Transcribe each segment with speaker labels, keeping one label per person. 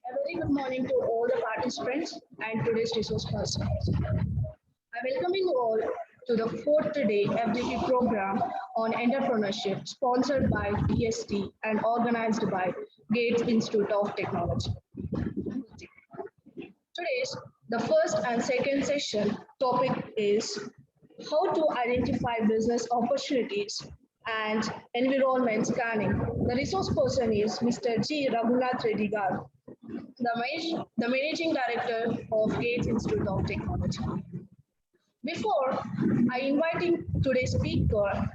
Speaker 1: A very good morning to all the participants and today's resource persons. I welcome you all to the fourth day FDP program on entrepreneurship sponsored by EST and organized by Gates Institute of Technology. Today's the first and second session topic is how to identify business opportunities and environment scanning. The resource person is Mr.G.Raghunatha Reddy, the Managing Director of Gates Institute of Technology. Before I invite today's speaker,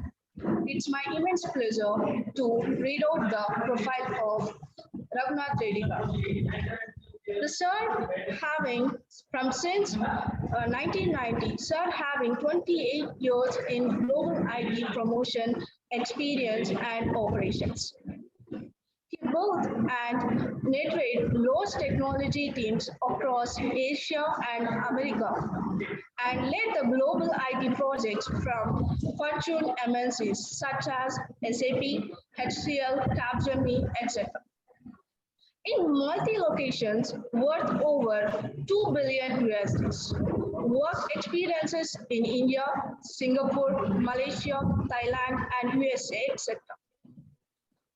Speaker 1: it's my immense pleasure to read out the profile of Raghunath Reddy. The sir having from since 1990, sir having 28 years in global IT promotion experience and operations. He built and nurtured large technology teams across Asia and America and led the global IT projects from Fortune MNCs such as SAP, HCL, Capgemini, etc. In multi-locations worth over 2 billion USD. Work experiences in India, Singapore, Malaysia, Thailand, and USA, etc.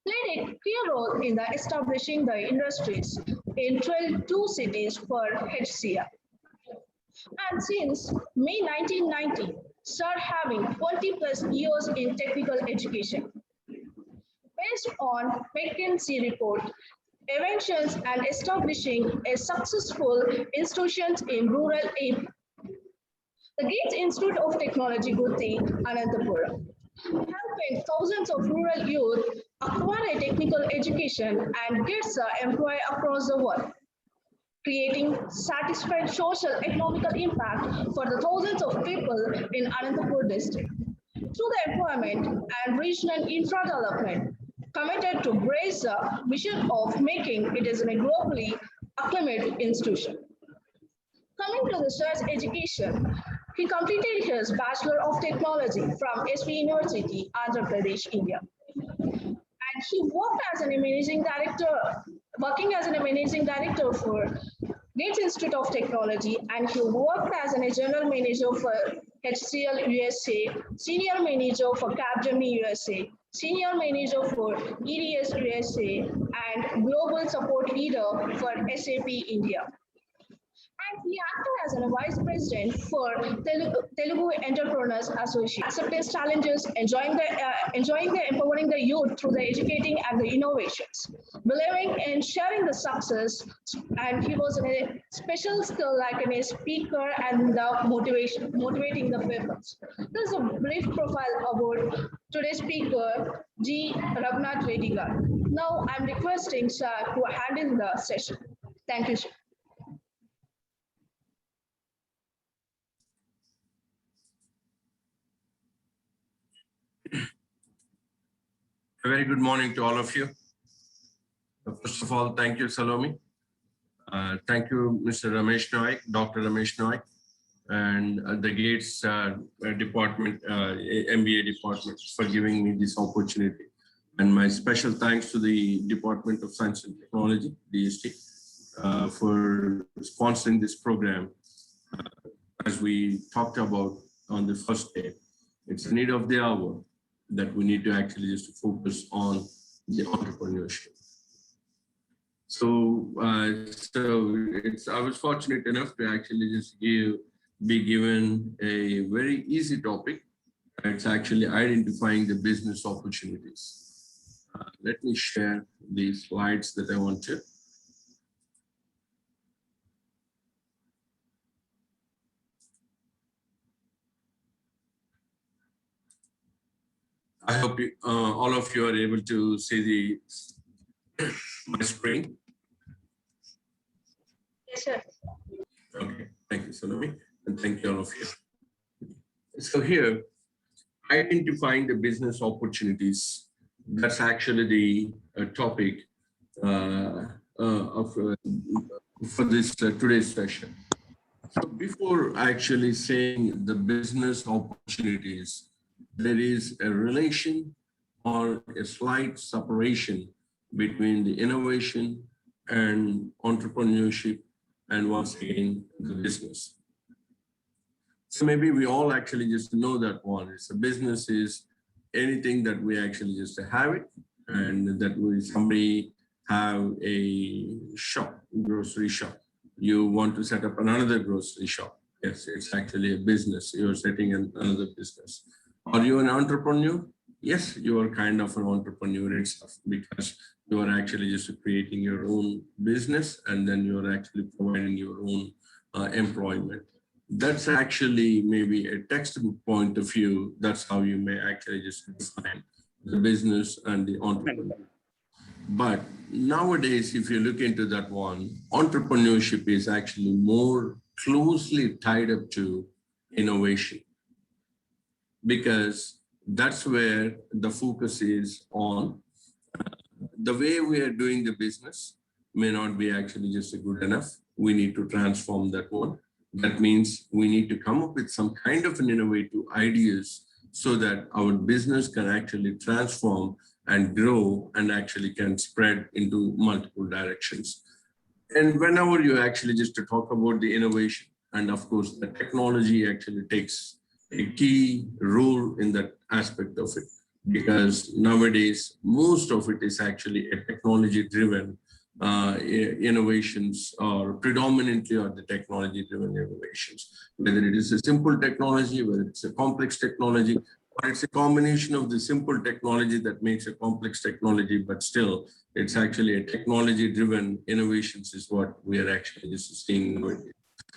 Speaker 1: Played a key role in the establishing the industries in 22 cities for HCL. And since May 1990, sir having 20 plus years in technical education. Based on McKinsey report, inventions and establishing a successful institutions in rural area. The Gates Institute of Technology, Guti, Anantapura, helping thousands of rural youth acquire a technical education and get employed across the world, creating satisfied social economical impact for the thousands of people in Anantapur district. Through the employment and regional infra development, committed to brace the mission of making it as a globally acclaimed institution. Coming to the sir's education, he completed his Bachelor of Technology from SV University, Andhra Pradesh, India. And he worked as a managing director for Gates Institute of Technology, and he worked as a general manager for HCL USA, senior manager for Capgemini USA, senior manager for EDS USA, and global support leader for SAP India. And he acted as a vice president for Telugu Entrepreneurs Association. Acceptance challenges, enjoying the empowering the youth through the educating and the innovations, believing in sharing the success, and he was a special skill like a speaker and the motivating the people. This is a brief profile about today's speaker, G. Raghunath Reddy. Now I'm requesting sir to handle the session. Thank you, sir.
Speaker 2: A very good morning to all of you. First of all, thank you, Salome. Thank you, Mr. Ramesh Naik, Dr. Ramesh Naik, and the Gates department, MBA department for giving me this opportunity. And my special thanks to the Department of Science and Technology, DST, for sponsoring this program. As we talked about on the first day, it's the need of the hour that we need to actually just focus on the entrepreneurship. So, I was fortunate enough to actually just be given a very easy topic. It's actually identifying the business opportunities. Let me share the slides that I want to. I hope all of you are able to see my screen.
Speaker 1: Yes, sir.
Speaker 2: Okay, thank you, Salome, and thank you all of you. So here, identifying the business opportunities, that's actually the topic for this today's session. So before actually saying the business opportunities, there is a relation or a slight separation between the innovation and entrepreneurship, and once again, the business. So maybe we all actually just know that one. It's a business is anything that we actually just have it, and that we somebody have a shop, grocery shop. You want to set up another grocery shop. Yes, it's actually a business. You're setting another business. Are you an entrepreneur? Yes, you are kind of an entrepreneur itself, because you are actually just creating your own business, and then you are actually providing your own employment. That's actually maybe a textbook point of view. That's how you may actually just define the business and the entrepreneur. But nowadays, if you look into that one, entrepreneurship is actually more closely tied up to innovation, because that's where the focus is on. The way we are doing the business may not be actually just good enough. We need to transform that one. That means we need to come up with some kind of an innovative ideas so that our business can actually transform and grow and actually can spread into multiple directions. And whenever you actually just to talk about the innovation, and of course, the technology actually takes a key role in that aspect of it, because nowadays, most of it is actually a technology-driven innovations, or predominantly are the technology-driven innovations. Whether it is a simple technology, whether it's a complex technology, or it's a combination of the simple technology that makes a complex technology, but still, it's actually a technology-driven innovations is what we are actually just seeing.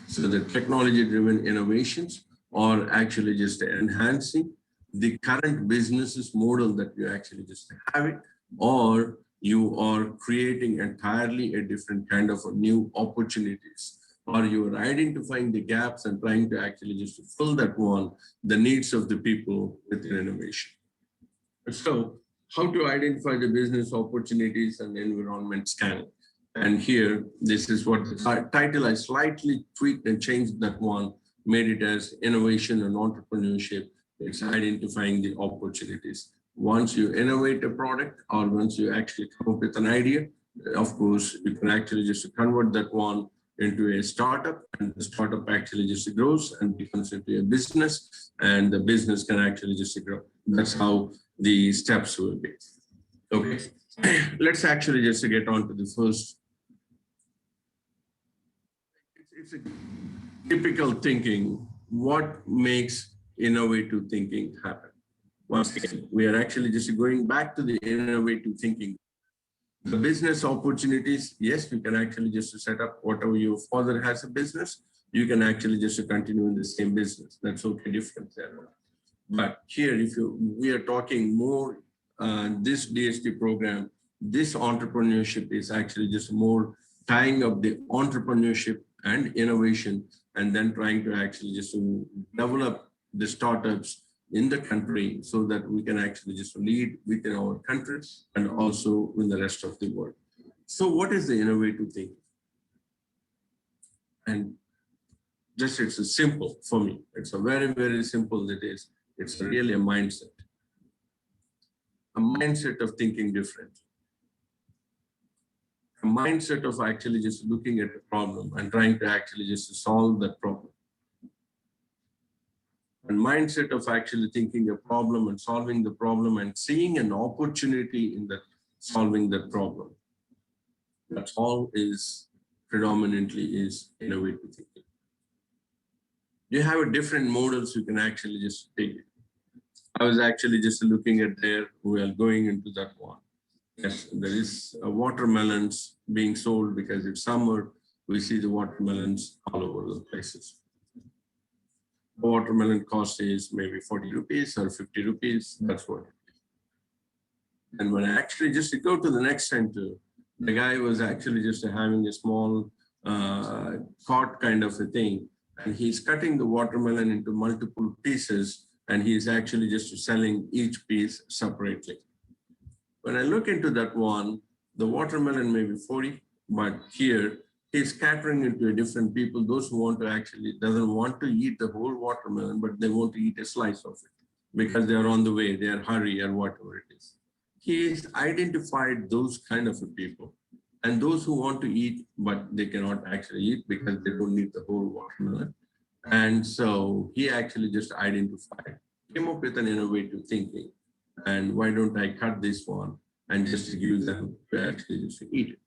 Speaker 2: So the technology-driven innovations are actually just enhancing the current businesses model that you actually just have it, or you are creating entirely a different kind of a new opportunities, or you are identifying the gaps and trying to actually just fill that one, the needs of the people with your innovation. So how to identify the business opportunities and environment scanning. And here, this is what the title I slightly tweaked and changed that one, made it as innovation and entrepreneurship. It's identifying the opportunities. Once you innovate a product, or once you actually come up with an idea, of course, you can actually just convert that one into a startup, and the startup actually just grows and becomes into a business, and the business can actually just grow. That's how the steps will be. Okay, let's actually just get on to the first. It's a typical thinking. What makes innovative thinking happen? Once again, we are actually just going back to the innovative thinking. The business opportunities, yes, you can actually just set up whatever your father has a business, you can actually just continue in the same business. That's okay, different there. But here, we are talking more, this DST program, this entrepreneurship is actually just more tying up the entrepreneurship and innovation, and then trying to actually just develop the startups in the country so that we can actually just lead within our country and also in the rest of the world. So what is the innovative thing? And just it's a simple for me. It's a very, very simple it is. It's really a mindset of thinking different. A mindset of actually just looking at the problem and trying to actually just solve that problem. And mindset of actually thinking a problem and solving the problem and seeing an opportunity in that solving that problem. That's all is predominantly is innovative thinking. You have a different models you can actually just take it. I was actually just looking at there, we are going into that one. Yes, there is watermelons being sold because it's summer. We see the watermelons all over the places. The watermelon cost is maybe 40 rupees or 50 rupees. That's what it is. And when I actually just go to the next center, the guy was actually just having a small cart kind of a thing. And he's cutting the watermelon into multiple pieces, and he's actually just selling each piece separately. When I look into that one, the watermelon may be 40, but here he's scattering into different people, those who want to actually, doesn't want to eat the whole watermelon, but they want to eat a slice of it because they are on the way, they are hurry or whatever it is. He's identified those kind of people and those who want to eat, but they cannot actually eat because they don't need the whole watermelon. And so he actually just identified, came up with an innovative thinking. And why don't I cut this one and just give them to actually just eat it?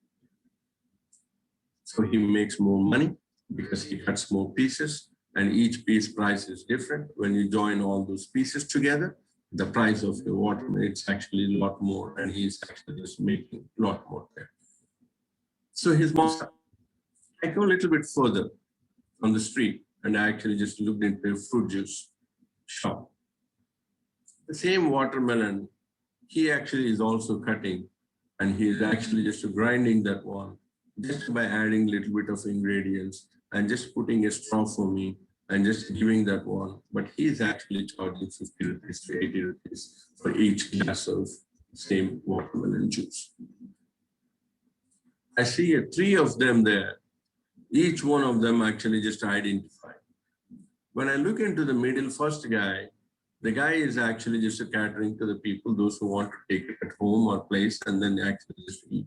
Speaker 2: So he makes more money because he cuts more pieces, and each piece price is different. When you join all those pieces together, the price of your watermelon, it's actually a lot more, and he's actually just making a lot more there. So his mom, I go a little bit further on the street, and I actually just looked into a fruit juice shop. The same watermelon, he actually is also cutting, and he is actually just grinding that one just by adding a little bit of ingredients and just putting a straw for me and just giving that one. But he's actually charging 50 rupees to 80 rupees for each glass of same watermelon juice. I see three of them there. Each one of them actually just identified. When I look into the middle first guy, the guy is actually just catering to the people, those who want to take it at home or place, and then actually just eat.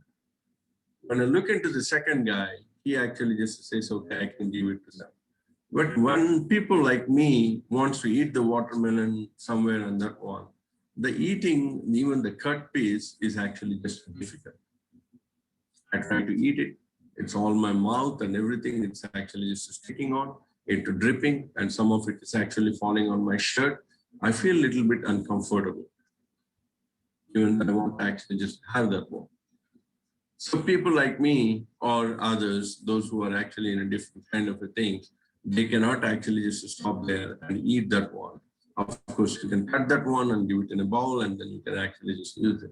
Speaker 2: When I look into the second guy, he actually just says, okay, I can give it to them. But when people like me wants to eat the watermelon somewhere on that one, the eating, even the cut piece is actually just difficult. I try to eat it. It's all my mouth and everything. It's actually just sticking on, it's dripping, and some of it is actually falling on my shirt. I feel a little bit uncomfortable. Even I want to actually just have that one. So people like me or others, those who are actually in a different kind of a thing, they cannot actually just stop there and eat that one. Of course, you can cut that one and give it in a bowl, and then you can actually just use it.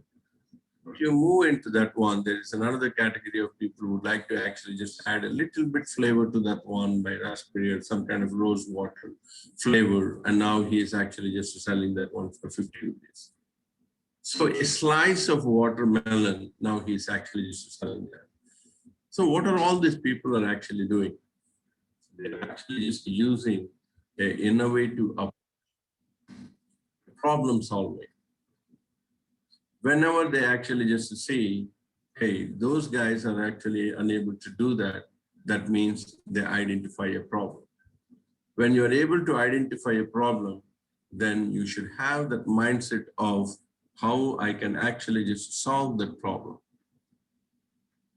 Speaker 2: If you move into that one, there is another category of people who would like to actually just add a little bit flavor to that one by raspberry or some kind of rose water flavor. And now he is actually just selling that one for 50 rupees. So a slice of watermelon, now he's actually just selling that. So what are all these people are actually doing? They're actually just using an innovative problem solving. Whenever they actually just see, hey, those guys are actually unable to do that, that means they identify a problem. When you're able to identify a problem, then you should have that mindset of how I can actually just solve that problem.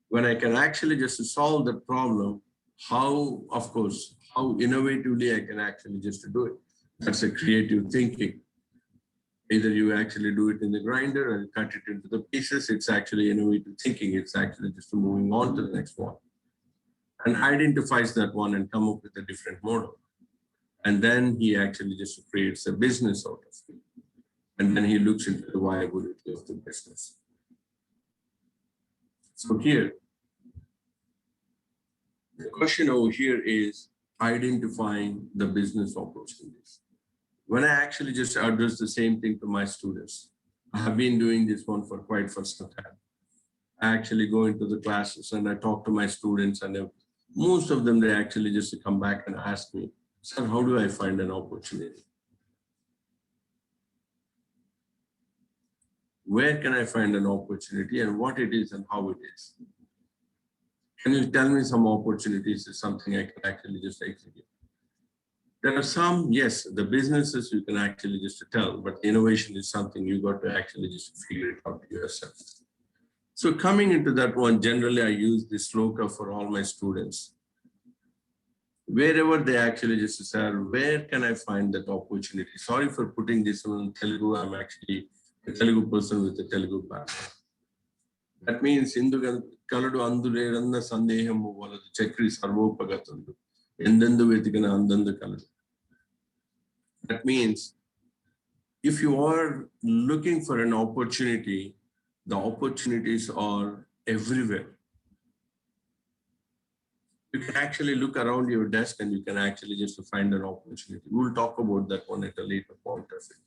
Speaker 2: When I can actually just solve that problem, how, of course, how innovatively I can actually just do it. That's a creative thinking. Either you actually do it in the grinder and cut it into the pieces, it's actually innovative thinking. It's actually just moving on to the next one. And identifies that one and come up with a different model. And then he actually just creates a business out of it. And then he looks into the viability of the business. So here, the question over here is identifying the business opportunities. When I actually just address the same thing to my students, I have been doing this one for quite some time. I actually go into the classes and I talk to my students, and most of them, they actually just come back and ask me, sir, how do I find an opportunity? Where can I find an opportunity and what it is and how it is? Can you tell me some opportunities is something I can actually just execute? There are some, yes, the businesses you can actually just tell, but innovation is something you got to actually just figure it out yourself. So coming into that one, generally I use this sloka for all my students. Wherever they actually just say, where can I find that opportunity? Sorry for putting this on Telugu. I'm actually a Telugu person with a Telugu background. That means Indu kaladu anduleranna sandehamu valadu chakri sarvopagathandu endendu vetikana andandu kaladu. That means if you are looking for an opportunity, the opportunities are everywhere. You can actually look around your desk and you can actually just find an opportunity. We'll talk about that one at a later point of it.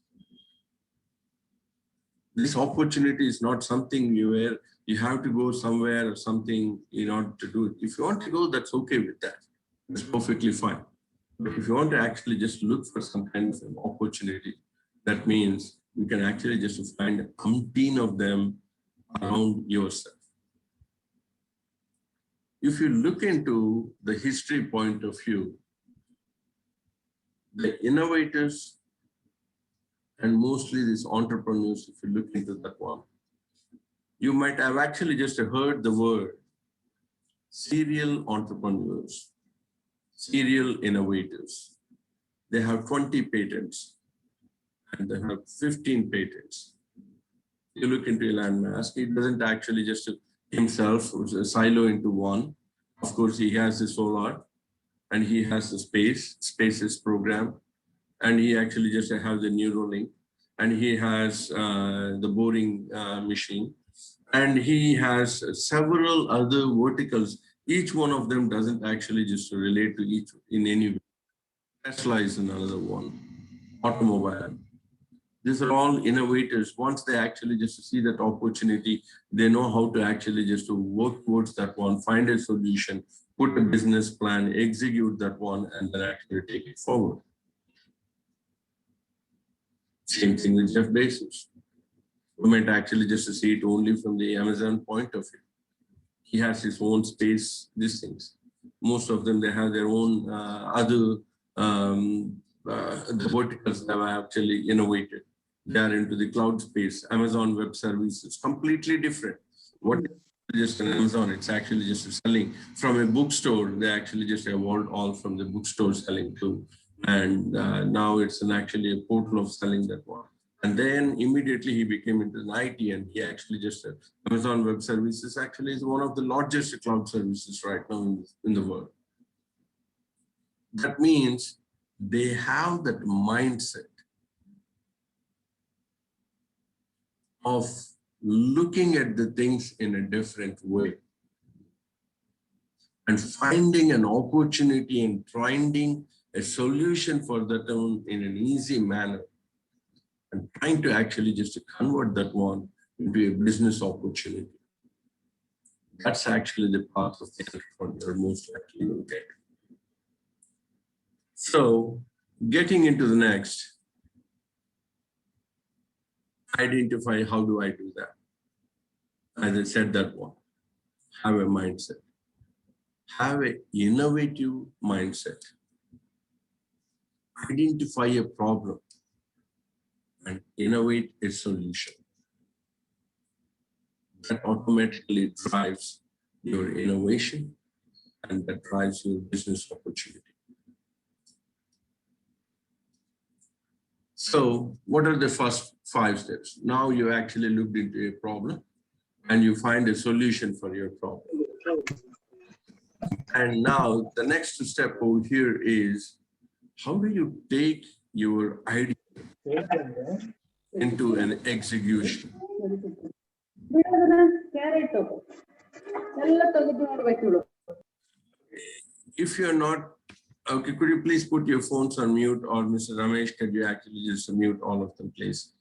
Speaker 2: This opportunity is not something where you have to go somewhere or something in order to do it. If you want to go, that's okay with that. That's perfectly fine. But if you want to actually just look for some kind of an opportunity, that means you can actually just find umpteen of them around yourself. if you look into the history point of view, the innovators and mostly these entrepreneurs, if you look into that one, you might have actually just heard the word serial entrepreneurs, serial innovators. They have 20 patents and they have 15 patents. You look into Elon Musk, he doesn't actually just himself silo into one. Of course, he has the solar and he has the spaces program, and he actually just has the Neuralink, and he has the boring machine, and he has several other verticals. Each one of them doesn't actually just relate to each in any way. Tesla is another one, automobile. These are all innovators. Once they actually just see that opportunity, they know how to actually just to work towards that one, find a solution, put a business plan, execute that one, and then actually take it forward. Same thing with Jeff Bezos. We might actually just see it only from the Amazon point of view. He has his own space, these things. Most of them, they have their own other the verticals that have actually innovated. They are into the cloud space. Amazon Web Services, completely different. What is just an Amazon? It's actually just selling from a bookstore. They actually just evolved all from the bookstore selling to, and now it's actually a portal of selling that one. And then immediately he became into an IT, and he actually just Amazon Web Services actually is one of the largest cloud services right now in the world. That means they have that mindset of looking at the things in a different way and finding an opportunity and finding a solution for that one in an easy manner and trying to actually just convert that one into a business opportunity. That's actually the path of the entrepreneur most likely will take. So getting into the next, identify how do I do that? As I said that one, have a mindset. Have an innovative mindset. Identify a problem and innovate a solution. That automatically drives your innovation and that drives your business opportunity. So what are the first 5 steps? Now you actually looked into a problem and you find a solution for your problem. And now the next step over here is, how do you take your idea into an execution? If you're not, okay, could you please put your phones on mute, or Mr. Ramesh, could you actually just mute all of them, please?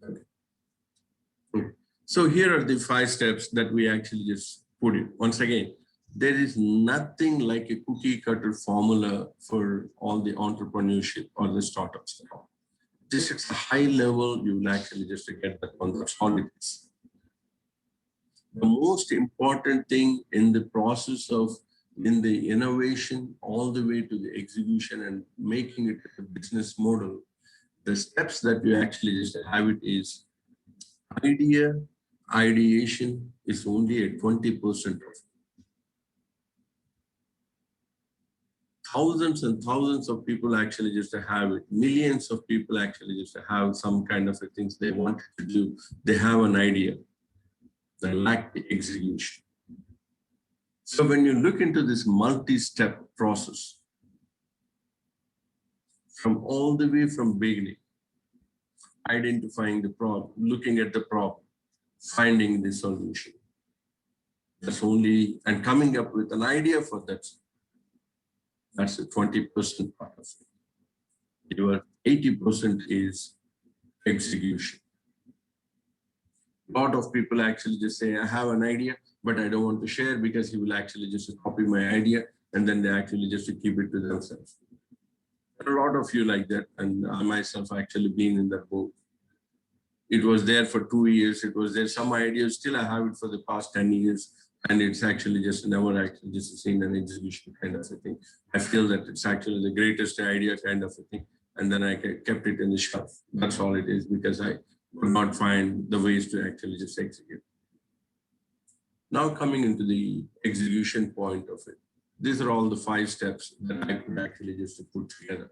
Speaker 2: Okay. So here are the 5 steps that we actually just put in. Once again, there is nothing like a cookie cutter formula for all the entrepreneurship or the startups. This is a high level, you will actually just get that one. That's all it is. The most important thing in the process of in the innovation all the way to the execution and making it a business model, the steps that you actually just have it is ideation is only at 20% of it. Thousands and thousands of people actually just have it. Millions of people actually just have some kind of things they want to do. They have an idea. They lack the execution. So when you look into this multi-step process, from all the way from beginning, identifying the problem, looking at the problem, finding the solution. That's only, and coming up with an idea for that. That's the 20% part of it. Your 80% is execution. A lot of people actually just say, I have an idea, but I don't want to share because he will actually just copy my idea and then they actually just keep it to themselves. There are a lot of you like that, and I myself actually been in that boat. It was there for 2 years. It was there. Some ideas, still I have it for the past 10 years. And it's actually just never actually just seen an execution kind of a thing. I feel that it's actually the greatest idea kind of a thing. And then I kept it in the shelf. That's all it is, because I could not find the ways to actually just execute. Now coming into the execution point of it. These are all the 5 steps that I could actually just put together.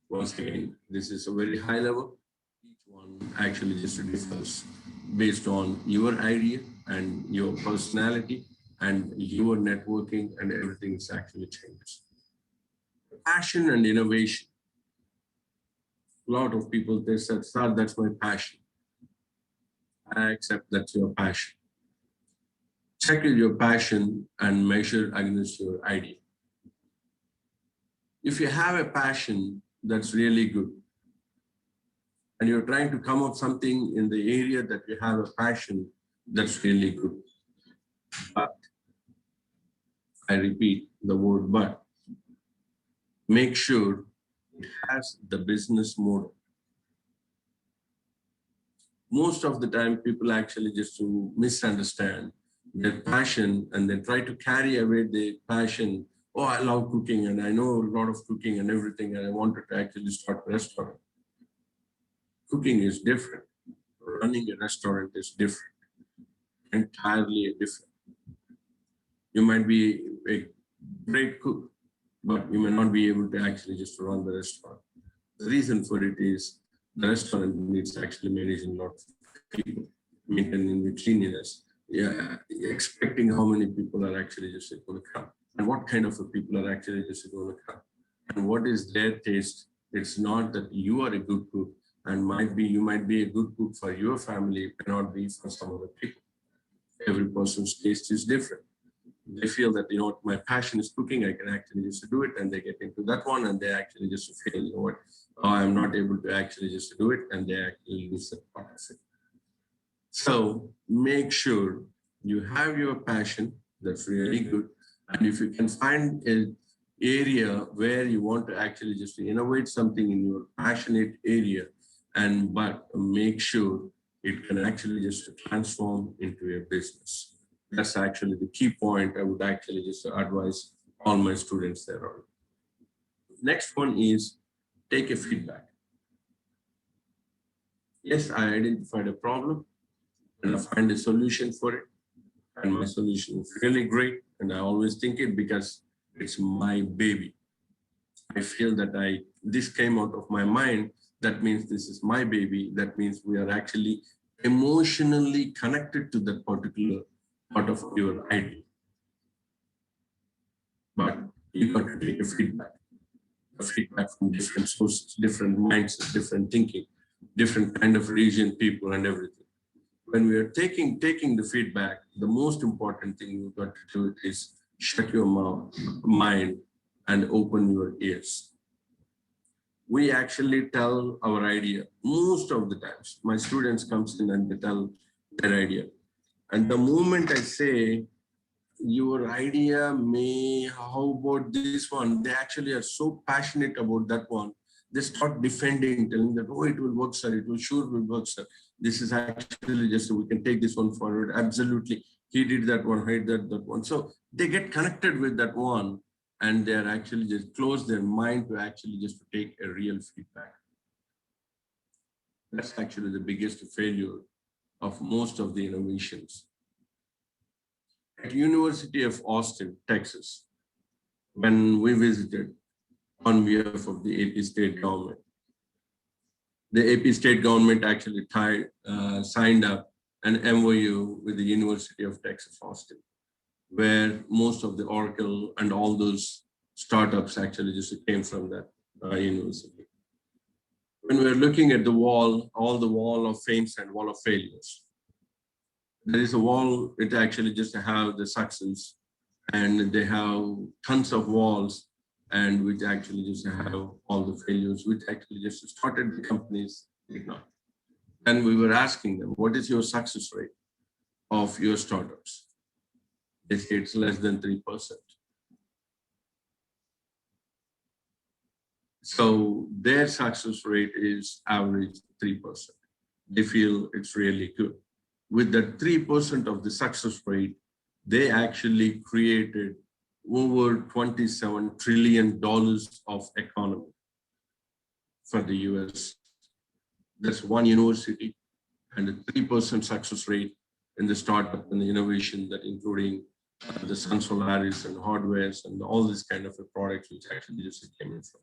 Speaker 2: Once again, this is a very high level. Each one actually just differs based on your idea and your personality and your networking, and everything is actually changes. Passion and innovation. A lot of people, they said, "Sir, that's my passion." I accept that's your passion. Check your passion and measure against your idea. If you have a passion, that's really good. And you're trying to come up something in the area that you have a passion, that's really good. But, I repeat the word but, make sure it has the business model. Most of the time, people actually just to misunderstand their passion, and they try to carry away their passion. Oh, I love cooking and I know a lot of cooking and everything, and I wanted to actually start a restaurant. Cooking is different. Running a restaurant is different, entirely different. You might be a great cook, but you may not be able to actually just run the restaurant. The reason for it is the restaurant needs actually managing a lot of people, maintaining the cleanliness, yeah, expecting how many people are actually just going to come, and what kind of people are actually just going to come, and what is their taste. It's not that you are a good cook, and you might be a good cook for your family, it cannot be for some other people. Every person's taste is different. They feel that, my passion is cooking, I can actually just do it, and they get into that one, and they actually just feel, what, oh, I'm not able to actually just do it, and they actually lose that part of it. So make sure you have your passion, that's really good. And if you can find an area where you want to actually just innovate something in your passionate area, but make sure it can actually just transform into a business. That's actually the key point I would actually just advise all my students there on. Next one is take a feedback. Yes, I identified a problem and I find a solution for it. And my solution is really great. And I always think it because it's my baby. I feel that this came out of my mind. That means this is my baby. That means we are actually emotionally connected to that particular part of your idea. But you got to take a feedback from different sources, different mindsets, different thinking, different kind of region, people, and everything. When we are taking the feedback, the most important thing you've got to do is shut your mind and open your ears. We actually tell our idea most of the times. My students comes in and they tell their idea. And the moment I say, your idea how about this one? They actually are so passionate about that one. They start defending, telling that, oh, it will work, sir. It will sure will work, sir. This is actually just, we can take this one forward. Absolutely. He did that one, I did that one. So they get connected with that one, and they're actually just close their mind to actually just take a real feedback. That's actually the biggest failure of most of the innovations. At University of Austin, Texas, when we visited on behalf of the AP state government, the AP state government actually signed up an MOU with the University of Texas, Austin, where most of the Oracle and all those startups actually just came from that university. When we're looking at the wall, all the wall of fames and wall of failures, there is a wall, it actually just have the success, and they have tons of walls, and which actually just have all the failures, which actually just started the companies did not. And we were asking them, what is your success rate of your startups? They say it's less than 3%. So their success rate is average 3%. They feel it's really good. With that 3% of the success rate, they actually created over $27 trillion of economy for the US. That's one university and a 3% success rate in the startup and the innovation, that including the Sun Solaris and hardwares and all this kind of a products which actually just came in from.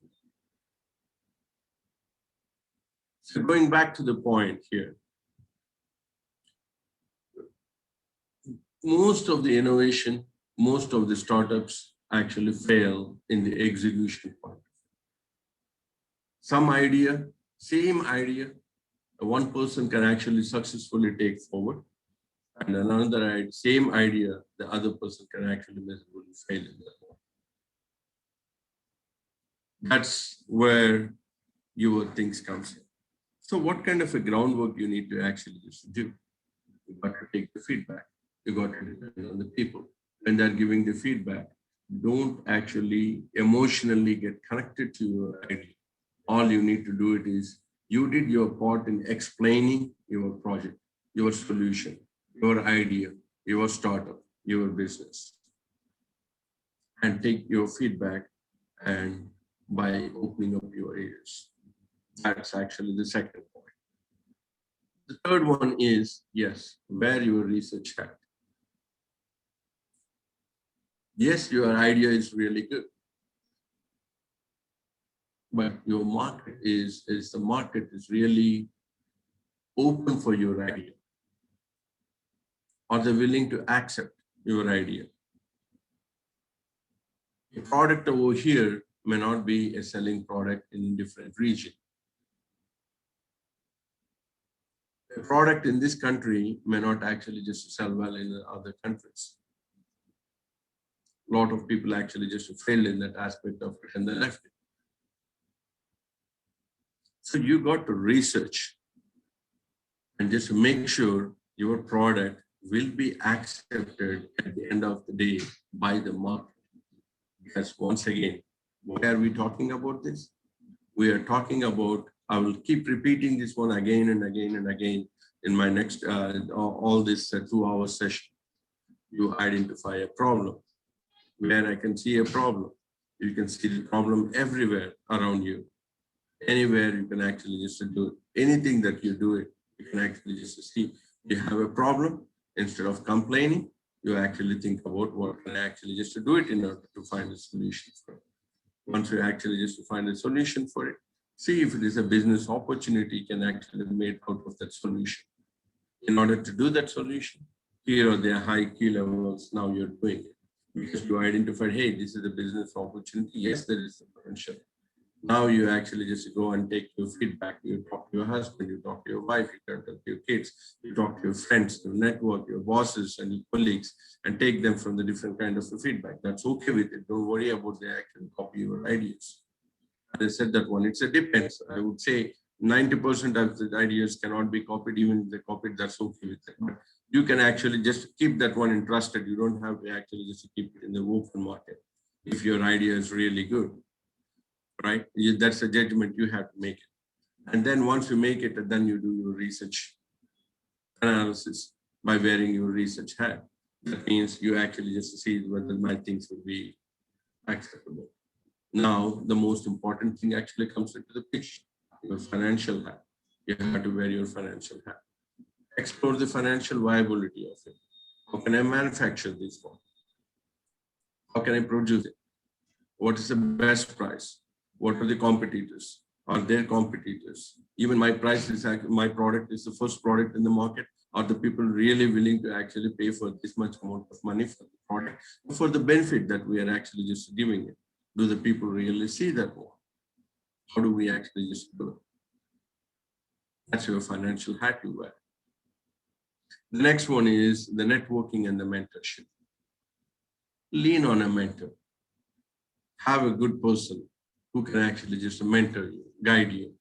Speaker 2: So going back to the point here, most of the innovation, most of the startups actually fail in the execution part. Some idea, same idea, one person can actually successfully take forward, and another same idea, the other person can actually miserably fail in that one. That's where your things comes in. So what kind of a groundwork you need to actually just do? You got to take the feedback. You got to depend on the people. When they're giving the feedback, don't actually emotionally get connected to your idea. All you need to do it is, you did your part in explaining your project, your solution, your idea, your startup, your business, and take your feedback and by opening up your ears. That's actually the second point. The third one is, yes, wear your research hat. Yes, your idea is really good, but your market is the market is really open for your idea? Are they willing to accept your idea? A product over here may not be a selling product in a different region. A product in this country may not actually just sell well in other countries. A lot of people actually just fail in that aspect of it and they left it. So you got to research and just make sure your product will be accepted at the end of the day by the market. Because once again, why are we talking about this? We are talking about, I will keep repeating this one again and again and again in my next, all this 2-hour session. You identify a problem. Where I can see a problem, you can see the problem everywhere around you. Anywhere you can actually just do it. Anything that you do it, you can actually just see you have a problem. Instead of complaining, you actually think about what can I actually just do it in order to find a solution for it. Once you actually just find a solution for it, see if it is a business opportunity can actually be made out of that solution. In order to do that solution, here are the high key levels, now you're doing it. Because you identified, hey, this is a business opportunity. Yes, there is a potential. Now you actually just go and take your feedback. You talk to your husband, you talk to your wife, you talk to your kids, you talk to your friends, your network, your bosses and your colleagues, and take them from the different kind of feedback. That's okay with it. Don't worry about the actual copy your ideas. As I said that one, it's a depends. I would say 90% of the ideas cannot be copied. Even if they copied, that's okay with it. But you can actually just keep that one entrusted. You don't have to actually just keep it in the open market if your idea is really good, right? That's a judgment you have to make it. And then once you make it, then you do your research analysis by wearing your research hat. That means you actually just see whether my things will be acceptable. Now, the most important thing actually comes into the picture, your financial hat. You have to wear your financial hat. Explore the financial viability of it. How can I manufacture this one? How can I produce it? What is the best price? What are the competitors? Are there competitors? Even my price is, my product is the first product in the market. Are the people really willing to actually pay for this much amount of money for the product, for the benefit that we are actually just giving it? Do the people really see that one? How do we actually just do it? That's your financial hat you wear. The next one is the networking and the mentorship. Lean on a mentor. Have a good person who can actually just mentor you, guide you.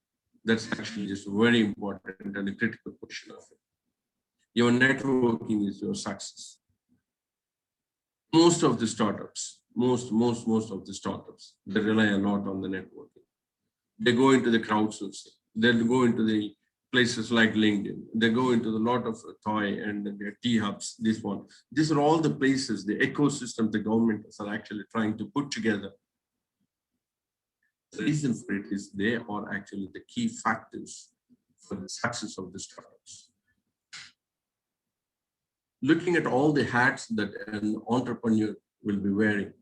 Speaker 2: That's actually just very important and a critical portion of it. Your networking is your success. Most of the startups, most of the startups, they rely a lot on the networking. They go into the crowdsourcing. They'll go into the places like LinkedIn. They go into a lot of toy and their tea hubs, this one. These are all the places, the ecosystem the governments are actually trying to put together. The reason for it is they are actually the key factors for the success of the startups. Looking at all the hats that an entrepreneur will be wearing,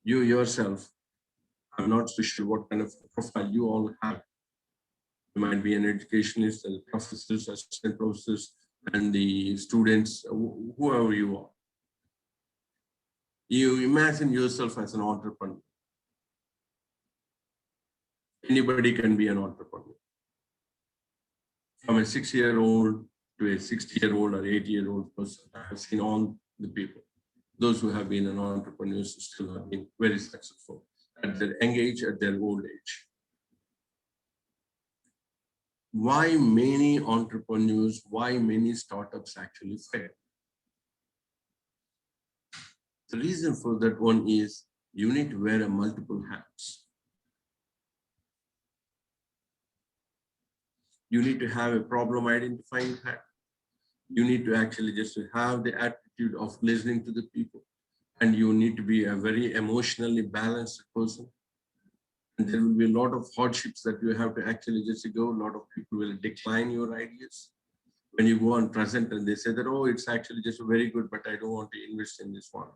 Speaker 2: you yourself, I'm not so sure what kind of profile you all have. You might be an educationist, and professors, assistant professors, and the students, whoever you are. You imagine yourself as an entrepreneur. Anybody can be an entrepreneur. From a 6-year-old to a 60-year-old or 80-year-old person, I've seen all the people. Those who have been an entrepreneur still have been very successful at their young age, at their old age. Why many entrepreneurs, why many startups actually fail? The reason for that one is you need to wear multiple hats. You need to have a problem identifying hat. You need to actually just have the attitude of listening to the people. And you need to be a very emotionally balanced person. And there will be a lot of hardships that you have to actually just go. A lot of people will decline your ideas. When you go and present and they say that, oh, it's actually just very good, but I don't want to invest in this one.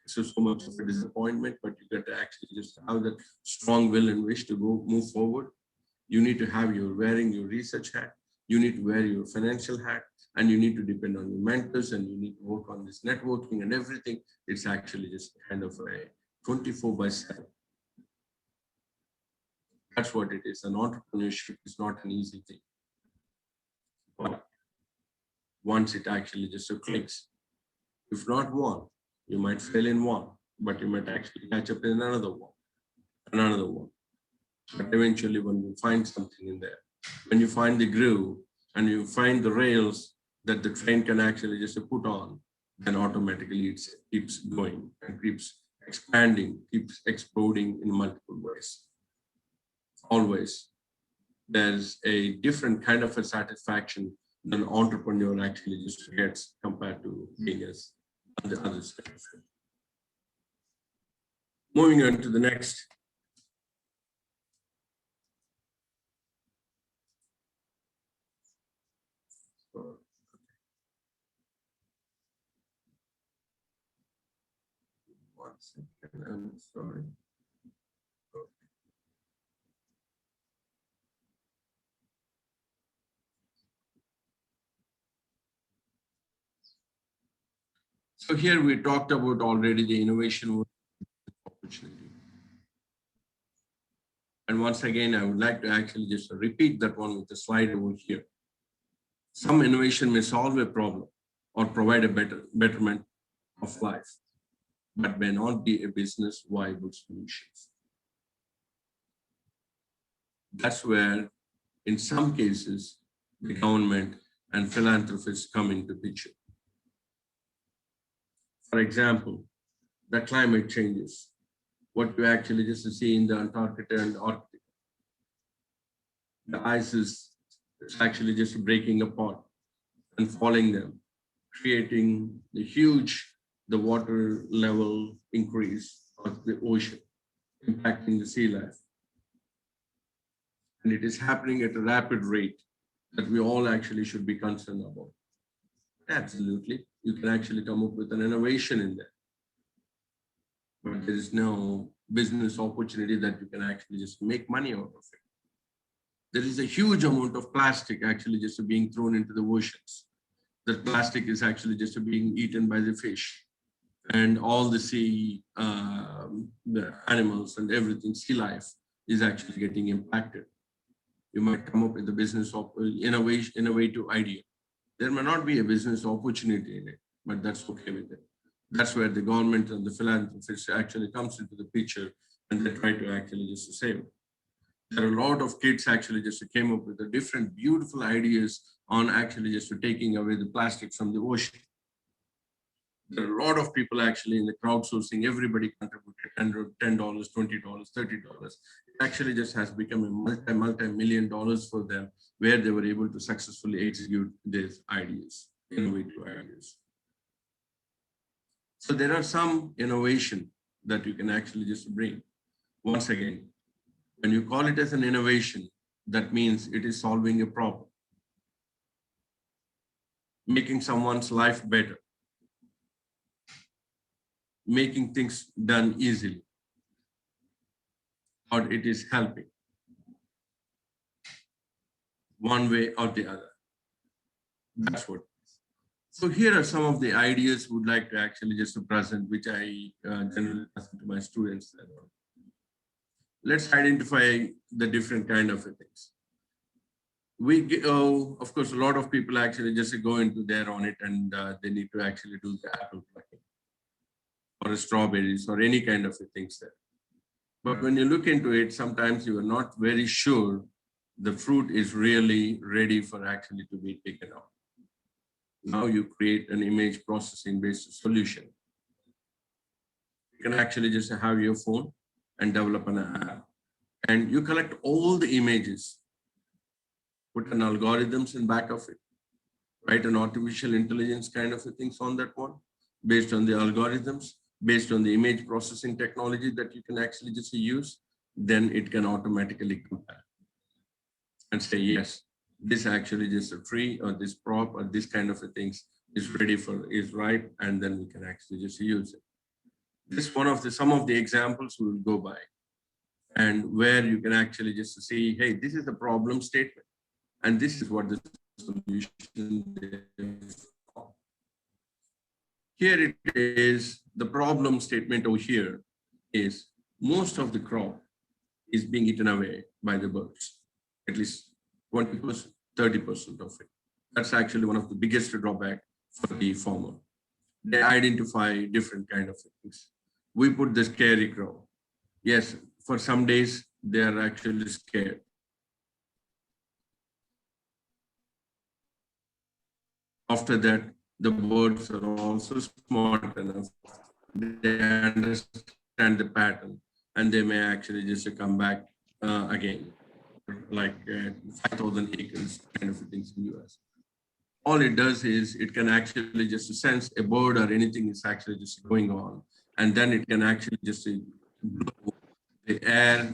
Speaker 2: So much of a disappointment, but you got to actually just have that strong will and wish to go move forward. You need to have your wearing your research hat. You need to wear your financial hat, and you need to depend on your mentors, and you need to work on this networking and everything. It's actually just kind of a 24/7. That's what it is. An entrepreneurship is not an easy thing. But once it actually just clicks, if not one, you might fail in one, but you might actually catch up in another one. But eventually, when you find something in there, when you find the groove and you find the rails that the train can actually just put on, then automatically it keeps going and keeps expanding, keeps exploding in multiple ways. Always, there's a different kind of a satisfaction than an entrepreneur actually just gets compared to being as the other side. Moving on to the next. One second, I'm sorry. So here we talked about already the innovation opportunity. And once again, I would like to actually just repeat that one with the slide over here. Some innovation may solve a problem or provide a betterment of life, but may not be a business viable solution. That's where, in some cases, the government and philanthropists come into picture. For example, the climate changes, what you actually just see in the Antarctica and Arctic. The ice is actually just breaking apart and falling them, creating the water level increase of the ocean, impacting the sea life. And it is happening at a rapid rate that we all actually should be concerned about. Absolutely, you can actually come up with an innovation in there, but there is no business opportunity that you can actually just make money out of it. There is a huge amount of plastic actually just being thrown into the oceans. That plastic is actually just being eaten by the fish, and all the sea, the animals and everything, sea life is actually getting impacted. You might come up with a business of innovative idea. There may not be a business opportunity in it, but that's okay with it. That's where the government and the philanthropists actually comes into the picture, and they try to actually just save it. There are a lot of kids actually just came up with the different beautiful ideas on actually just taking away the plastic from the ocean. There are a lot of people actually in the crowdsourcing, everybody contributed $10, $20, $30. It actually just has become a multi-million dollars for them, where they were able to successfully execute these ideas, innovative ideas. So there are some innovation that you can actually just bring. Once again, when you call it as an innovation, that means it is solving a problem, making someone's life better, making things done easily, or it is helping one way or the other. That's what. So here are some of the ideas we would like to actually just present, which I generally present to my students. Let's identify the different kind of things. Of course, a lot of people actually just go into there on it, and they need to actually do the apple plucking or strawberries or any kind of things there. But when you look into it, sometimes you are not very sure the fruit is really ready for actually to be taken out. Now you create an image processing based solution. You can actually just have your phone and develop an app, and you collect all the images, put an algorithms in back of it, write an artificial intelligence kind of things on that one, based on the algorithms, based on the image processing technology that you can actually just use, then it can automatically compare and say, yes, this actually just a tree or this prop or this kind of things is ready for, is right, and then we can actually just use it. This is one of the, some of the examples we will go by, and where you can actually just see, hey, this is the problem statement, and this is what the solution is. Here it is, the problem statement over here is most of the crop is being eaten away by the birds, at least 20%, 30% of it. That's actually one of the biggest drawback for the farmer. They identify different kind of things. We put the scary crow. Yes, for some days they are actually scared. After that, the birds are also smart enough. They understand the pattern, and they may actually just come back again, like 5,000 acres kind of things in the US. All it does is it can actually just sense a bird or anything is actually just going on, and then it can actually just blow the air,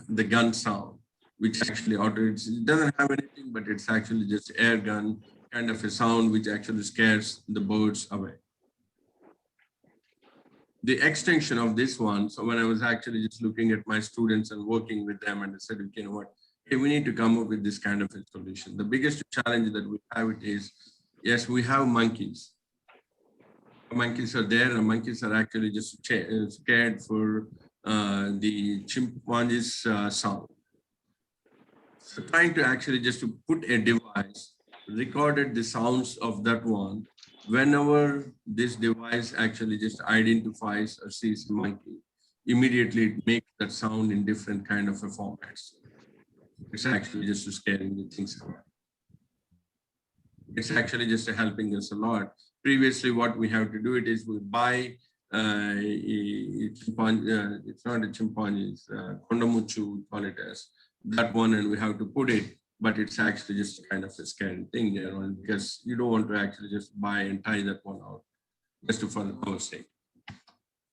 Speaker 2: the gun sound, which actually it doesn't have anything, but it's actually just air gun kind of a sound which actually scares the birds away. The extension of this one, so when I was actually just looking at my students and working with them, and I said, you know what, hey, we need to come up with this kind of a solution. The biggest challenge that we have it is, yes, we have monkeys. Monkeys are there, and monkeys are actually just scared for the chimpanzees sound. So trying to actually just to put a device, recorded the sounds of that one. Whenever this device actually just identifies or sees a monkey, immediately it makes that sound in different kind of a formats. It's actually just scaring the things away. It's actually just helping us a lot. Previously, what we have to do it is we buy it's not a chimpanzee, it's kondamuchu, call it as that one, and we have to put it, but it's actually just kind of a scary thing there, because you don't want to actually just buy and tie that one out just for our sake.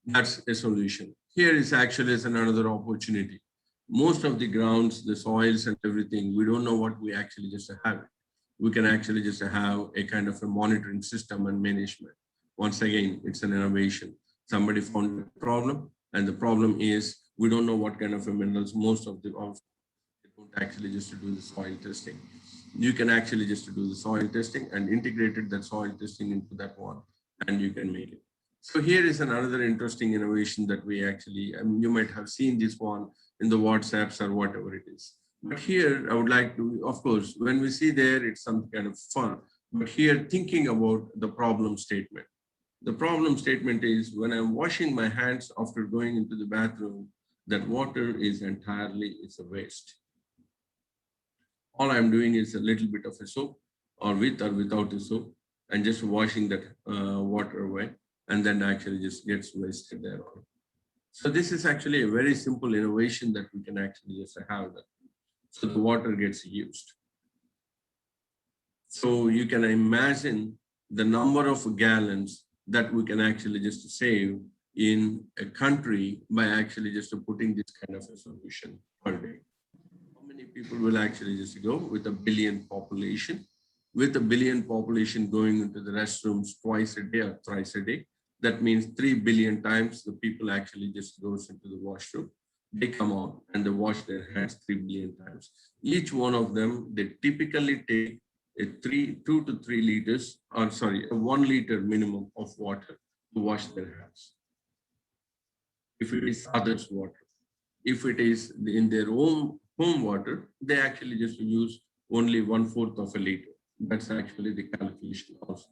Speaker 2: That's a solution. Here is actually another opportunity. Most of the grounds, the soils and everything, we don't know what we actually just have. We can actually just have a kind of a monitoring system and management. Once again, it's an innovation. Somebody found a problem, and the problem is we don't know what kind of minerals. Most of they don't actually just to do the soil testing. You can actually just do the soil testing and integrated that soil testing into that one, and you can make it. So here is another interesting innovation that we actually, you might have seen this one in the WhatsApps or whatever it is. But here I would like to, of course, when we see there, it's some kind of fun. But here thinking about the problem statement. The problem statement is when I'm washing my hands after going into the bathroom, that water is entirely, it's a waste. All I'm doing is a little bit of a soap, or with or without a soap, and just washing that water away, and then actually just gets wasted there. So this is actually a very simple innovation that we can actually just have that. So the water gets used. So you can imagine the number of gallons that we can actually just save in a country by actually just putting this kind of a solution per day. How many people will actually just go with a billion population? With a billion population going into the restrooms twice a day or thrice a day, that means 3 billion times the people actually just goes into the washroom. They come out and they wash their hands 3 billion times. Each one of them, they typically take a 2 to 3 liters, or sorry, a 1 liter minimum of water to wash their hands. If it is others' water, if it is in their own home water, they actually just use only 1/4 of a liter. That's actually the calculation also.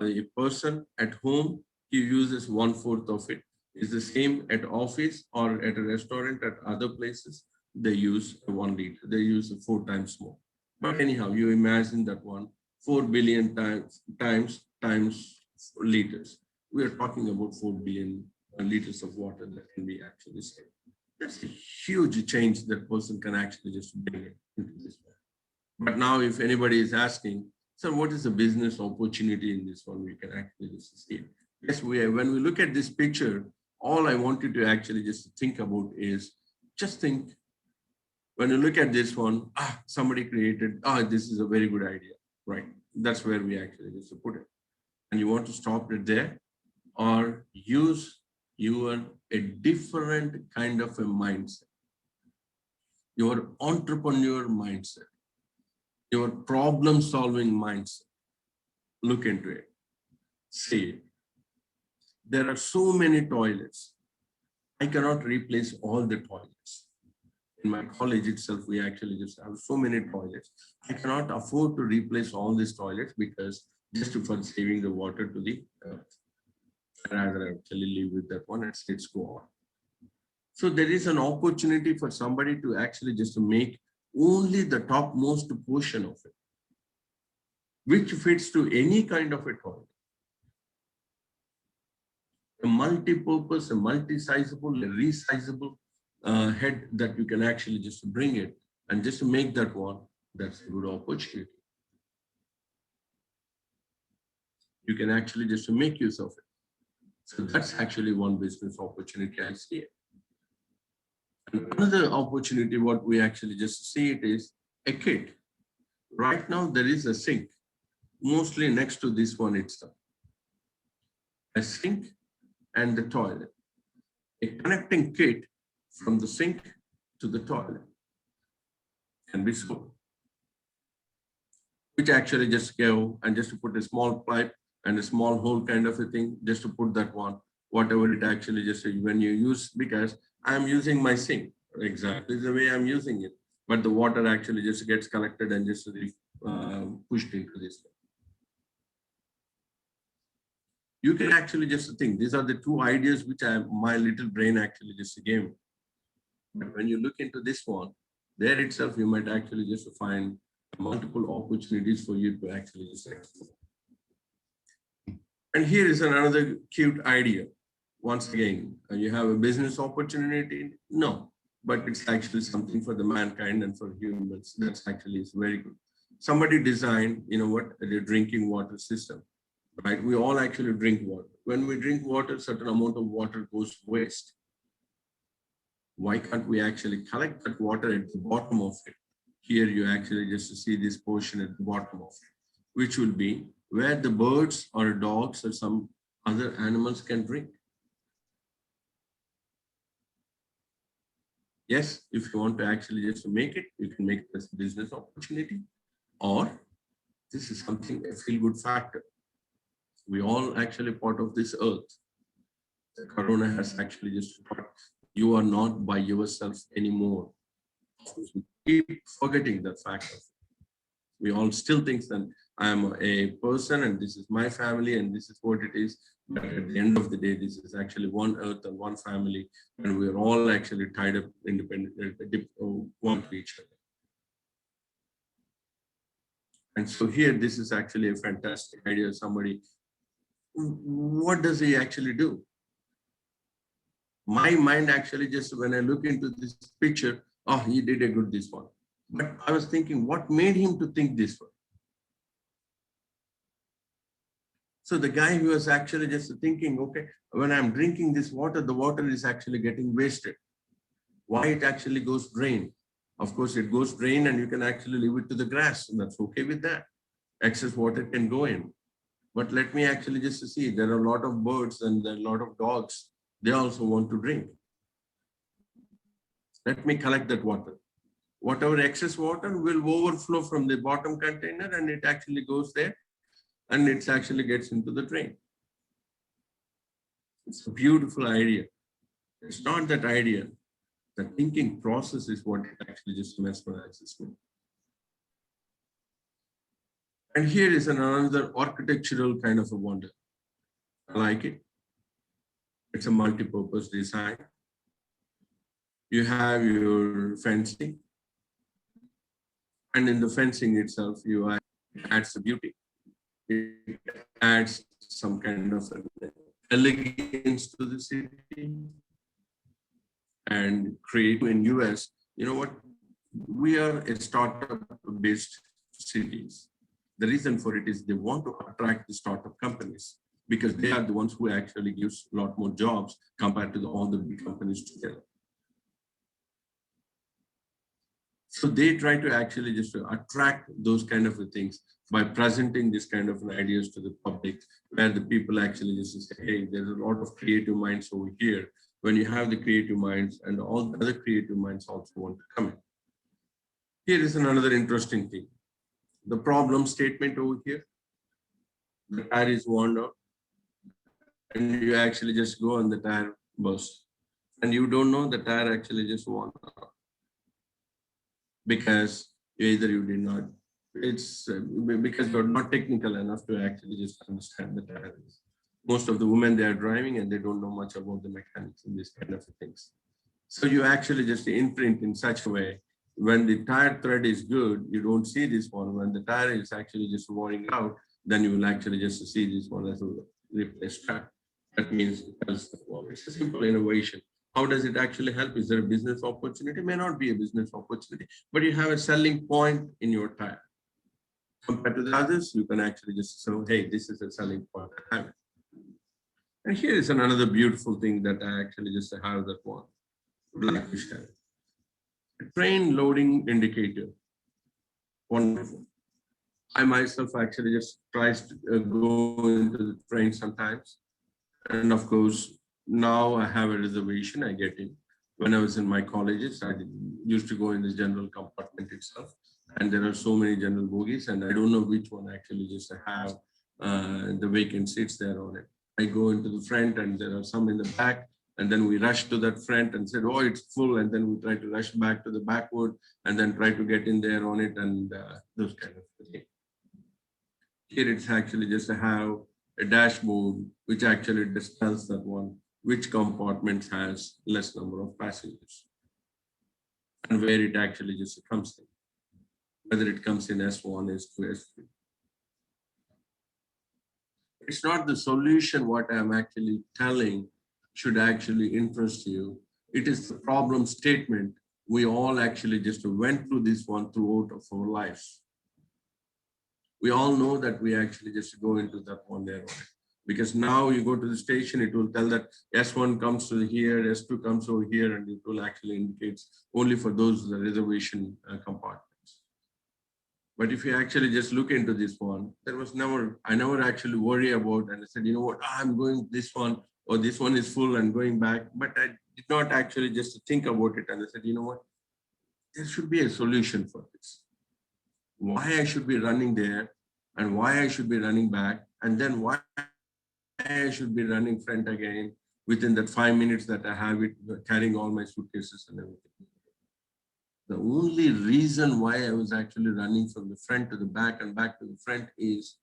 Speaker 2: A person at home, he uses 1/4 of it. It's the same at office or at a restaurant, at other places, they use 1 liter. They use 4 times more. But anyhow, you imagine that one, 4 billion times liters. We are talking about 4 billion liters of water that can be actually saved. That's a huge change that person can actually just bring it into this one. But now if anybody is asking, so what is the business opportunity in this one? We can actually just see it. Yes, when we look at this picture, all I want you to actually just think about is, just think, when you look at this one, somebody created, this is a very good idea, right? That's where we actually just put it. And you want to stop it there, or use a different kind of a mindset, your entrepreneur mindset, your problem solving mindset. Look into it. See, there are so many toilets. I cannot replace all the toilets. In my college itself, we actually just have so many toilets. I cannot afford to replace all these toilets because just for saving the water to the earth. Rather actually leave with that one and let's go on. So there is an opportunity for somebody to actually just make only the topmost portion of it, which fits to any kind of a toilet. A multi-purpose, a multi-sizable, a resizable head that you can actually just bring it and just make that one, that's a good opportunity. You can actually just make use of it. So that's actually one business opportunity I see it. And another opportunity, what we actually just see it is a kit. Right now there is a sink, mostly next to this one itself. A sink and the toilet. A connecting kit from the sink to the toilet can be sold, which actually just go and just to put a small pipe and a small hole kind of a thing, just to put that one, whatever it actually just when you use, because I'm using my sink exactly the way I'm using it, but the water actually just gets collected and just pushed into this. You can actually just think, these are the two ideas which my little brain actually just gave. But when you look into this one, there itself, you might actually just find multiple opportunities for you to actually just explore. And here is another cute idea. Once again, you have a business opportunity? No, but it's actually something for the mankind and for humans. That's actually is very good. Somebody designed, a drinking water system, right? We all actually drink water. When we drink water, certain amount of water goes waste. Why can't we actually collect that water at the bottom of it? Here you actually just see this portion at the bottom of it, which will be where the birds or dogs or some other animals can drink. Yes, if you want to actually just make it, you can make this business opportunity, or this is something, a feel-good factor. We all actually part of this earth. The corona has actually just taught you are not by yourself anymore. We keep forgetting that fact. We all still think that I am a person and this is my family and this is what it is. But at the end of the day, this is actually one earth and one family, and we're all actually tied up independent, one to each other. And so here, this is actually a fantastic idea. Somebody, what does he actually do? My mind actually just, when I look into this picture, oh, he did a good this one. But I was thinking, what made him to think this one? So the guy who was actually just thinking, okay, when I'm drinking this water, the water is actually getting wasted. Why it actually goes drain? Of course, it goes drain and you can actually leave it to the grass, and that's okay with that. Excess water can go in. But let me actually just see, there are a lot of birds and there are a lot of dogs. They also want to drink. Let me collect that water. Whatever excess water will overflow from the bottom container and it actually goes there and it actually gets into the drain. It's a beautiful idea. It's not that idea. The thinking process is what actually just mesmerizes me. And here is another architectural kind of a wonder. I like it. It's a multi-purpose design. You have your fencing. And in the fencing itself, you adds the beauty. It adds some kind of elegance to the city. And create in US, you know what? We are a startup-based cities. The reason for it is they want to attract the startup companies because they are the ones who actually gives a lot more jobs compared to all the big companies together. So they try to actually just attract those kind of things by presenting this kind of ideas to the public, where the people actually just say, hey, there's a lot of creative minds over here. When you have the creative minds and all the other creative minds also want to come in. Here is another interesting thing. The problem statement over here, the tire is worn out and you actually just go and the tire bursts. And you don't know the tire actually just worn out because either you did not, it's because you're not technical enough to actually just understand the tire. Most of the women, they are driving and they don't know much about the mechanics and these kind of things. So you actually just imprint in such a way, when the tire thread is good, you don't see this one. When the tire is actually just wearing out, then you will actually just see this one as a replaced tire. That means it's a simple innovation. How does it actually help? Is there a business opportunity? It may not be a business opportunity, but you have a selling point in your tire. Compared to the others, you can actually just say, hey, this is a selling point I have. And here is another beautiful thing that I actually just have that one. Like to share. Train loading indicator. Wonderful. I myself actually just tries to go into the train sometimes. And of course, now I have a reservation, I get in. When I was in my colleges, I used to go in the general compartment itself. And there are so many general bogies and I don't know which one actually just have the vacant seats there on it. I go into the front and there are some in the back. And then we rush to that front and said, oh, it's full. And then we try to rush back to the backward and then try to get in there on it and those kind of things. Here it's actually just to have a dashboard, which actually just tells that one, which compartment has less number of passengers and where it actually just comes in, whether it comes in S1, S2, S3. It's not the solution what I'm actually telling should actually interest you. It is the problem statement. We all actually just went through this one throughout of our lives. We all know that we actually just go into that one there. Because now you go to the station, it will tell that S1 comes to here, S2 comes over here, and it will actually indicate only for those reservation compartments. But if you actually just look into this one, I never actually worry about, and I said, you know what, I'm going this one, or this one is full and going back. But I did not actually just think about it. And I said, you know what, there should be a solution for this. Why I should be running there and why I should be running back, and then why I should be running front again within that 5 minutes that I have it, carrying all my suitcases and everything. The only reason why I was actually running from the front to the back and back to the front is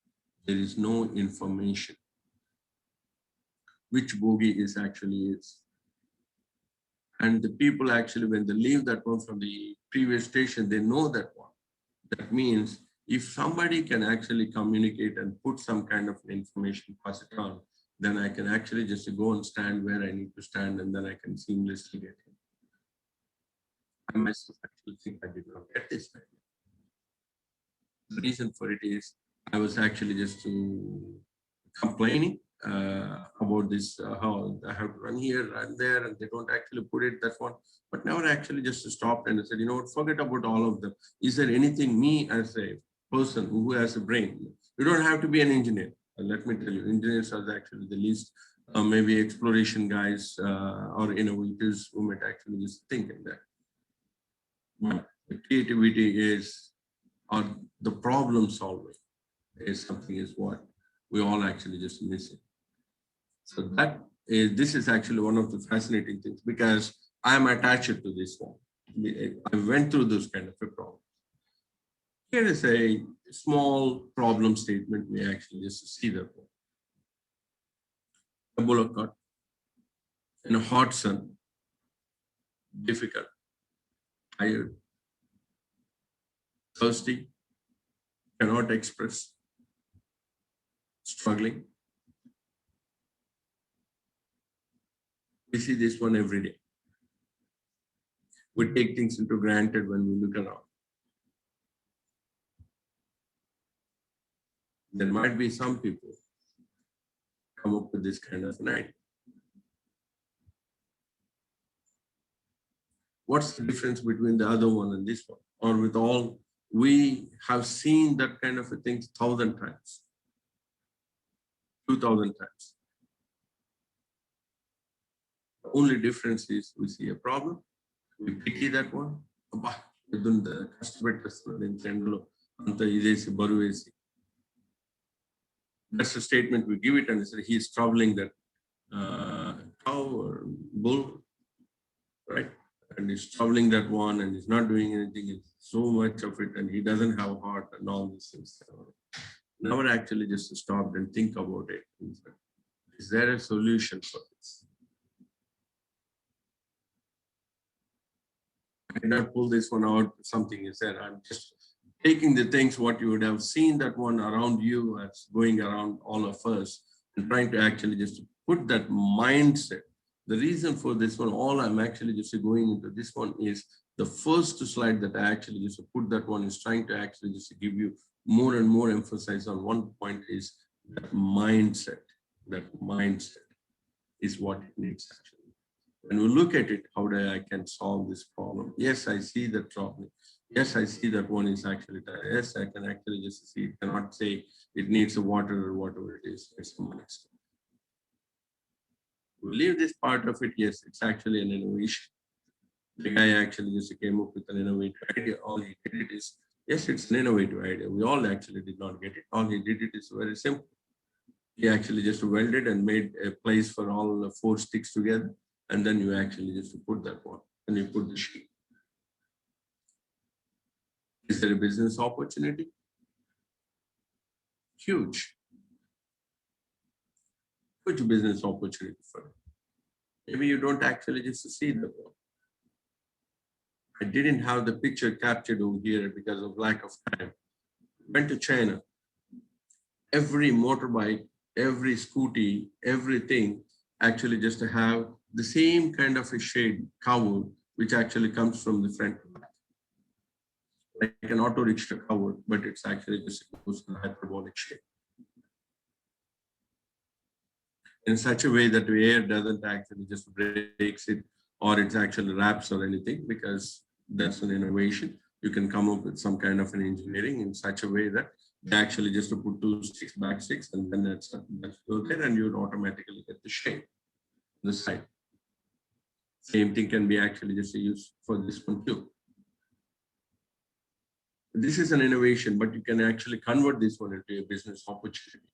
Speaker 2: there is no information which bogie is actually is. And the people actually, when they leave that one from the previous station, they know that one. That means If somebody can actually communicate and put some kind of information, pass it on, then I can actually just go and stand where I need to stand, and then I can seamlessly get in. I myself actually think I did not get this idea. The reason for it is I was actually just complaining about this, how I have to run here, run there, and they don't actually put it that one. But now I actually just stopped and I said, you know what, forget about all of them. Is there anything me as a person who has a brain? You don't have to be an engineer. Let me tell you, engineers are actually the least, maybe exploration guys or innovators who might actually just think in that. But the creativity is, or the problem solving is something is what we all actually just miss it. So that is, this is actually one of the fascinating things because I am attached to this one. I went through those kind of a problem. Here is a small problem statement. We actually just see that one. A bullock cart in a hot sun, difficult, tired, thirsty, cannot express, struggling. We see this one every day. We take things into granted when we look around. There might be some people come up with this kind of an idea. What's the difference between the other one and this one? Or with all, we have seen that kind of a thing 1,000 times, 2,000 times. The only difference is we see a problem, we pity that one. That's the statement we give it, and he is troubling that cow or bull, right? And he's troubling that one, and he's not doing anything. It's so much of it, and he doesn't have heart, and all these things. Never actually just stopped and think about it. Is there a solution for this? I did not pull this one out. Something is there. I'm just taking the things what you would have seen that one around you as going around all of us and trying to actually just put that mindset. The reason for this one, all I'm actually just going into this one is the first slide that I actually just put that one is trying to actually just give you more and more emphasis on one point is that mindset. That mindset is what it needs actually. When we look at it, how do I can solve this problem? Yes, I see the problem. Yes, I see that one is actually there. Yes, I can actually just see it. Cannot say it needs a water or whatever it is. It's a mindset. We leave this part of it. Yes, it's actually an innovation. The guy actually just came up with an innovative idea. All he did it is, yes, it's an innovative idea. We all actually did not get it. All he did it is very simple. He actually just welded and made a place for all the 4 sticks together. And then you actually just put that one and you put the sheet. Is there a business opportunity? Huge. Huge business opportunity for it. Maybe you don't actually just see the one. I didn't have the picture captured over here because of lack of time. Went to China. Every motorbike, every scooty, everything actually just to have the same kind of a shade cover, which actually comes from the front. Like an auto rickshaw cover, but it's actually just goes in a hyperbolic shape. In such a way that the air doesn't actually just breaks it or it actually wraps or anything, because that's an innovation. You can come up with some kind of an engineering in such a way that they actually just to put 2 sticks, back sticks, and then that's go there and you would automatically get the shape on the side. Same thing can be actually just used for this one too. This is an innovation, but you can actually convert this one into a business opportunity.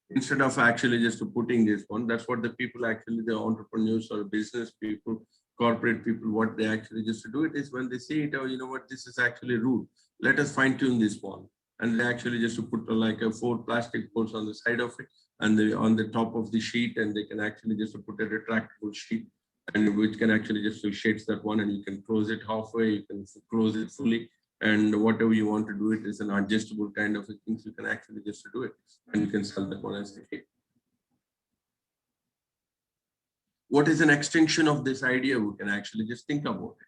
Speaker 2: Instead of actually just putting this one, that's what the people actually, the entrepreneurs or business people, corporate people, what they actually just do it is when they see it, oh, you know what, this is actually rude. Let us fine tune this one. And they actually just put like a 4 plastic poles on the side of it and on the top of the sheet, and they can actually just put a retractable sheet and which can actually just shades that one, and you can close it halfway, you can close it fully, and whatever you want to do it is an adjustable kind of a things, you can actually just do it and you can sell that one as a kit. What is an extension of this idea? We can actually just think about it.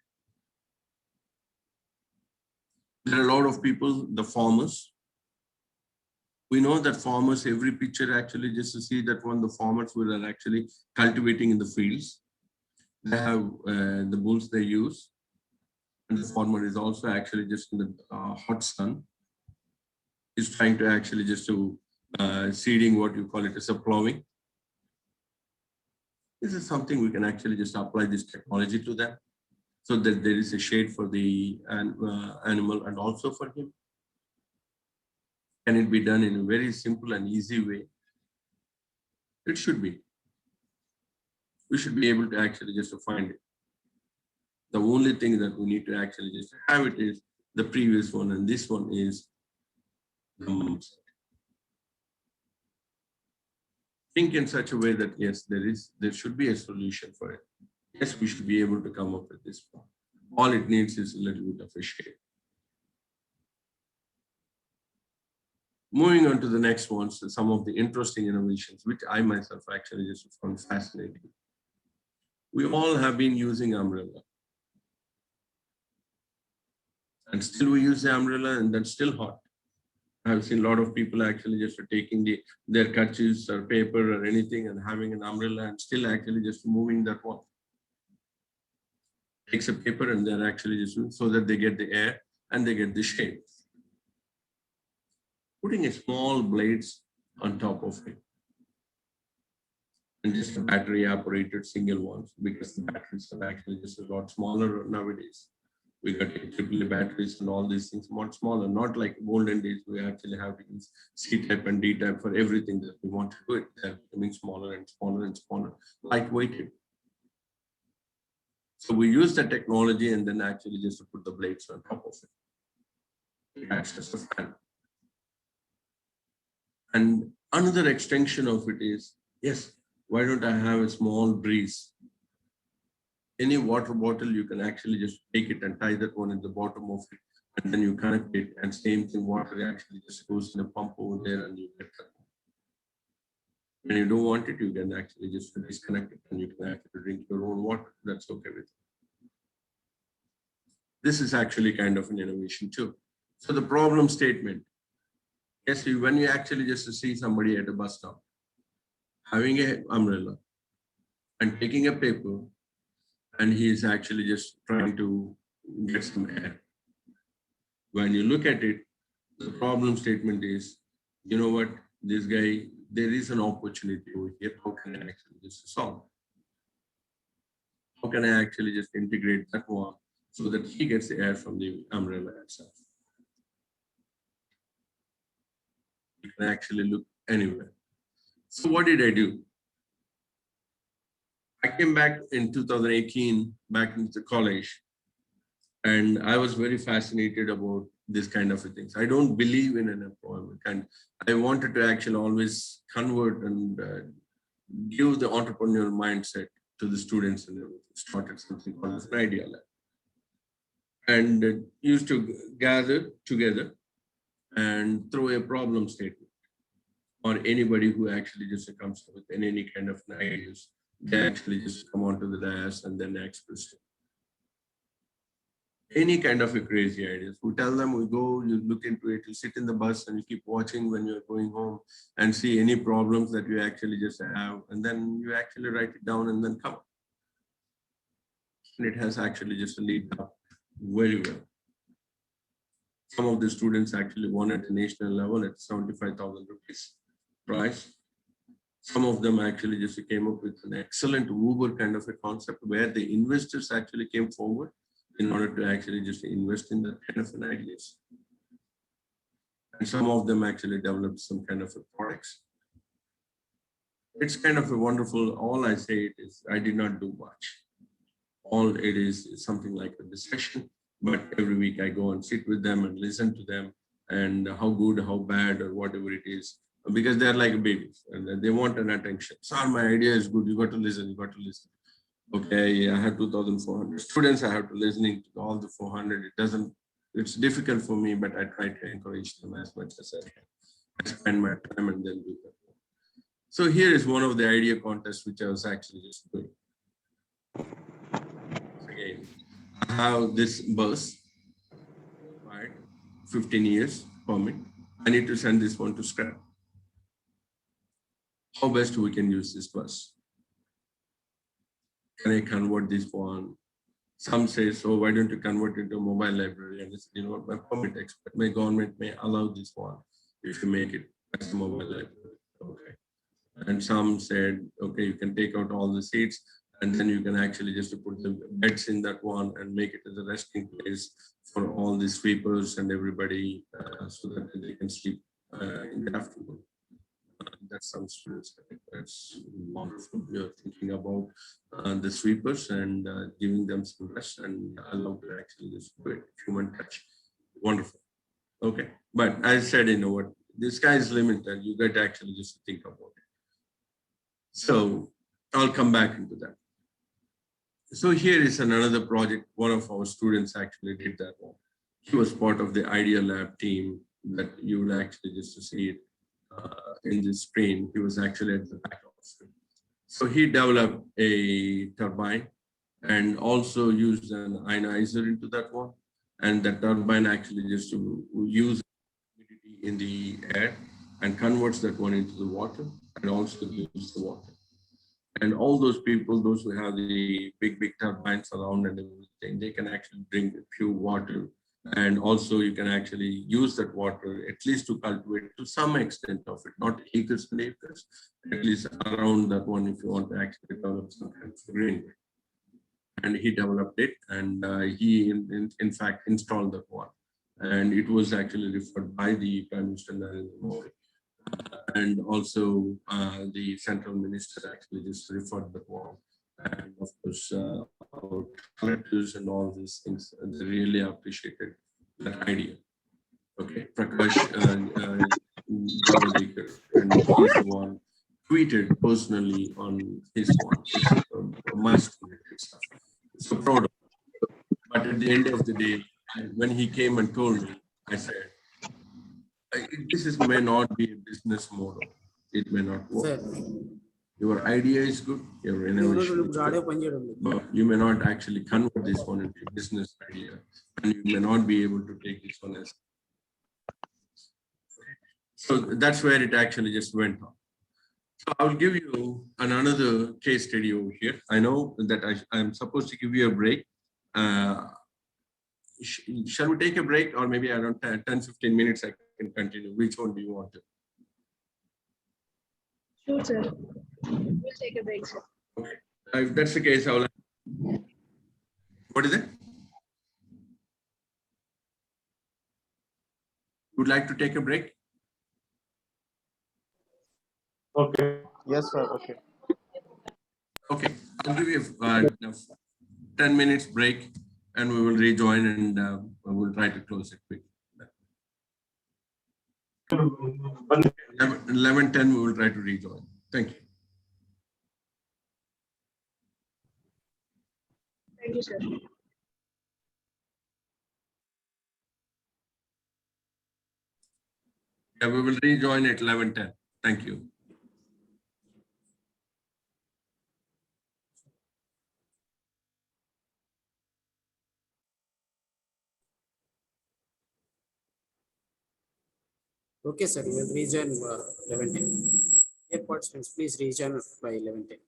Speaker 2: There are a lot of people, the farmers. We know that farmers, every picture actually just to see that one, the farmers who are actually cultivating in the fields. They have the bulls they use. And the farmer is also actually just in the hot sun. Is trying to actually just to seeding, what you call it as a plowing. This is something we can actually just apply this technology to them so that there is a shade for the animal and also for him. Can it be done in a very simple and easy way? It should be. We should be able to actually just to find it. The only thing that we need to actually just have it is the previous one, and this one is the mindset. Think in such a way that yes, there should be a solution for it. Yes, we should be able to come up with this one. All it needs is a little bit of a shade. Moving on to the next ones, some of the interesting innovations, which I myself actually just found fascinating. We all have been using umbrella. And still we use the umbrella and that's still hot. I've seen a lot of people actually just taking their kerchiefs or paper or anything and having an umbrella and still actually just moving that one. Takes a paper and they're actually just so that they get the air and they get the shade. Putting a small blades on top of it. And just a battery operated single ones, because the batteries are actually just a lot smaller nowadays. We got AAA batteries and all these things much smaller, not like olden days we actually have to use C-type and D-type for everything that we want to do it. They're becoming smaller and smaller and smaller, lightweighted. So we use the technology and then actually just to put the blades on top of it. That's just a fan. And another extension of it is, yes, why don't I have a small breeze? Any water bottle, you can actually just take it and tie that one in the bottom of it, and then you connect it, and same thing, water actually just goes in a pump over there, and you get that. When you don't want it, you can actually just disconnect it, and you can actually drink your own water. That's okay with it. This is actually kind of an innovation too. So the problem statement. Yes, when you actually just see somebody at a bus stop having an umbrella and taking a paper, and he is actually just trying to get some air. When you look at it, the problem statement is, you know what, this guy, there is an opportunity over here. How can I actually just solve? How can I actually just integrate that one so that he gets the air from the umbrella itself? You can actually look anywhere. So what did I do? I came back in 2018, back into college, and I was very fascinated about this kind of things. I don't believe in unemployment, and I wanted to actually always convert and give the entrepreneurial mindset to the students, and started something called as an Idea Lab. And used to gather together and throw a problem statement, or anybody who actually just comes up with any kind of ideas, they actually just come onto the dais and then express it. Any kind of a crazy ideas. We tell them, we go, you look into it, you sit in the bus and you keep watching when you're going home and see any problems that you actually just have, and then you actually write it down and then come. And it has actually just lead up very well. Some of the students actually won at the national level at 75,000 rupees prize. Some of them actually just came up with an excellent Uber kind of a concept where the investors actually came forward in order to actually just invest in that kind of an ideas. And some of them actually developed some kind of a products. It's kind of a wonderful, all I say it is, I did not do much. All it is something like a discussion, but every week I go and sit with them and listen to them and how good, how bad, or whatever it is, because they're like babies and they want an attention. Sir, my idea is good, you got to listen, you got to listen. Okay, I have 2,400 students, I have to listening to all the 400. It it's difficult for me, but I try to encourage them as much as I can. I spend my time and then do that. So here is one of the idea contests which I was actually just doing. Again, I have this bus, right? 15 years permit. I need to send this one to scrap. How best we can use this bus? Can I convert this one? Some say, so why don't you convert it into a mobile library? And it's, my permit expert, my government may allow this one if you make it as a mobile library. Okay. And some said, okay, you can take out all the seats and then you can actually just put the beds in that one and make it as a resting place for all the sweepers and everybody so that they can sleep in the afternoon. That sounds that's wonderful. You're thinking about the sweepers and giving them some rest and allow to actually just do it. Human touch. Wonderful. Okay. But as I said, what the sky is limited. You got to actually just think about it. So I'll come back into that. So here is another project. One of our students actually did that one. He was part of the Idea Lab team that you would actually just see it in the screen. He was actually at the back of the screen. So he developed a turbine and also used an ionizer into that one. And that turbine actually just to use humidity in the air and converts that one into the water and also use the water. And all those people, those who have the big turbines around and everything, they can actually drink pure water. And also you can actually use that water at least to cultivate to some extent of it, not acres and acres, at least around that one if you want to actually develop some kind of green. And he developed it and he in fact installed that one. And it was actually referred by the Prime Minister Narendra Modi. And also the central minister actually just referred the one. And of course, our collectors and all these things, they really appreciated that idea. Okay, Prakash Javadekar, and he's the one tweeted personally on his one. It's my student stuff. So proud of him. But at the end of the day, when he came and told me, I said, this may not be a business model. It may not work. Your idea is good, your innovation is good, but you may not actually convert this one into a business idea, and you may not be able to take this one as. So that's where it actually just went on. So I'll give you another case study over here. I know that I'm supposed to give you a break. Shall we take a break, or maybe around 10-15 minutes I can continue? Which one do you want to?
Speaker 1: Sure, sir. We'll take a break, sir.
Speaker 2: Okay. If that's the case, I'll. What is it? Would like to take a break?
Speaker 3: Okay. Yes, sir. Okay.
Speaker 2: Okay. I'll give you a 10 minutes break and we will rejoin and we'll try to close it quick. 11:10 we will try to rejoin. Thank you.
Speaker 1: Thank you, sir.
Speaker 2: Yeah, we will rejoin at 11:10. Thank you.
Speaker 4: Okay, sir. We will rejoin 11:10. Dear participants, please rejoin by 11:10.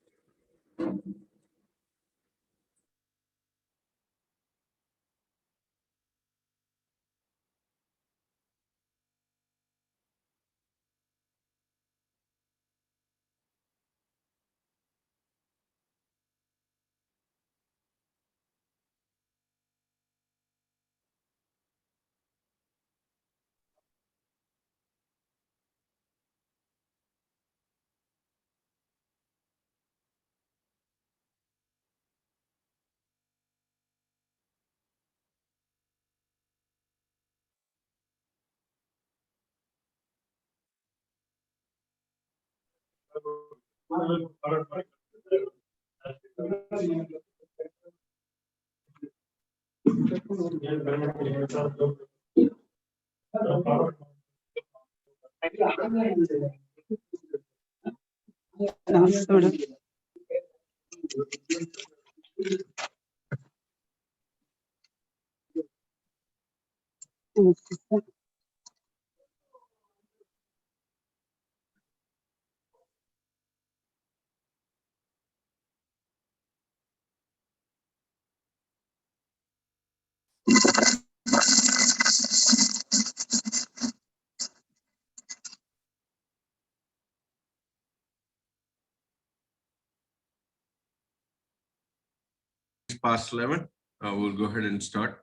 Speaker 2: It's past 11. We'll go ahead and start.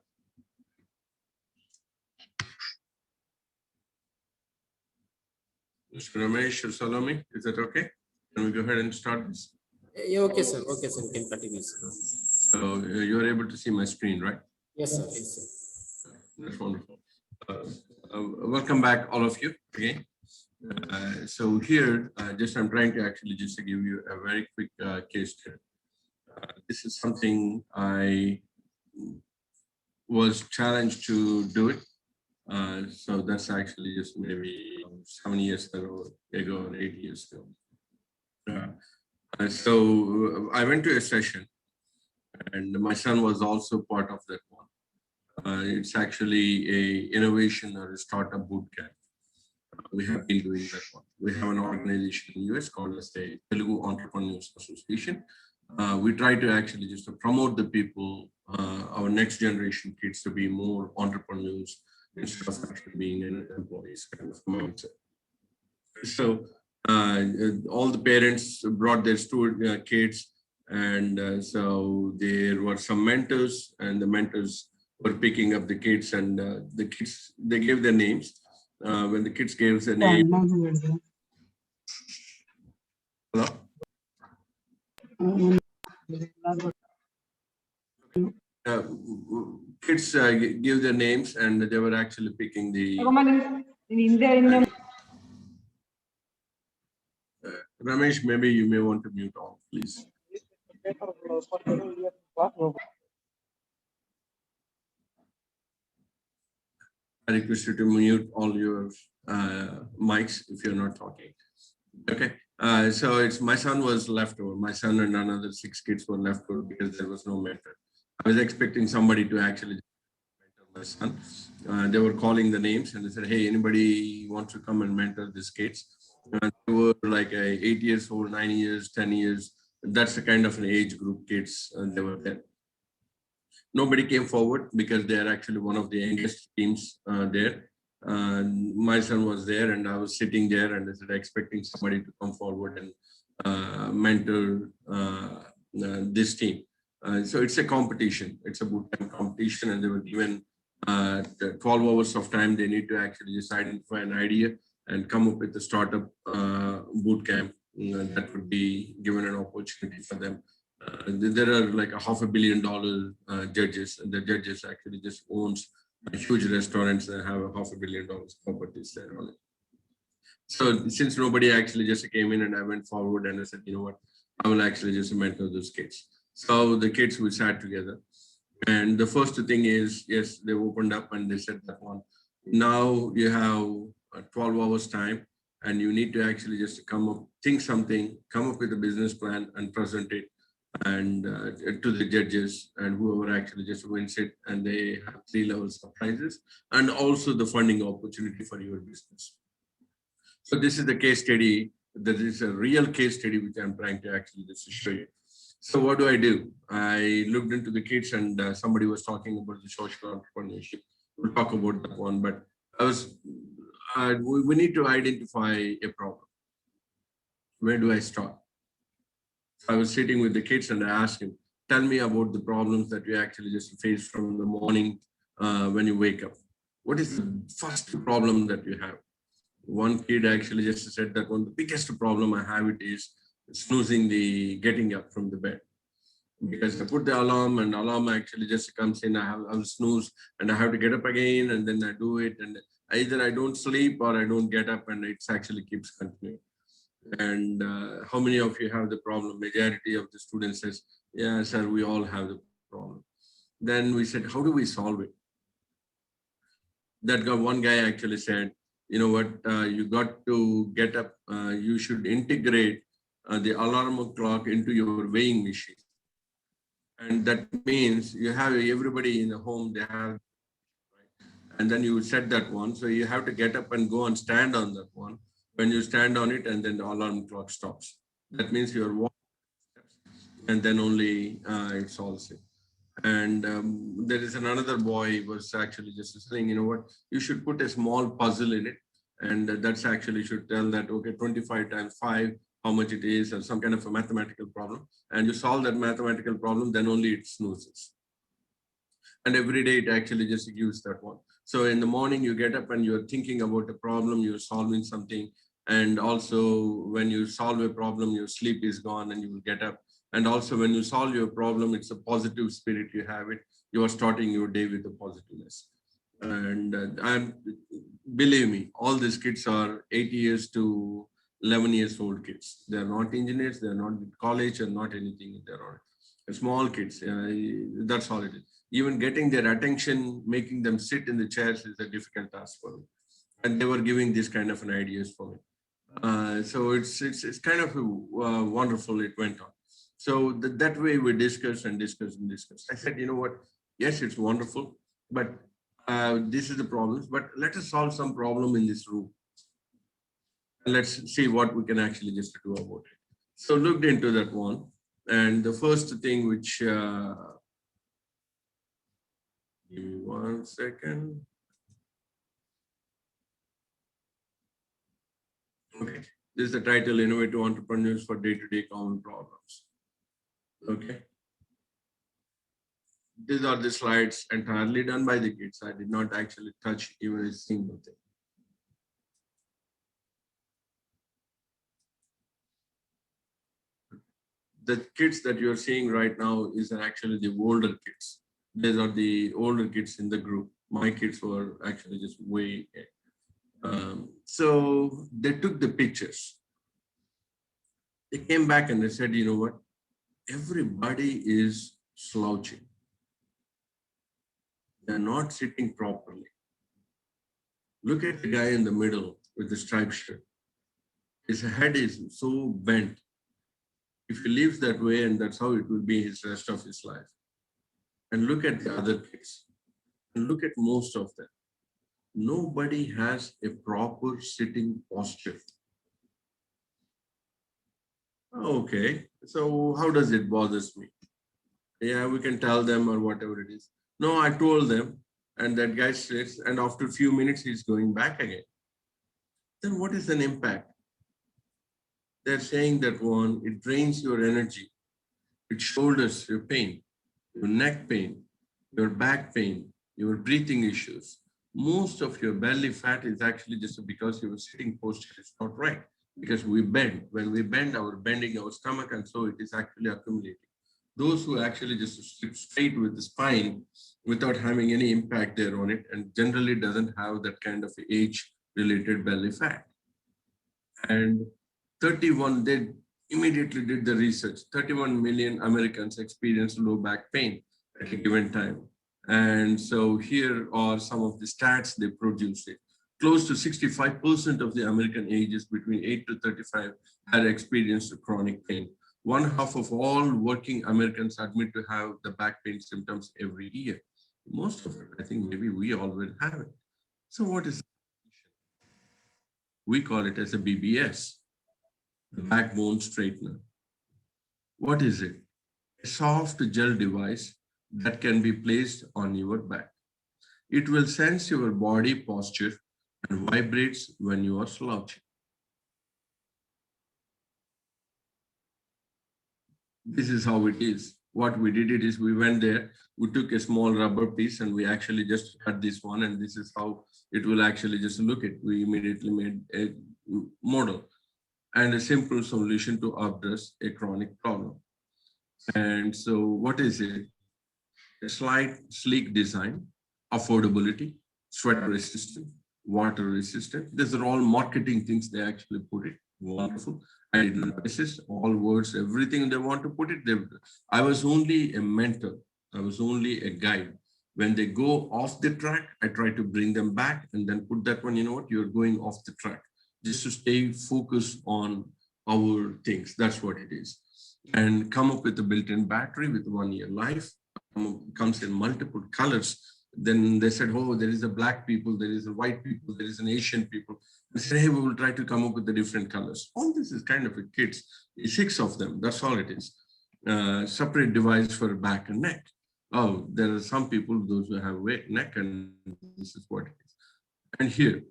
Speaker 2: Mr. Ramesh or Salome, is that okay? Can we go ahead and start this?
Speaker 4: Yeah, okay, sir. Okay, sir. You can continue, sir.
Speaker 2: So you're able to see my screen, right?
Speaker 4: Yes, sir. Yes, sir.
Speaker 2: That's wonderful. Welcome back, all of you, again. So here, I'm trying to actually just to give you a very quick case study. This is something I was challenged to do it. So that's actually just maybe 7 years ago or 8 years ago. So I went to a session, and my son was also part of that one. It's actually a innovation or a startup boot camp. We have been doing that one. We have an organization in US called as the Telugu Entrepreneurs Association. We try to actually just to promote the people, our next generation kids, to be more entrepreneurs instead of actually being employees kind of mindset. So all the parents brought their kids, and so there were some mentors, and the mentors were picking up the kids, and the kids, they gave their names. When the kids gave their name, hello? Kids give their names, and they were actually picking the. Ramesh, maybe you may want to mute all, please. I request you to mute all your mics if you're not talking. Okay. So it's my son was left over. My son and another 6 kids were left over because there was no mentor. I was expecting somebody to actually mentor my son. They were calling the names, and they said, "Hey, anybody wants to come and mentor these kids?" They were like 8 years old, 9 years, 10 years. That's the kind of an age group kids they were there. Nobody came forward because they are actually one of the youngest teams there. My son was there, and I was sitting there, and I was expecting somebody to come forward and mentor this team. So it's a competition. It's a bootcamp competition, and they were given 12 hours of time. They need to actually just identify an idea and come up with a startup bootcamp that would be given an opportunity for them. There are like $500 million judges, and the judges actually just owns huge restaurants that have $500 million properties there on it. So since nobody actually just came in, and I went forward and I said, you know what, I will actually just mentor those kids. So the kids, we sat together, and the first thing is, yes, they opened up and they said that one, now you have 12 hours time, and you need to actually just come up, think something, come up with a business plan and present it and to the judges, and whoever actually just wins it, and they have 3 levels of prizes and also the funding opportunity for your business. So this is the case study. That is a real case study which I'm trying to actually just show you. So what do? I looked into the kids, and somebody was talking about the social entrepreneurship. We'll talk about that one, but we need to identify a problem. Where do I start? I was sitting with the kids, and I asked him, tell me about the problems that you actually just face from the morning when you wake up. What is the first problem that you have? One kid actually just said that one of the biggest problem I have it is snoozing the getting up from the bed. Because I put the alarm, and alarm actually just comes in, I'll snooze, and I have to get up again, and then I do it, and either I don't sleep or I don't get up, and it actually keeps continuing. And how many of you have the problem? Majority of the students says, yeah, sir, we all have the problem. Then we said, how do we solve it? One guy actually said, you know what, you got to get up, you should integrate the alarm clock into your weighing machine. And that means you have everybody in the home, they have, right? And then you set that one. So you have to get up and go and stand on that one. When you stand on it, and then the alarm clock stops. That means you're walking steps, and then only it solves it. And there is another boy was actually just saying, you know what, you should put a small puzzle in it. And that's actually should tell that, okay, 25 times 5, how much it is, or some kind of a mathematical problem. And you solve that mathematical problem, then only it snoozes. And every day it actually just gives that one. So in the morning you get up and you're thinking about a problem, you're solving something. And also when you solve a problem, your sleep is gone and you will get up. And also when you solve your problem, it's a positive spirit you have it. You are starting your day with a positiveness. And believe me, all these kids are 8 years to 11 years old kids. They're not engineers, they're not in college and not anything. They're small kids. That's all it is. Even getting their attention, making them sit in the chairs is a difficult task for me. And they were giving this kind of an ideas for me. So it's kind of wonderful it went on. So that way we discuss and discuss and discuss. I said, you know what? Yes, it's wonderful, but this is the problems. But let us solve some problem in this room. And let's see what we can actually just do about it. So looked into that one. And the first thing which, give me 1 second. Okay, this is the title, Innovative Entrepreneurs for Day-to-Day Common Problems. Okay. These are the slides entirely done by the kids. I did not actually touch even a single thing. The kids that you're seeing right now is actually the older kids. These are the older kids in the group. My kids were actually just way. So they took the pictures. They came back and they said, you know what? Everybody is slouching. They're not sitting properly. Look at the guy in the middle with the striped shirt. His head is so bent. If he lives that way, and that's how it will be his rest of his life. And look at the other kids. And look at most of them. Nobody has a proper sitting posture. Okay, so how does it bother me? Yeah, we can tell them or whatever it is. No, I told them, and that guy sits, and after a few minutes, he's going back again. Then what is an impact? They're saying that one, it drains your energy. It shoulders your pain, your neck pain, your back pain, your breathing issues. Most of your belly fat is actually just because your sitting posture is not right. Because we bend. When we bend, our bending our stomach, and so it is actually accumulating. Those who actually just sit straight with the spine without having any impact there on it, and generally doesn't have that kind of age-related belly fat. And 31, they immediately did the research. 31 million Americans experience low back pain at a given time. And so here are some of the stats they produced. It. Close to 65% of the American ages between 8 to 35 had experienced chronic pain. 1/2 of all working Americans admit to have the back pain symptoms every year. Most of it, I think maybe we all will have it. So what is we call it as a BBS, the backbone straightener. What is it? A soft gel device that can be placed on your back. It will sense your body posture and vibrates when you are slouching. This is how it is. What we did is we went there, we took a small rubber piece and we actually just had this one, and this is how it will actually just look at. We immediately made a model and a simple solution to address a chronic problem. And so what is it? A slight, sleek design, affordability, sweat resistant, water resistant. These are all marketing things they actually put it. Wonderful. I didn't assist all words, everything they want to put it. I was only a mentor. I was only a guide. When they go off the track, I try to bring them back and then put that one, you know what, you're going off the track. Just to stay focused on our things. That's what it is. And come up with a built-in battery with 1 year life, comes in multiple colors. Then they said, oh, there is a black people, there is a white people, there is an Asian people. They said, hey, we will try to come up with the different colors. All this is kind of a kits, 6 of them, that's all it is. Separate device for back and neck. Oh, there are some people, those who have neck, and this is what it is. And here,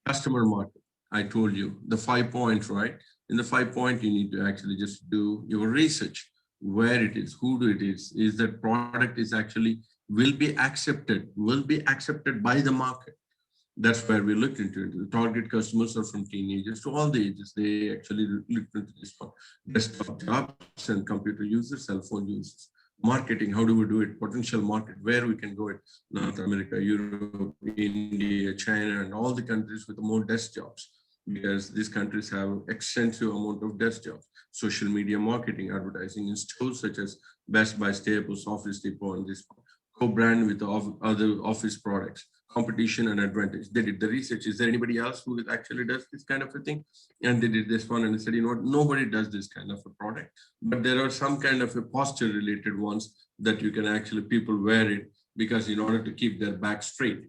Speaker 2: customer market, I told you, the 5 points, right? In the 5 point, you need to actually just do your research, where it is, who it is that product is actually will be accepted by the market. That's where we looked into it. The target customers are from teenagers to all the ages. They actually looked into this one. Desktop jobs and computer users, cell phone users. Marketing, how do we do it? Potential market, where we can go it. North America, Europe, India, China, and all the countries with more desk jobs, because these countries have extensive amount of desk jobs. Social media marketing, advertising in stores such as Best Buy, Staples, Office Depot, and this one. Co-brand with other office products. Competition and advantage. They did the research. Is there anybody else who actually does this kind of a thing? And they did this one and they said, you know what, nobody does this kind of a product, but there are some kind of a posture related ones that you can actually, people wear it because in order to keep their back straight,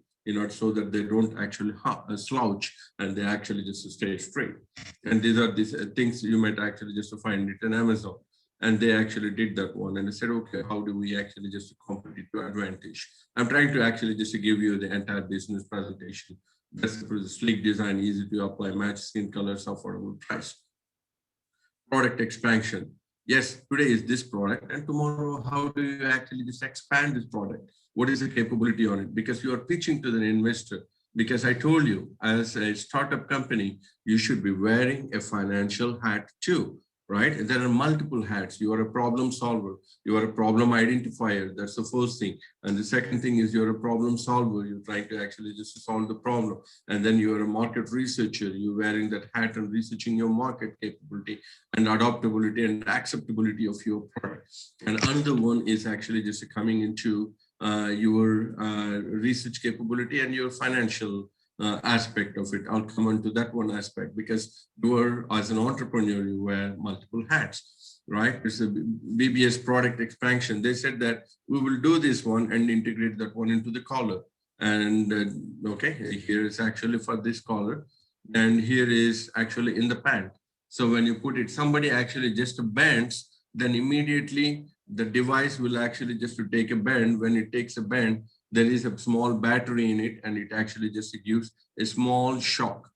Speaker 2: so that they don't actually slouch and they actually just stay straight. And these are these things you might actually just find it on Amazon. And they actually did that one. And they said, okay, how do we actually just compete to advantage? I'm trying to actually just to give you the entire business presentation. That's for the sleek design, easy to apply, match skin colors, affordable price. Product expansion. Yes, today is this product, and tomorrow, how do you actually just expand this product? What is the capability on it? Because you are pitching to the investor. Because I told you, as a startup company, you should be wearing a financial hat too. Right? There are multiple hats. You are a problem solver. You are a problem identifier. That's the first thing. And the second thing is you're a problem solver. You're trying to actually just solve the problem. And then you're a market researcher. You're wearing that hat and researching your market capability and adaptability and acceptability of your product. And another one is actually just coming into your research capability and your financial aspect of it. I'll come on to that one aspect because you are, as an entrepreneur, you wear multiple hats, right? It's a BBS product expansion. They said that we will do this one and integrate that one into the collar. And okay, here is actually for this collar. And here is actually in the pant. So when you put it, somebody actually just bends, then immediately the device will actually just to take a bend. When it takes a bend, there is a small battery in it and it actually just gives a small shock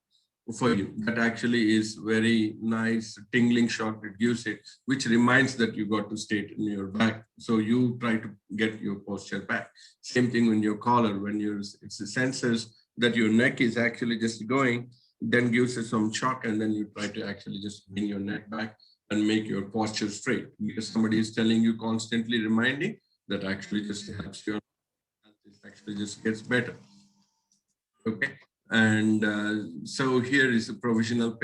Speaker 2: for you. That actually is very nice tingling shock it gives it, which reminds that you got to stay in your back. So you try to get your posture back. Same thing when your collar, when it's the sensors that your neck is actually just going, then gives it some shock and then you try to actually just bring your neck back and make your posture straight because somebody is telling you constantly reminding that actually just helps your this actually just gets better. Okay, and so here is a provisional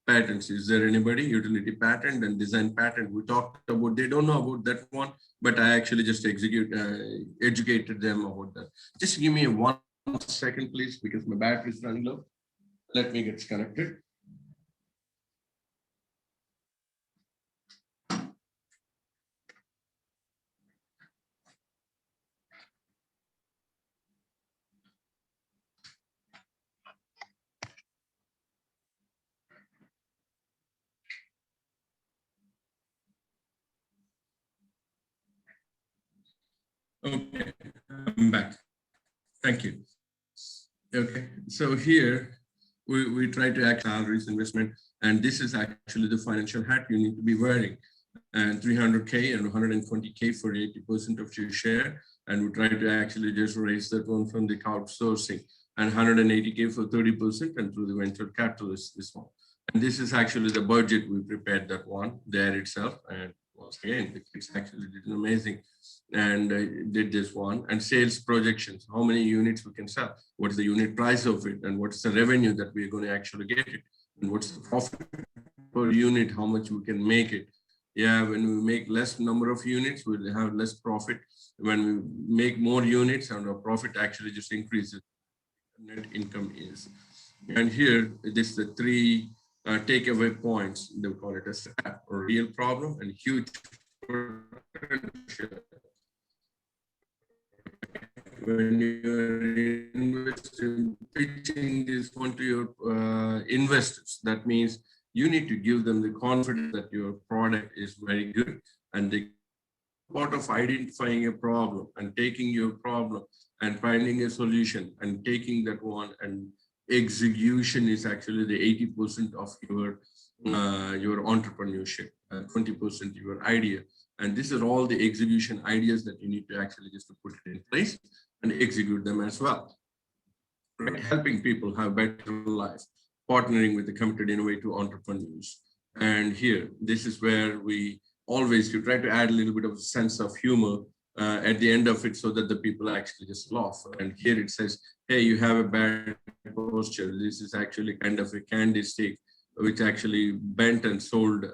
Speaker 2: patents. Is there anybody utility patent and design patent? We talked about. They don't know about that one, but I actually just educated them about that. Just give me 1 second, please, because my battery is running low. Let me get connected. Okay, I'm back. Thank you. Okay, so here we try to act salaries investment, and this is actually the financial hat you need to be wearing, and 300K and 120K for 80% of your share, and we try to actually just raise that one from the outsourcing, and 180K for 30%, and through the venture capitalist this one. And this is actually the budget we prepared that one there itself, and once again, the kids actually did an amazing and did this one. And sales projections, how many units we can sell, what's the unit price of it, and what's the revenue that we're going to actually get it, and what's the profit per unit, how much we can make it. Yeah, when we make less number of units, we'll have less profit. When we make more units, and our profit actually just increases, net income is. And here, this is the three takeaway points. They call it a real problem and huge potential. When you're investing, pitching this one to your investors, that means you need to give them the confidence that your product is very good, and the part of identifying a problem and taking your problem and finding a solution and taking that one, and execution is actually the 80% of your entrepreneurship, 20% your idea. And this is all the execution ideas that you need to actually just to put it in place and execute them as well. Right? Helping people have better life, partnering with the committed innovative entrepreneurs. And here, this is where we always you try to add a little bit of a sense of humor at the end of it, so that the people actually just laugh. And here it says, hey, you have a bad posture. This is actually kind of a candy stick, which actually bent and sold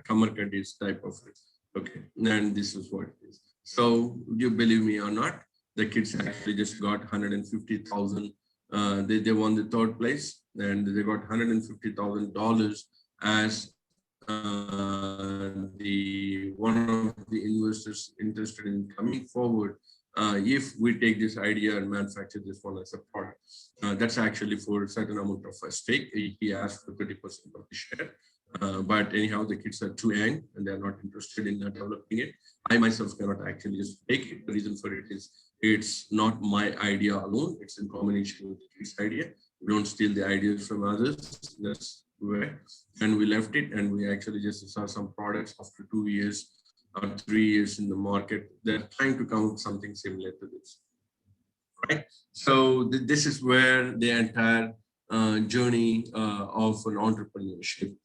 Speaker 2: Kamar candies type of it. Okay, and this is what it is. So you believe me or not, the kids actually just got 150,000. They won the third place, and they got $150,000 as the one of the investors interested in coming forward. If we take this idea and manufacture this one as a product, that's actually for a certain amount of a stake. He asked for 30% of the share. But anyhow, the kids are too young and they're not interested in developing it. I myself cannot actually just take it. The reason for it is it's not my idea alone. It's in combination with the kids' idea. We don't steal the ideas from others. That's where. And we left it, and we actually just saw some products after 2 years or 3 years in the market. They're trying to come up with something similar to this. Right? So this is where the entire journey of an entrepreneurship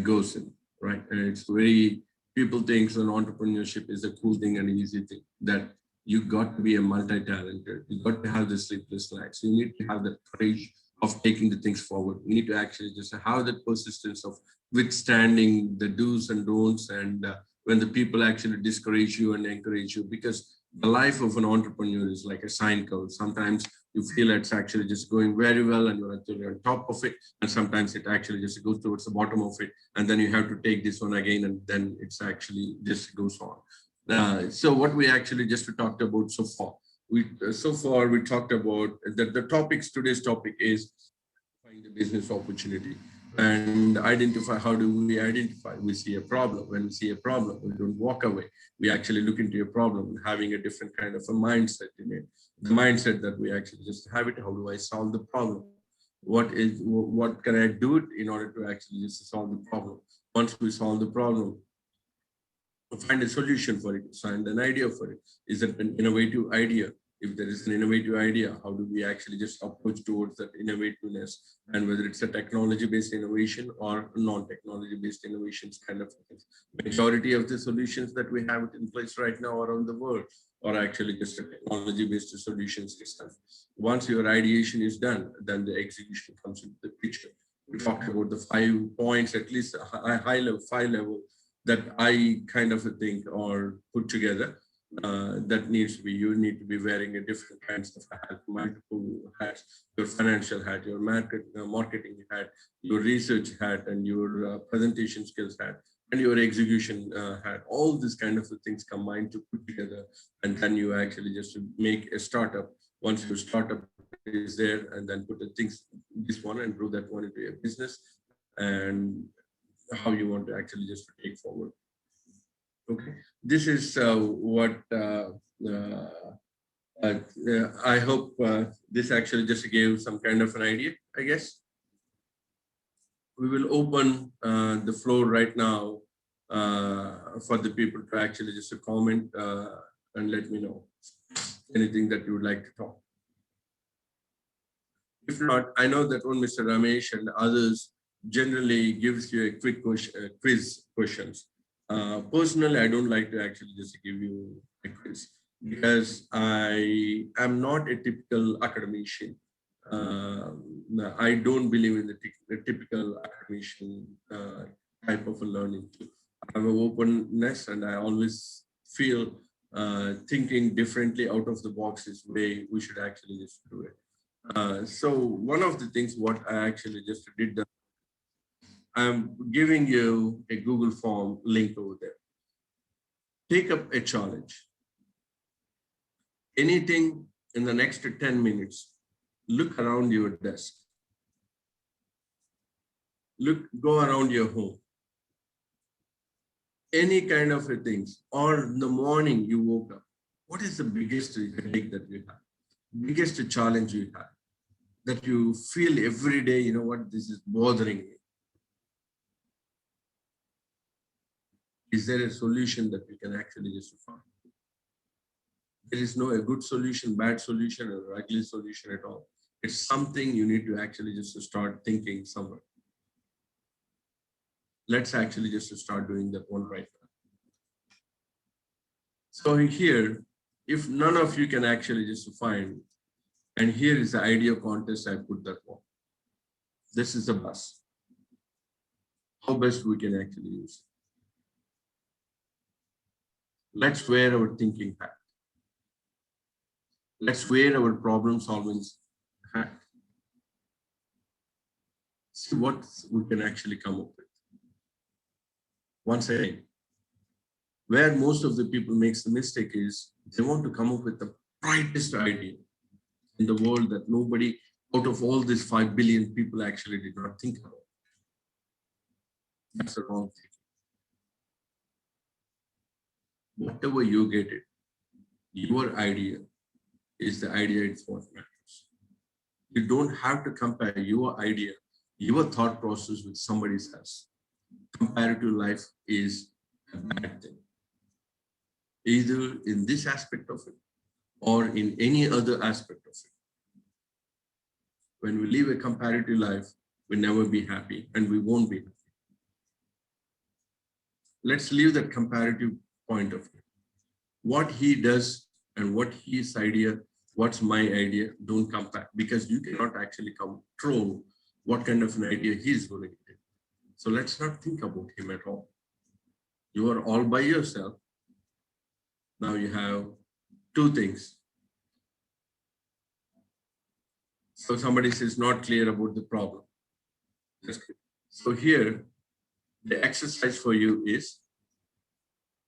Speaker 2: goes in, right? And it's very, people think an entrepreneurship is a cool thing and easy thing, that you got to be a multi-talented, you got to have the sleepless nights, you need to have the courage of taking the things forward. You need to actually just have that persistence of withstanding the do's and don'ts, and when the people actually discourage you and encourage you, because the life of an entrepreneur is like a sine curve. Sometimes you feel it's actually just going very well and you're actually on top of it, and sometimes it actually just goes towards the bottom of it, and then you have to take this one again, and then it's actually just goes on. So what we actually just talked about so far, we talked about that the topics, today's topic is find the business opportunity and identify. How do we identify? We see a problem. When we see a problem, we don't walk away. We actually look into a problem, having a different kind of a mindset in it. The mindset that we actually just have it. How do I solve the problem? What can I do it in order to actually just solve the problem? Once we solve the problem, find a solution for it, find an idea for it. Is it an innovative idea? If there is an innovative idea, how do we actually just approach towards that innovativeness? And whether it's a technology-based innovation or non-technology-based innovations kind of things. Majority of the solutions that we have in place right now around the world are actually just a technology-based solutions itself. Once your ideation is done, then the execution comes into the picture. We talked about the 5 points, at least a high level, 5 level, that I kind of think are put together. That needs to be, you need to be wearing a different kinds of hat, multiple hats, your financial hat, your marketing hat, your research hat, and your presentation skills hat, and your execution hat. All these kind of things combined to put together, and then you actually just make a startup. Once your startup is there, and then put the things, this one, and grow that one into a business, and how you want to actually just take forward. Okay, this is what I hope this actually just gave some kind of an idea, I guess. We will open the floor right now for the people to actually just comment and let me know anything that you would like to talk. If not, I know that one Mr. Ramesh and others generally gives you a quick quiz questions. Personally, I don't like to actually just give you a quiz because I am not a typical academician. I don't believe in the typical academician type of a learning. have an openness, and I always feel thinking differently out of the box is way we should actually just do it. So one of the things what I actually just did, I'm giving you a Google form link over there. Take up a challenge. Anything in the next 10 minutes, look around your desk. Go around your home. Any kind of a things, or in the morning you woke up. What is the biggest headache that you have? Biggest challenge you have that you feel every day, you know what, this is bothering me. Is there a solution that you can actually just find? There is no a good solution, bad solution, or ugly solution at all. It's something you need to actually just start thinking somewhere. Let's actually just start doing that one right now. So here, if none of you can actually just find, and here is the idea contest, I put that one. This is the bus. How best we can actually use it. Let's wear our thinking hat. Let's wear our problem solving hat. See what we can actually come up with. Once again, where most of the people makes the mistake is they want to come up with the brightest idea in the world that nobody out of all these 5 billion people actually did not think about. That's the wrong thing. Whatever you get it, your idea is the idea, it's what matters. You don't have to compare your idea, your thought process with somebody else. Comparative life is a bad thing. Either in this aspect of it or in any other aspect of it. When we live a comparative life, we'll never be happy and we won't be happy. Let's leave that comparative point of view. What he does and what his idea, what's my idea, don't compare, because you cannot actually control what kind of an idea he's going to get. So let's not think about him at all. You are all by yourself. Now you have two things. So somebody says not clear about the problem. So here, the exercise for you is,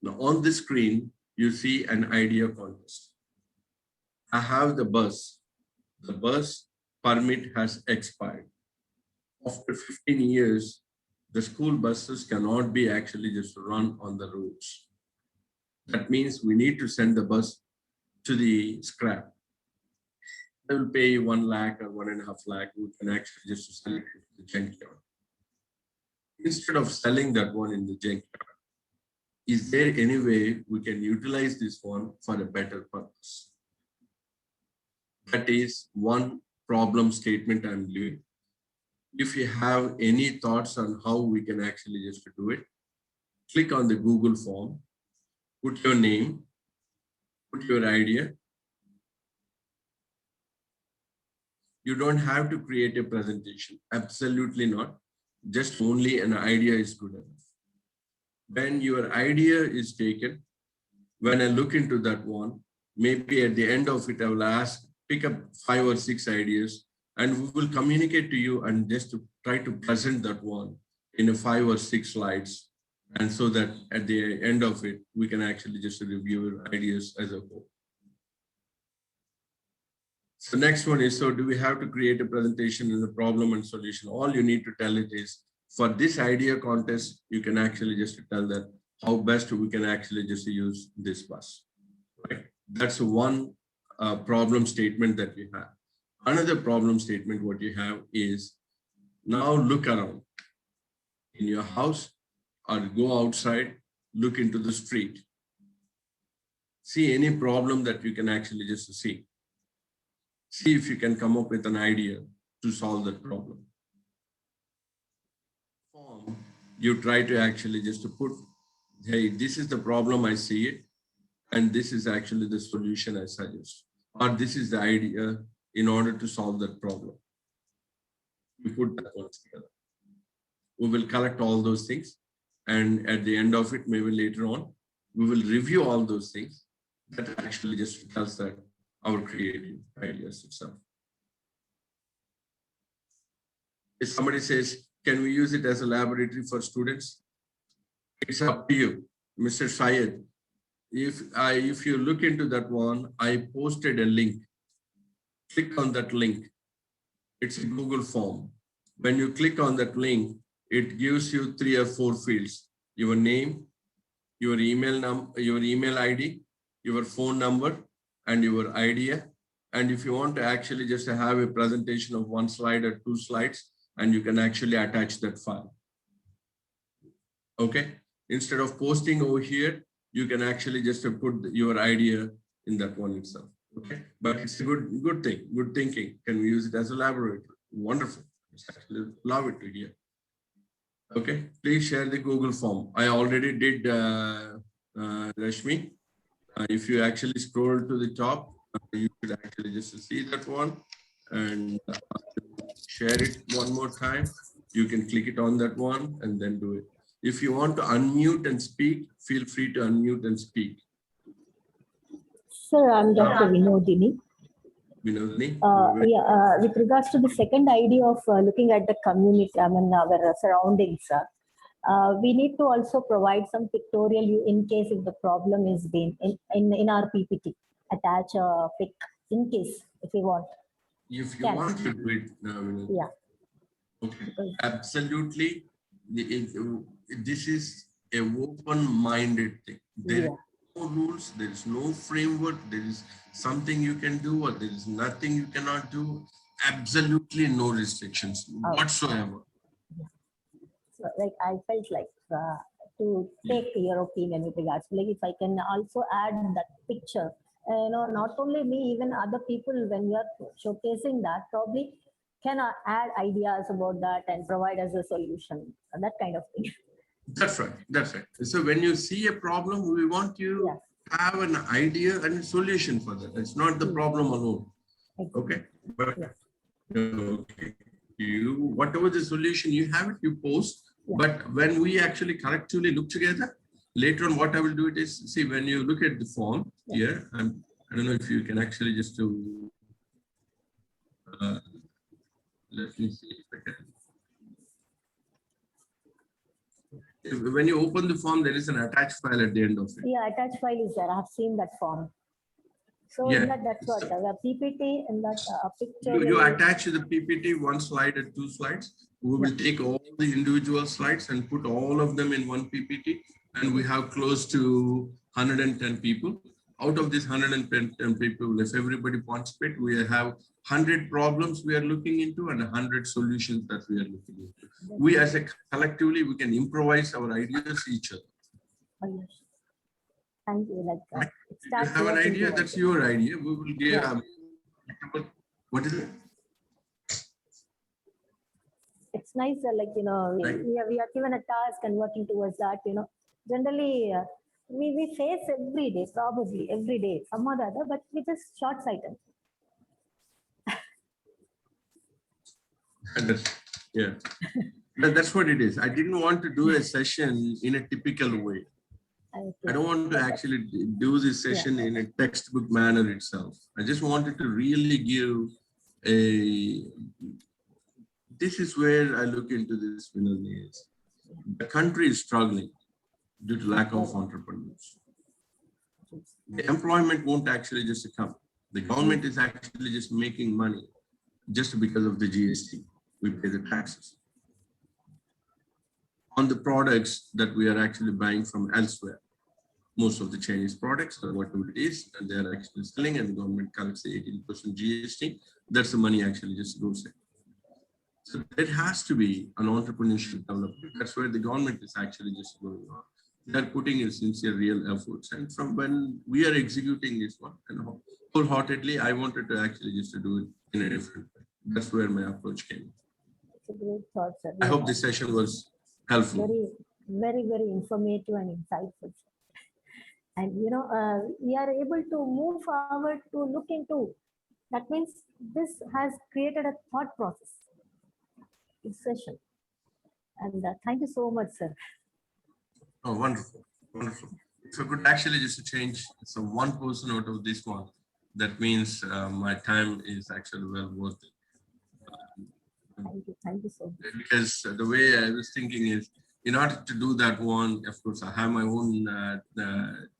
Speaker 2: now on the screen, you see an idea contest. I have the bus. The bus permit has expired. After 15 years, the school buses cannot be actually just run on the roads. That means we need to send the bus to the scrap. They will pay 1 lakh or 1.5 lakh. We can actually just sell it to the junkyard. Instead of selling that one in the junkyard, is there any way we can utilize this one for a better purpose? That is one problem statement I'm doing. If you have any thoughts on how we can actually just do it, click on the Google form, put your name, put your idea. You don't have to create a presentation. Absolutely not. Just only an idea is good enough. When your idea is taken, when I look into that one, maybe at the end of it, I will ask, pick up 5 or 6 ideas, and we will communicate to you and just to try to present that one in a 5 or 6 slides. And so that at the end of it, we can actually just review your ideas as a whole. So next one is, so do we have to create a presentation in the problem and solution? All you need to tell it is, for this idea contest, you can actually just tell that how best we can actually just use this bus, right? That's one problem statement that we have. Another problem statement what you have is, now look around in your house or go outside, look into the street. See any problem that you can actually just see. See if you can come up with an idea to solve that problem. You try to actually just to put, hey, this is the problem, I see it, and this is actually the solution I suggest, or this is the idea in order to solve that problem. You put that one together. We will collect all those things And at the end of it, maybe later on, we will review all those things. That actually just tells that our creative ideas itself. If somebody says, can we use it as a laboratory for students? It's up to you, Mr. Syed. If you look into that one, I posted a link. Click on that link. It's a Google form. When you click on that link, it gives you 3 or 4 fields: your name, your email ID, your phone number, and your idea. And if you want to actually just have a presentation of 1 slide or 2 slides, and you can actually attach that file. Okay. Instead of posting over here, you can actually just put your idea in that one itself. Okay. But it's a good thing, good thinking. Can we use it as a laboratory? Wonderful. Actually love it to hear. Okay. Please share the Google form. I already did, Rashmi. If you actually scroll to the top, you should actually just see that one and share it one more time. You can click it on that one and then do it. If you want to unmute and speak, feel free to unmute and speak.
Speaker 5: Sir, I'm Dr. Vinodini.
Speaker 2: Vinodini?
Speaker 5: With regards to the second idea of looking at the community, I mean, our surroundings, we need to also provide some pictorial in case if the problem is being in our PPT. Attach a pic in case if you want.
Speaker 2: If you want to do it, Vinodini.
Speaker 5: Yeah.
Speaker 2: Okay. Absolutely. This is a open-minded thing. There is no rules, there is no framework, there is something you can do or there is nothing you cannot do. Absolutely no restrictions whatsoever.
Speaker 5: So, like, I felt like to take your opinion with regards, like if I can also add that picture, not only me, even other people, when we are showcasing that, probably can add ideas about that and provide us a solution, that kind of thing.
Speaker 2: That's right. That's right. So when you see a problem, we want you to have an idea and a solution for that. It's not the problem alone. Okay. But okay. Whatever the solution you have it, you post. But when we actually collectively look together, later on, what I will do it is, see, when you look at the form here, I don't know if you can actually just do, let me see if I can. When you open the form, there is an attached file at the end of it.
Speaker 5: Yeah, attached file is there. I've seen that form. So in that's what the PPT and that picture.
Speaker 2: You attach the PPT 1 slide and 2 slides. We will take all the individual slides and put all of them in one PPT. And we have close to 110 people. Out of these 110 people, if everybody participates, we have 100 problems we are looking into and 100 solutions that we are looking into. We as a collectively, we can improvise our ideas each other.
Speaker 5: Oh, yes. Thank you. Like
Speaker 2: you have an idea, that's your idea. We will give what is it?
Speaker 5: It's nice, we are given a task and working towards that, Generally, we face every day, probably every day, some or the other, but we just short-sighted.
Speaker 2: Yeah, that's what it is. I didn't want to do a session in a typical way. I don't want to actually do this session in a textbook manner itself. I just wanted to really give this is where I look into this, the country is struggling due to lack of entrepreneurs. The employment won't actually just come. The government is actually just making money just because of the GST. We pay the taxes on the products that we are actually buying from elsewhere. Most of the Chinese products or whatever it is, and they are actually selling, and the government collects the 18% GST. That's the money actually just goes in. So there has to be an entrepreneurship development. That's where the government is actually just going on. They're putting in sincere, real efforts. And from when we are executing this one, and wholeheartedly, I wanted to actually just to do it in a different way. That's where my approach came.
Speaker 5: It's a great thought, sir.
Speaker 2: I hope this session was helpful.
Speaker 5: Very, very informative and insightful. And, we are able to move forward to look into. That means this has created a thought process. This session. And thank you so much, sir.
Speaker 2: Oh, wonderful, wonderful. If I could actually just change so one person out of this one, that means my time is actually well worth it.
Speaker 5: Thank you so much.
Speaker 2: Because the way I was thinking is, in order to do that one, of course, I have my own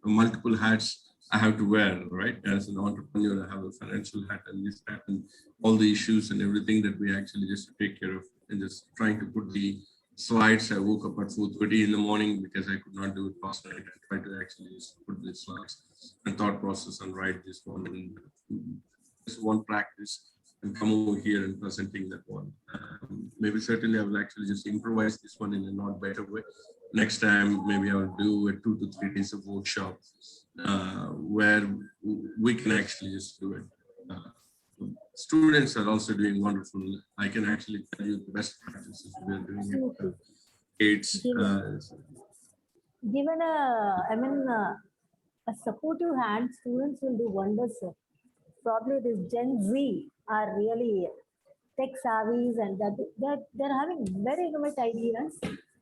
Speaker 2: multiple hats I have to wear, right? As an entrepreneur, I have a financial hat and this hat and all the issues and everything that we actually just take care of, and just trying to put the slides. I woke up at 4:30 in the morning because I could not do it past night. I tried to actually just put the slides and thought process and write this one, and just one practice and come over here and presenting that one. Maybe certainly I will actually just improvise this one in a not better way. Next time, maybe I will do a 2 to 3 days of workshop where we can actually just do it. Students are also doing wonderful. I can actually tell you the best practices we are doing it. It's
Speaker 5: Given a supportive hand, students will do wonders, sir. Probably this Gen Z are really tech savvies, and that they're having very innovative ideas,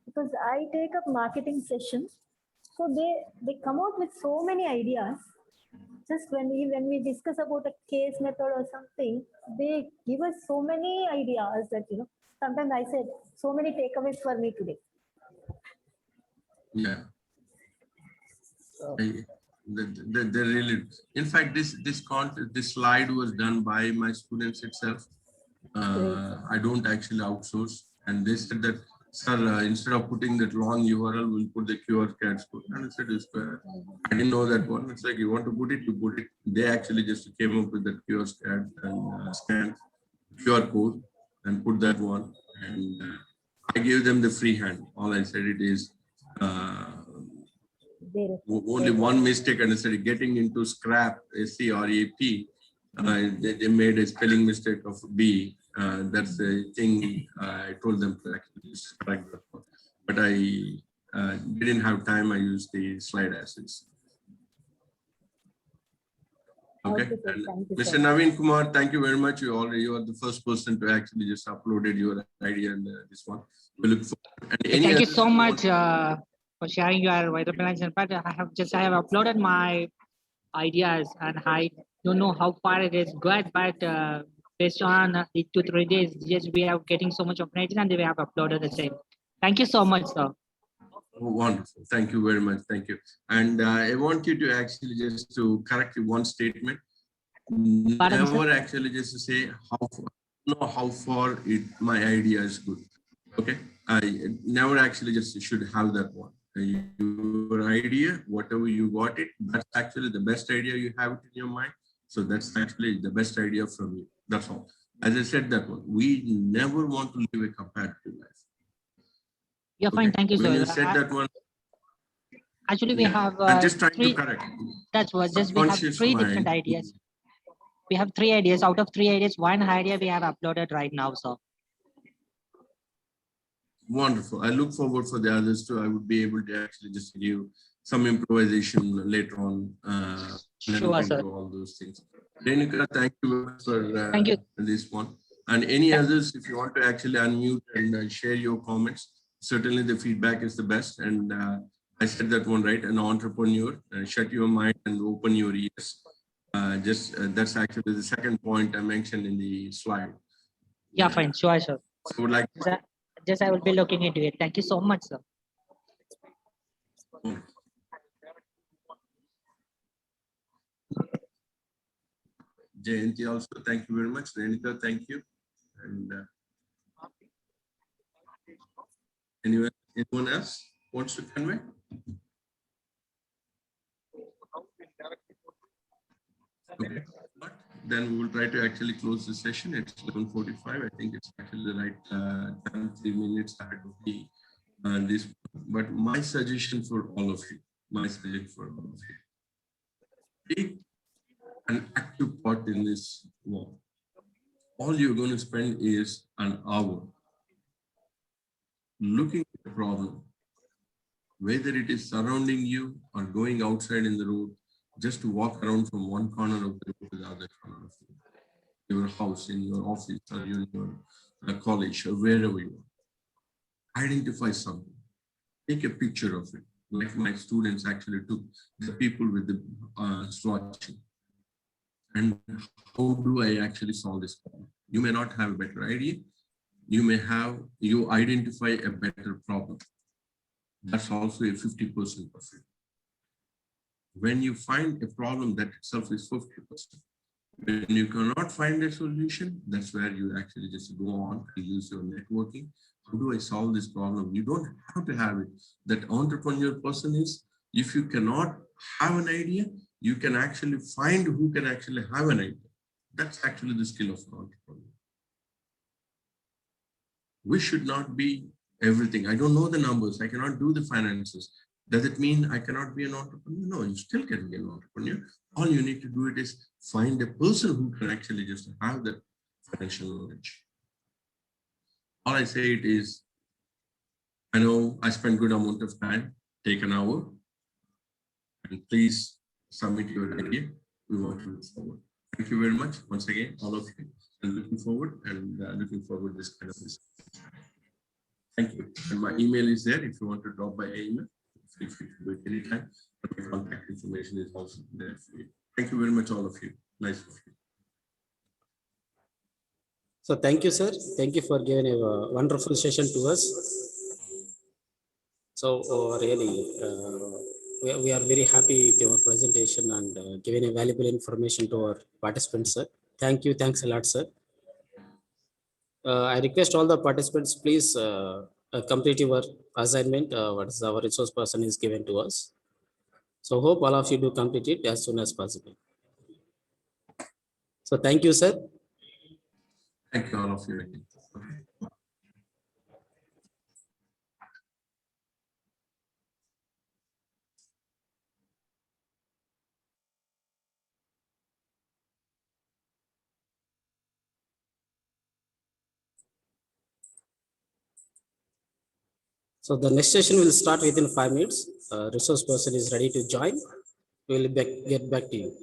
Speaker 5: because I take up marketing sessions. So they come out with so many ideas. Just when we discuss about a case method or something, they give us so many ideas that, sometimes I said so many takeaways for me today.
Speaker 2: Yeah. They really, in fact, this slide was done by my students itself. I don't actually outsource, and they said that, sir, instead of putting that long URL, we'll put the QR code. And I said, I didn't know that one. It's like, you want to put it, you put it. They actually just came up with that QR scan and scan QR code and put that one. And I gave them the free hand. All I said it is only one mistake, and I said getting into scrap, SCRAP. They made a spelling mistake of B. That's the thing I told them to actually correct that one. But I didn't have time. I used the slide assets. Okay. And Mr. Naveen Kumar, thank you very much. You are the first person to actually just uploaded your idea and this one. We look forward. And
Speaker 6: thank you so much for sharing your vital plans. But I have uploaded my ideas, and I don't know how far it is good, but based on the 2 3 days, yes, we are getting so much of ideas, and we have uploaded the same. Thank you so much, sir.
Speaker 2: Wonderful. Thank you very much. Thank you. And I want you to actually just to correct one statement.
Speaker 6: Pardon,
Speaker 2: never
Speaker 6: sir?
Speaker 2: actually just to say how far my idea is good. Okay. I never actually just should have that one. Your idea, whatever you got it, that's actually the best idea you have it in your mind. So that's actually the best idea from you. That's all. As I said that one, we never want to live a competitive life.
Speaker 6: Yeah, fine. Okay. Thank you, sir.
Speaker 2: When you said that one,
Speaker 6: actually, we have
Speaker 2: I'm just trying
Speaker 6: three,
Speaker 2: to correct.
Speaker 6: That's what, just we have 3 different ideas. We have 3 ideas. Out of 3 ideas, 1 idea we have uploaded right now, sir.
Speaker 2: Wonderful. I look forward for the others too. I would be able to actually just give some improvisation later on.
Speaker 6: Sure, sir.
Speaker 2: All those things. Renika, thank you for
Speaker 6: thank you.
Speaker 2: this one. And any others, if you want to actually unmute and share your comments, certainly the feedback is the best. And I said that one right, an entrepreneur, shut your mind and open your ears. That's actually the second point I mentioned in the slide.
Speaker 6: Yeah, fine. Sure, sir.
Speaker 2: So I would like
Speaker 6: just I will be looking into it. Thank you so much, sir.
Speaker 2: Jayanti also, thank you very much. Renika, thank you. And anyone else wants to convey? Okay. Then we will try to actually close the session. It's 11:45. I think it's actually the right time, 3 minutes ahead of the this. But my suggestion for all of you, take an active part in this work. All you're going to spend is an hour looking at the problem, whether it is surrounding you or going outside in the road, just to walk around from one corner of the road to the other corner of your house, in your office, or in your college, or wherever you are. Identify something. Take a picture of it. like my students actually took, the people with the swatching. And how do I actually solve this problem? You may not have a better idea. You identify a better problem. That's also a 50% of it. When you find a problem, that itself is 50%. When you cannot find a solution, that's where you actually just go on to use your networking. How do I solve this problem? You don't have to have it. That entrepreneur person is, if you cannot have an idea, you can actually find who can actually have an idea. That's actually the skill of an entrepreneur. We should not be everything. I don't know the numbers. I cannot do the finances. Does it mean I cannot be an entrepreneur? No, you still can be an entrepreneur. All you need to do it is find a person who can actually just have that financial knowledge. All I say it is, I know I spent good amount of time, take an hour, and please submit your idea. We want to move forward. Thank you very much once again, all of you, and looking forward this kind of discussion. Thank you. And my email is there if you want to drop by email. Feel free to do it anytime. But my contact information is also there for you. Thank you very much, all of you. Nice of you.
Speaker 4: So thank you, sir. Thank you for giving a wonderful session to us. So really, we are very happy with your presentation and giving a valuable information to our participants, sir. Thank you. Thanks a lot, sir. I request all the participants, please complete your assignment. What is our resource person is given to us. So hope all of you do complete it as soon as possible. So thank you, sir.
Speaker 2: Thank you, all of you. Okay.
Speaker 4: So the next session will start within 5 minutes. Resource person is ready to join. We will get back to you.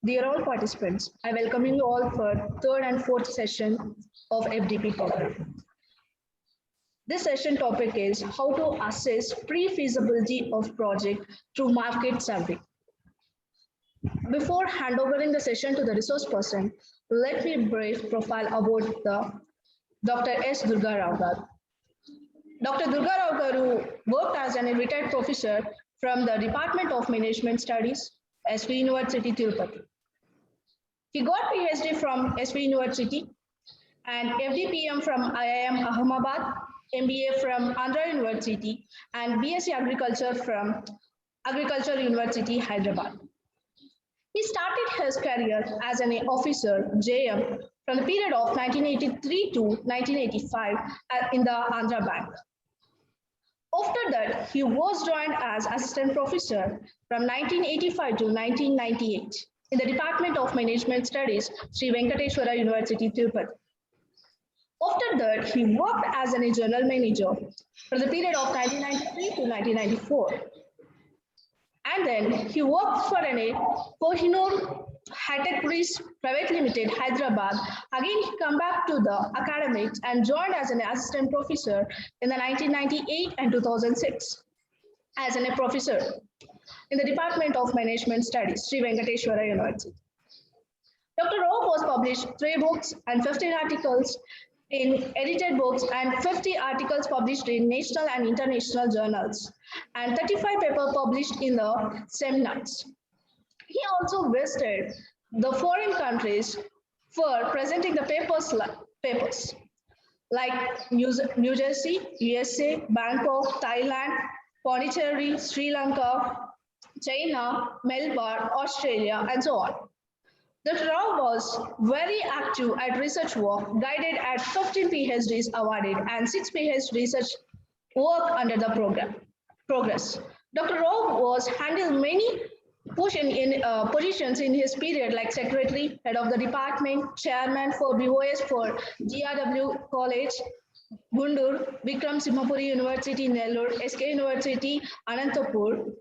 Speaker 1: Dear all participants, I welcome you all for third and fourth session of FDP program. This session topic is how to assess pre-feasibility of project through market survey. Before handovering the session to the resource person, let me brief profile about the Dr. S.Durga Raghunatha. Dr. Durga Raghunatha worked as an retired professor from the Department of Management Studies, SV University, Tirupati. He got PhD from SV University and FDPM from IIM Ahmedabad, MBA from Andhra University, and BSc Agriculture from Agriculture University, Hyderabad. He started his career as an officer, JM, from the period of 1983 to 1985 in the Andhra Bank. After that, he was joined as assistant professor from 1985 to 1998 in the Department of Management Studies, Sri Venkateswara University, Tirupati. After that, he worked as a general manager for the period of 1993 to 1994. And then he worked for a Kohinoor High-Tech Private Limited, Hyderabad. Again, he came back to the academics and joined as an assistant professor in the 1998 and 2006 as a professor in the Department of Management Studies, Sri Venkateswara University. Dr. Rao was published 3 books and 15 articles in edited books and 50 articles published in national and international journals and 35 papers published in the seminars. He also visited the foreign countries for presenting the papers like New Jersey, USA, Bangkok, Thailand, Pondicherry, Sri Lanka, China, Melbourne, Australia, and so on. Dr. Rao was very active at research work, guided at 15 PhDs awarded and 6 PhD research work under the progress. Dr. Rao was handled many positions in his period like secretary, head of the department, chairman for BOS for GRW College, Gundur, Vikram Simhapuri University, Nellore, SK University, Anantapur,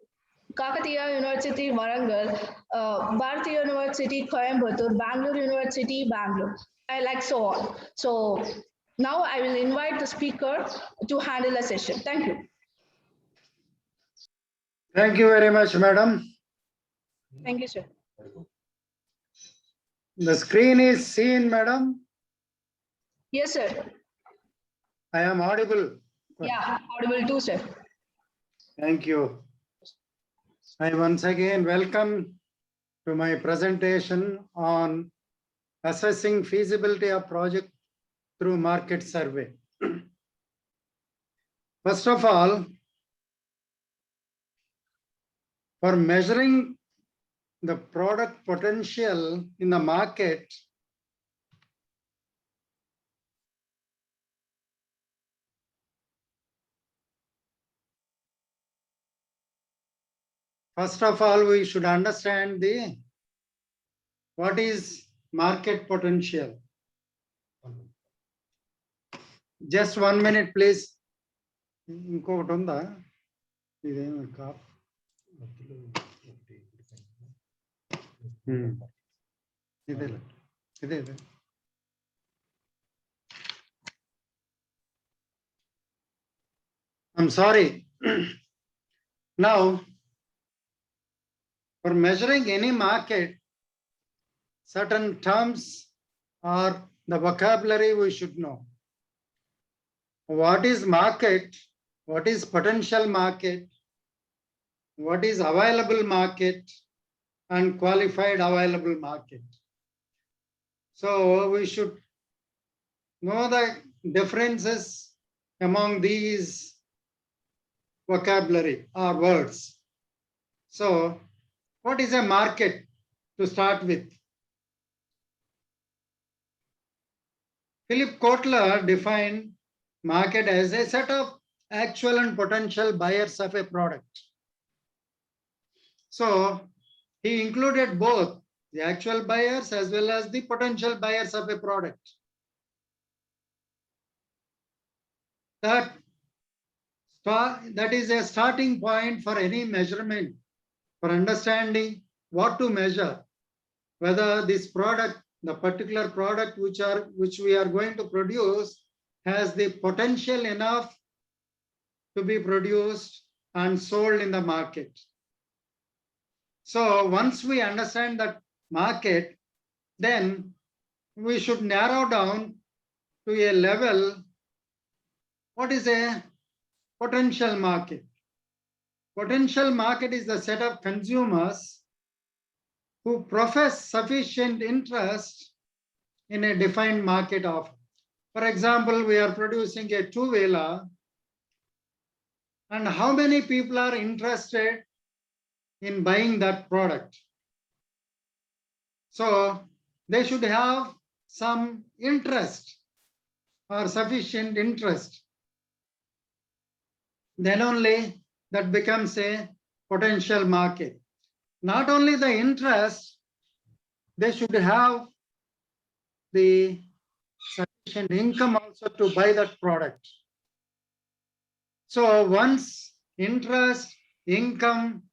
Speaker 1: Kakatiya University, Warangal, Bharati University, Coimbatore, Bangalore University, Bangalore, and like so on. So now I will invite the speaker to handle the session. Thank you.
Speaker 7: Thank you very much, madam.
Speaker 1: Thank you, sir.
Speaker 7: The screen is seen, madam.
Speaker 1: Yes, sir.
Speaker 7: I am audible.
Speaker 1: Yeah, audible too, sir.
Speaker 7: Thank you. I once again welcome to my presentation on assessing feasibility of project through market survey. First of all, for measuring the product potential in the market, first of all, we should understand what is market potential. Just 1 minute, please. I'm sorry. Now, for measuring any market, certain terms or the vocabulary we should know. What is market? What is potential market? What is available market and qualified available market? So we should know the differences among these vocabulary or words. So what is a market to start with? Philip Kotler defined market as a set of actual and potential buyers of a product. So he included both the actual buyers as well as the potential buyers of a product. That is a starting point for any measurement, for understanding what to measure. whether this product, the particular product which we are going to produce, has the potential enough to be produced and sold in the market. So once we understand that market, then we should narrow down to a level. What is a potential market? Potential market is the set of consumers who profess sufficient interest in a defined market offer. For example, we are producing a two-wheeler, and how many people are interested in buying that product? So they should have some interest or sufficient interest. Then only that becomes a potential market. Not only the interest, they should have the sufficient income also to buy that product. So once interest, income,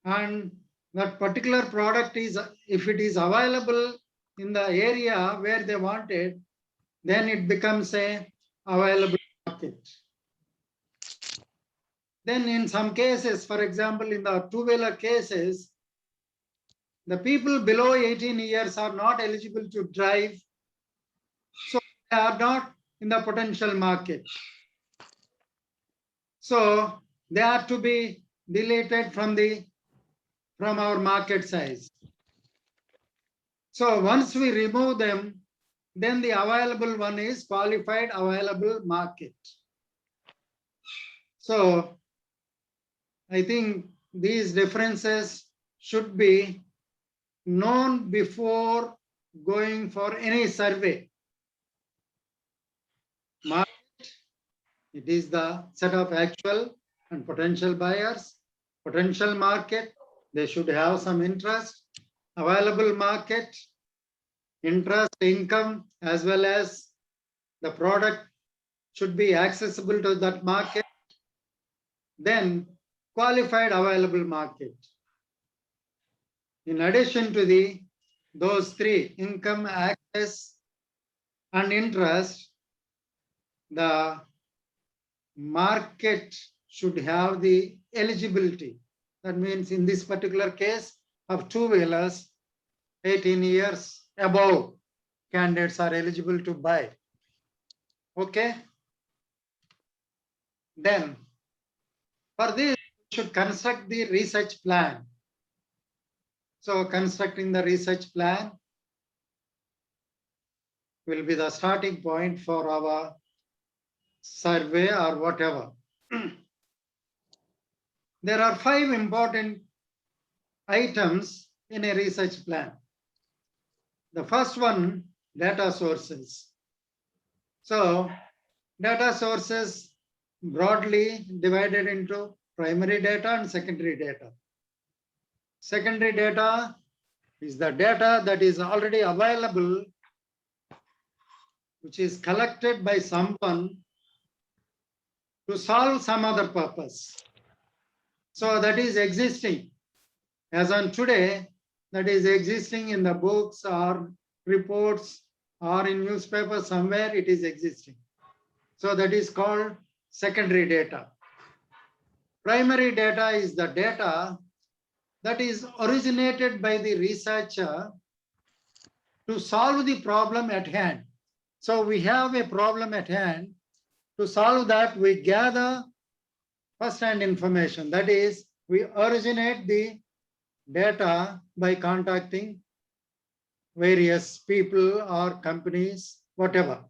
Speaker 7: and that particular product is, if it is available in the area where they want it, then it becomes a available market. Then in some cases, for example, in the two-wheeler cases, the people below 18 years are not eligible to drive, so they are not in the potential market. So they are to be deleted from our market size. So once we remove them, then the available one is qualified available market. So I think these differences should be known before going for any survey. Market, it is the set of actual and potential buyers. Potential market, they should have some interest. Available market, interest, income, as well as the product should be accessible to that market. Then qualified available market. In addition to those three, income, access, and interest, the market should have the eligibility. That means in this particular case of two-wheelers, 18 years above candidates are eligible to buy. Okay. Then for this, we should construct the research plan. So constructing the research plan will be the starting point for our survey or whatever. There are 5 important items in a research plan. The first one, data sources. So data sources broadly divided into primary data and secondary data. Secondary data is the data that is already available, which is collected by someone to solve some other purpose. So that is existing. As on today, that is existing in the books or reports or in newspapers somewhere, it is existing. So that is called secondary data. Primary data is the data that is originated by the researcher to solve the problem at hand. So we have a problem at hand. To solve that, we gather first-hand information. That is, we originate the data by contacting various people or companies, whatever.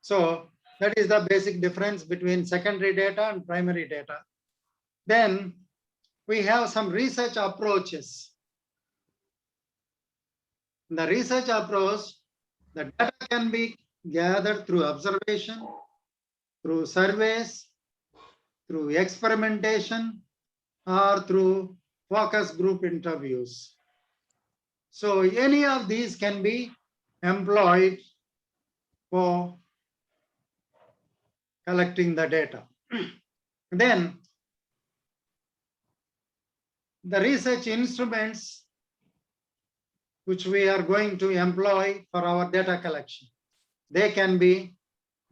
Speaker 7: So that is the basic difference between secondary data and primary data. Then we have some research approaches. In the research approach, the data can be gathered through observation, through surveys, through experimentation, or through focus group interviews. So any of these can be employed for collecting the data. Then the research instruments which we are going to employ for our data collection. They can be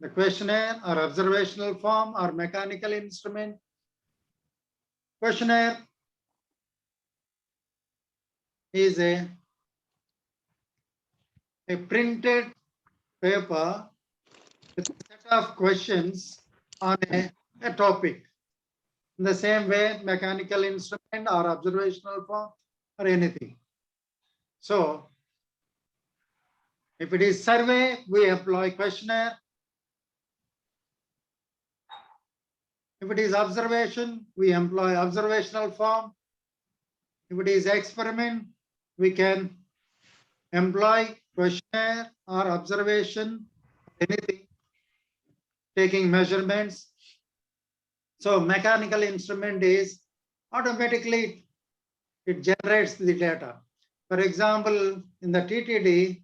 Speaker 7: the questionnaire or observational form or mechanical instrument. Questionnaire is a printed paper with a set of questions on a topic. In the same way, mechanical instrument or observational form or anything. So, if it is survey, we employ questionnaire. If it is observation, we employ observational form. If it is experiment, we can employ questionnaire or observation, anything, taking measurements. So mechanical instrument is automatically, it generates the data. For example, in the TTD,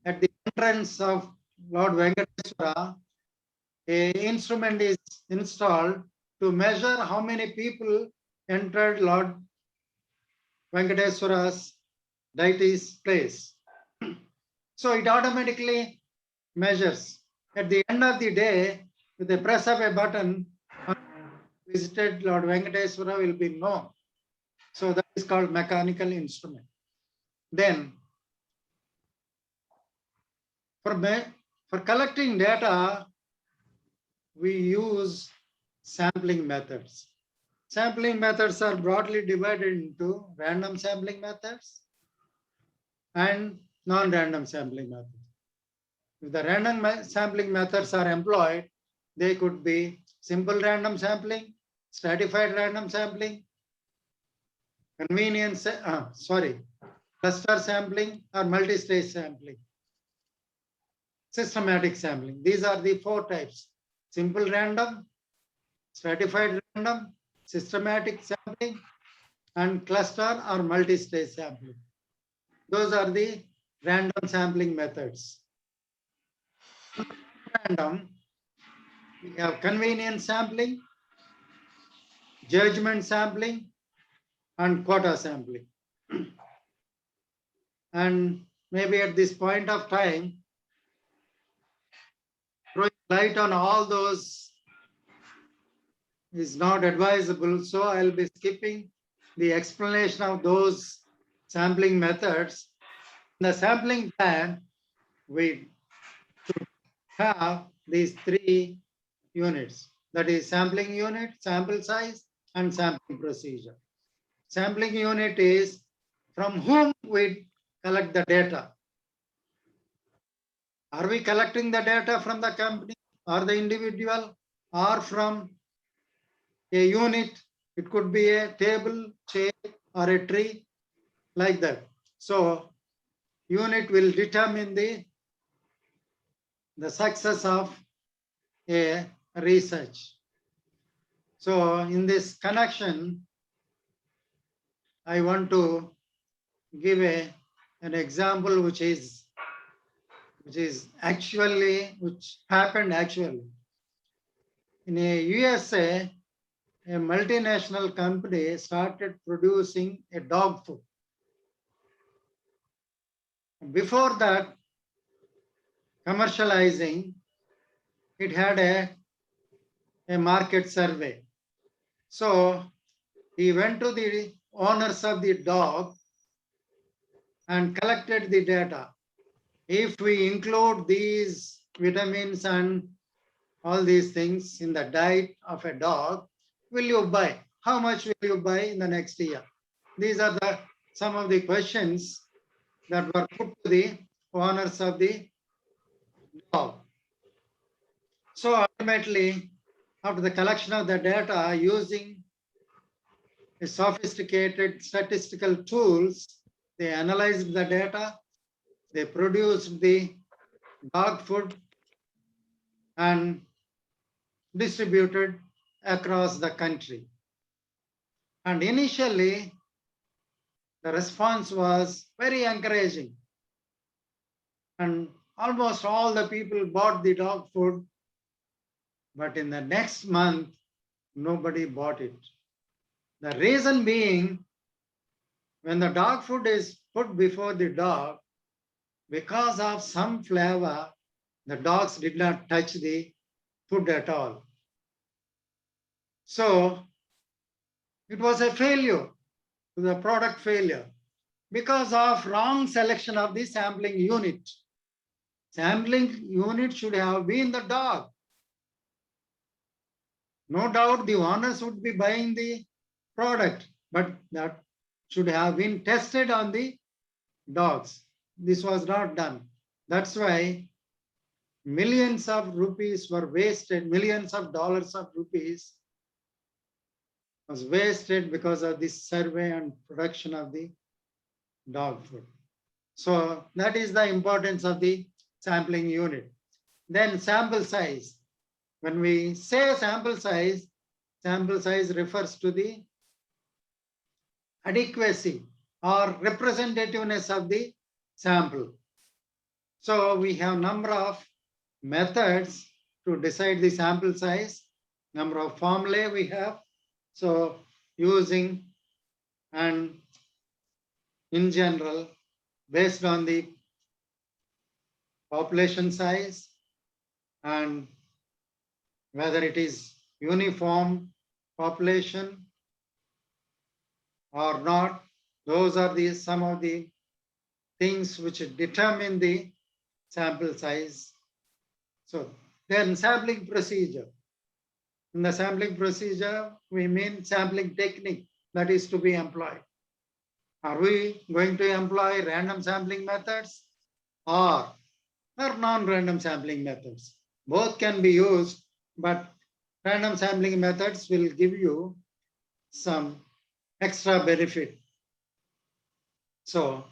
Speaker 7: at the entrance of Lord Venkateswara, an instrument is installed to measure how many people entered Lord Venkateswara's deity's place. So it automatically measures. At the end of the day, with the press of a button, visited Lord Venkateswara will be known. So that is called mechanical instrument. Then, for collecting data, we use sampling methods. Sampling methods are broadly divided into random sampling methods and non-random sampling methods. If the random sampling methods are employed, they could be simple random sampling, stratified random sampling, cluster sampling or multi-stage sampling, systematic sampling. These are the 4 types: simple random, stratified random, systematic sampling, and cluster or multi-stage sampling. Those are the random sampling methods. Random, we have convenience sampling, judgment sampling, and quota sampling. And maybe at this point of time, throwing light on all those is not advisable. So I'll be skipping the explanation of those sampling methods. In the sampling plan, we have these 3 units. That is sampling unit, sample size, and sampling procedure. Sampling unit is from whom we collect the data. Are we collecting the data from the company or the individual or from a unit? It could be a table, chair, or a tree, like that. So unit will determine the success of a research. So in this connection, I want to give an example which happened actually. In a USA, a multinational company started producing a dog food. Before that, commercializing, it had a market survey. So he went to the owners of the dog and collected the data. If we include these vitamins and all these things in the diet of a dog, will you buy? How much will you buy in the next year? These are some of the questions that were put to the owners of the dog. So ultimately, after the collection of the data using a sophisticated statistical tools, they analyzed the data, they produced the dog food and distributed across the country. And initially, the response was very encouraging. And almost all the people bought the dog food, but in the next month, nobody bought it. The reason being, when the dog food is put before the dog, because of some flavor, the dogs did not touch the food at all. So it was a failure, the product failure, because of wrong selection of the sampling unit. Sampling unit should have been the dog. No doubt the owners would be buying the product, but that should have been tested on the dogs. This was not done. That's why millions of rupees were wasted, millions of dollars of rupees was wasted because of this survey and production of the dog food. So that is the importance of the sampling unit. Then sample size. When we say sample size refers to the adequacy or representativeness of the sample. So we have number of methods to decide the sample size, number of formulae we have. So using and in general, based on the population size and whether it is uniform population or not, those are the some of the things which determine the sample size. So then sampling procedure. In the sampling procedure, we mean sampling technique that is to be employed. Are we going to employ random sampling methods or non-random sampling methods? Both can be used, but random sampling methods will give you some extra benefit. So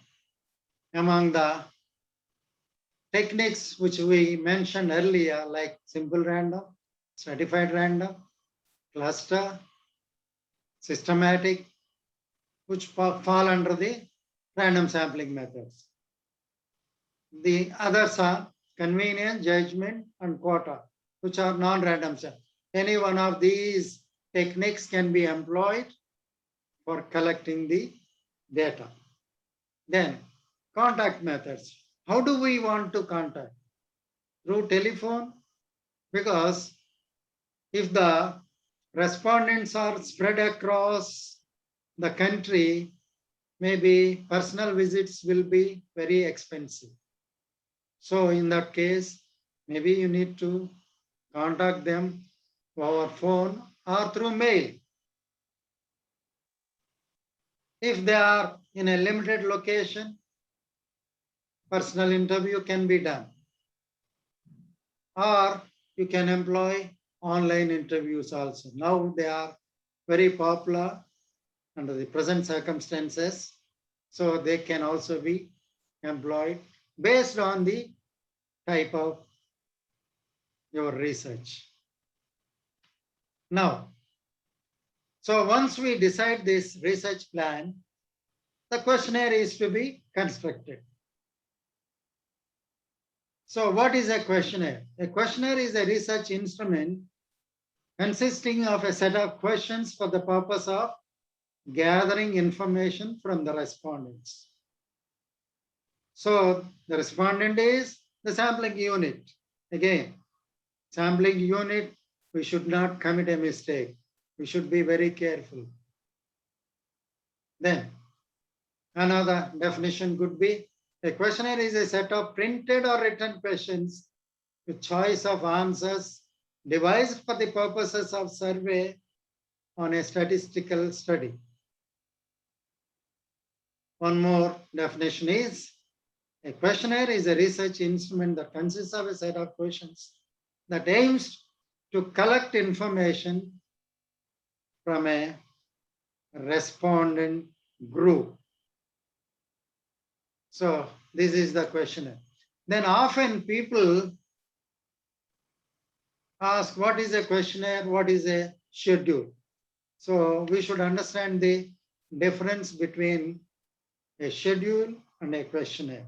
Speaker 7: among the techniques which we mentioned earlier, like simple random, stratified random, cluster, systematic, which fall under the random sampling methods. The others are convenience, judgment, and quota, which are non-random sampling. Any one of these techniques can be employed for collecting the data. Then contact methods. How do we want to contact? Through telephone? Because if the respondents are spread across the country, maybe personal visits will be very expensive. So in that case, maybe you need to contact them over phone or through mail. If they are in a limited location, personal interview can be done. Or you can employ online interviews also. Now they are very popular under the present circumstances. So they can also be employed based on the type of your research. Now, so once we decide this research plan, the questionnaire is to be constructed. So what is a questionnaire? A questionnaire is a research instrument consisting of a set of questions for the purpose of gathering information from the respondents. So the respondent is the sampling unit. Again, sampling unit, we should not commit a mistake. We should be very careful. Then another definition could be a questionnaire is a set of printed or written questions with choice of answers devised for the purposes of survey on a statistical study. One more definition is a questionnaire is a research instrument that consists of a set of questions that aims to collect information from a respondent group. So this is the questionnaire. Then often people ask, what is a questionnaire? What is a schedule? So we should understand the difference between a schedule and a questionnaire.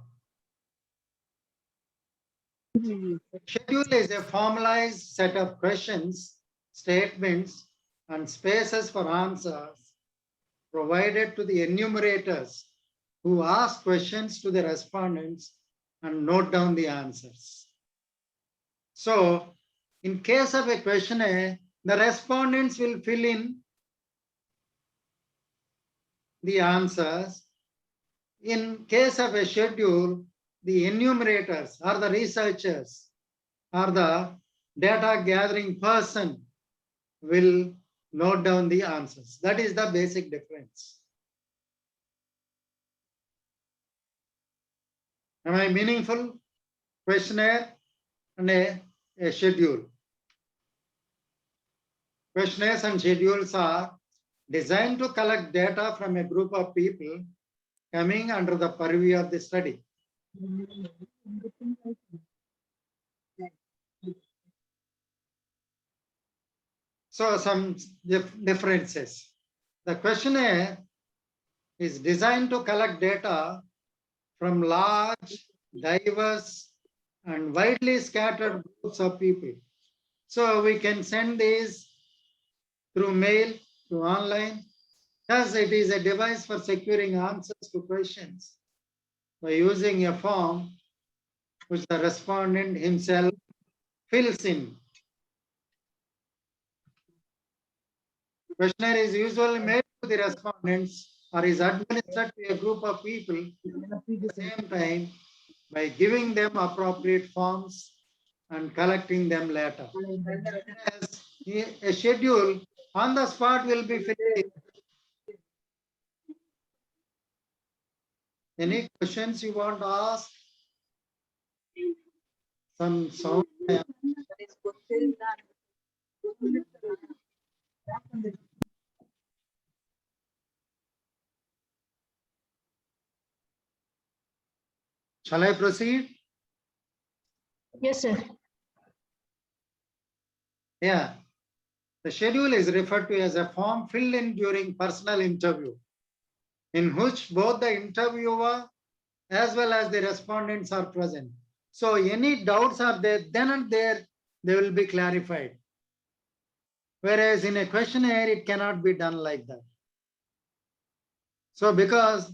Speaker 7: Schedule is a formalized set of questions, statements, and spaces for answers provided to the enumerators who ask questions to the respondents and note down the answers. So, in case of a questionnaire, the respondents will fill in the answers. In case of a schedule, the enumerators or the researchers or the data gathering person will note down the answers. That is the basic difference. Am I meaningful? Questionnaire and a schedule. Questionnaires and schedules are designed to collect data from a group of people coming under the purview of the study. So some differences. The questionnaire is designed to collect data from large, diverse, and widely scattered groups of people. So we can send these through mail, through online, as it is a device for securing answers to questions by using a form which the respondent himself fills in. Questionnaire is usually made to the respondents or is administered to a group of people at the same time by giving them appropriate forms and collecting them later. As a schedule on the spot will be filled in. Any questions you want to ask? Some sound. Shall I proceed?
Speaker 1: Yes, sir.
Speaker 7: Yeah. The schedule is referred to as a form filled in during personal interview, in which both the interviewer as well as the respondents are present. So any doubts are there, then and there, they will be clarified. Whereas in a questionnaire, it cannot be done like that. So because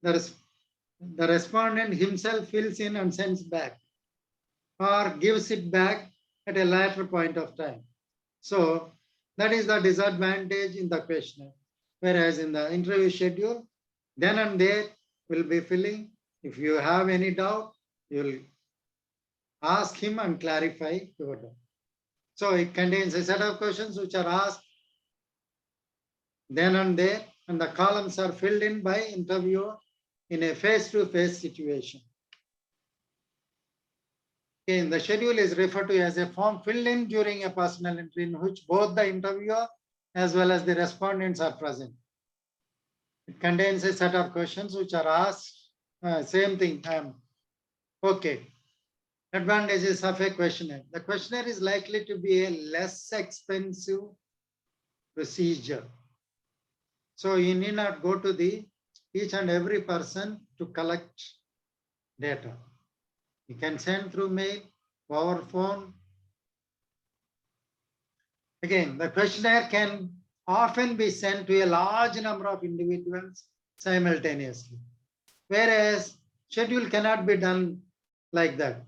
Speaker 7: the respondent himself fills in and sends back or gives it back at a later point of time. So that is the disadvantage in the questionnaire. Whereas in the interview schedule, then and there will be filling. If you have any doubt, you'll ask him and clarify your doubt. So it contains a set of questions which are asked then and there, and the columns are filled in by interviewer in a face-to-face situation. Again, the schedule is referred to as a form filled in during a personal interview in which both the interviewer as well as the respondents are present. It contains a set of questions which are asked. Same thing. Okay. Advantages of a questionnaire. The questionnaire is likely to be a less expensive procedure. So you need not go to each and every person to collect data. You can send through mail, over phone. Again, the questionnaire can often be sent to a large number of individuals simultaneously. Whereas schedule cannot be done like that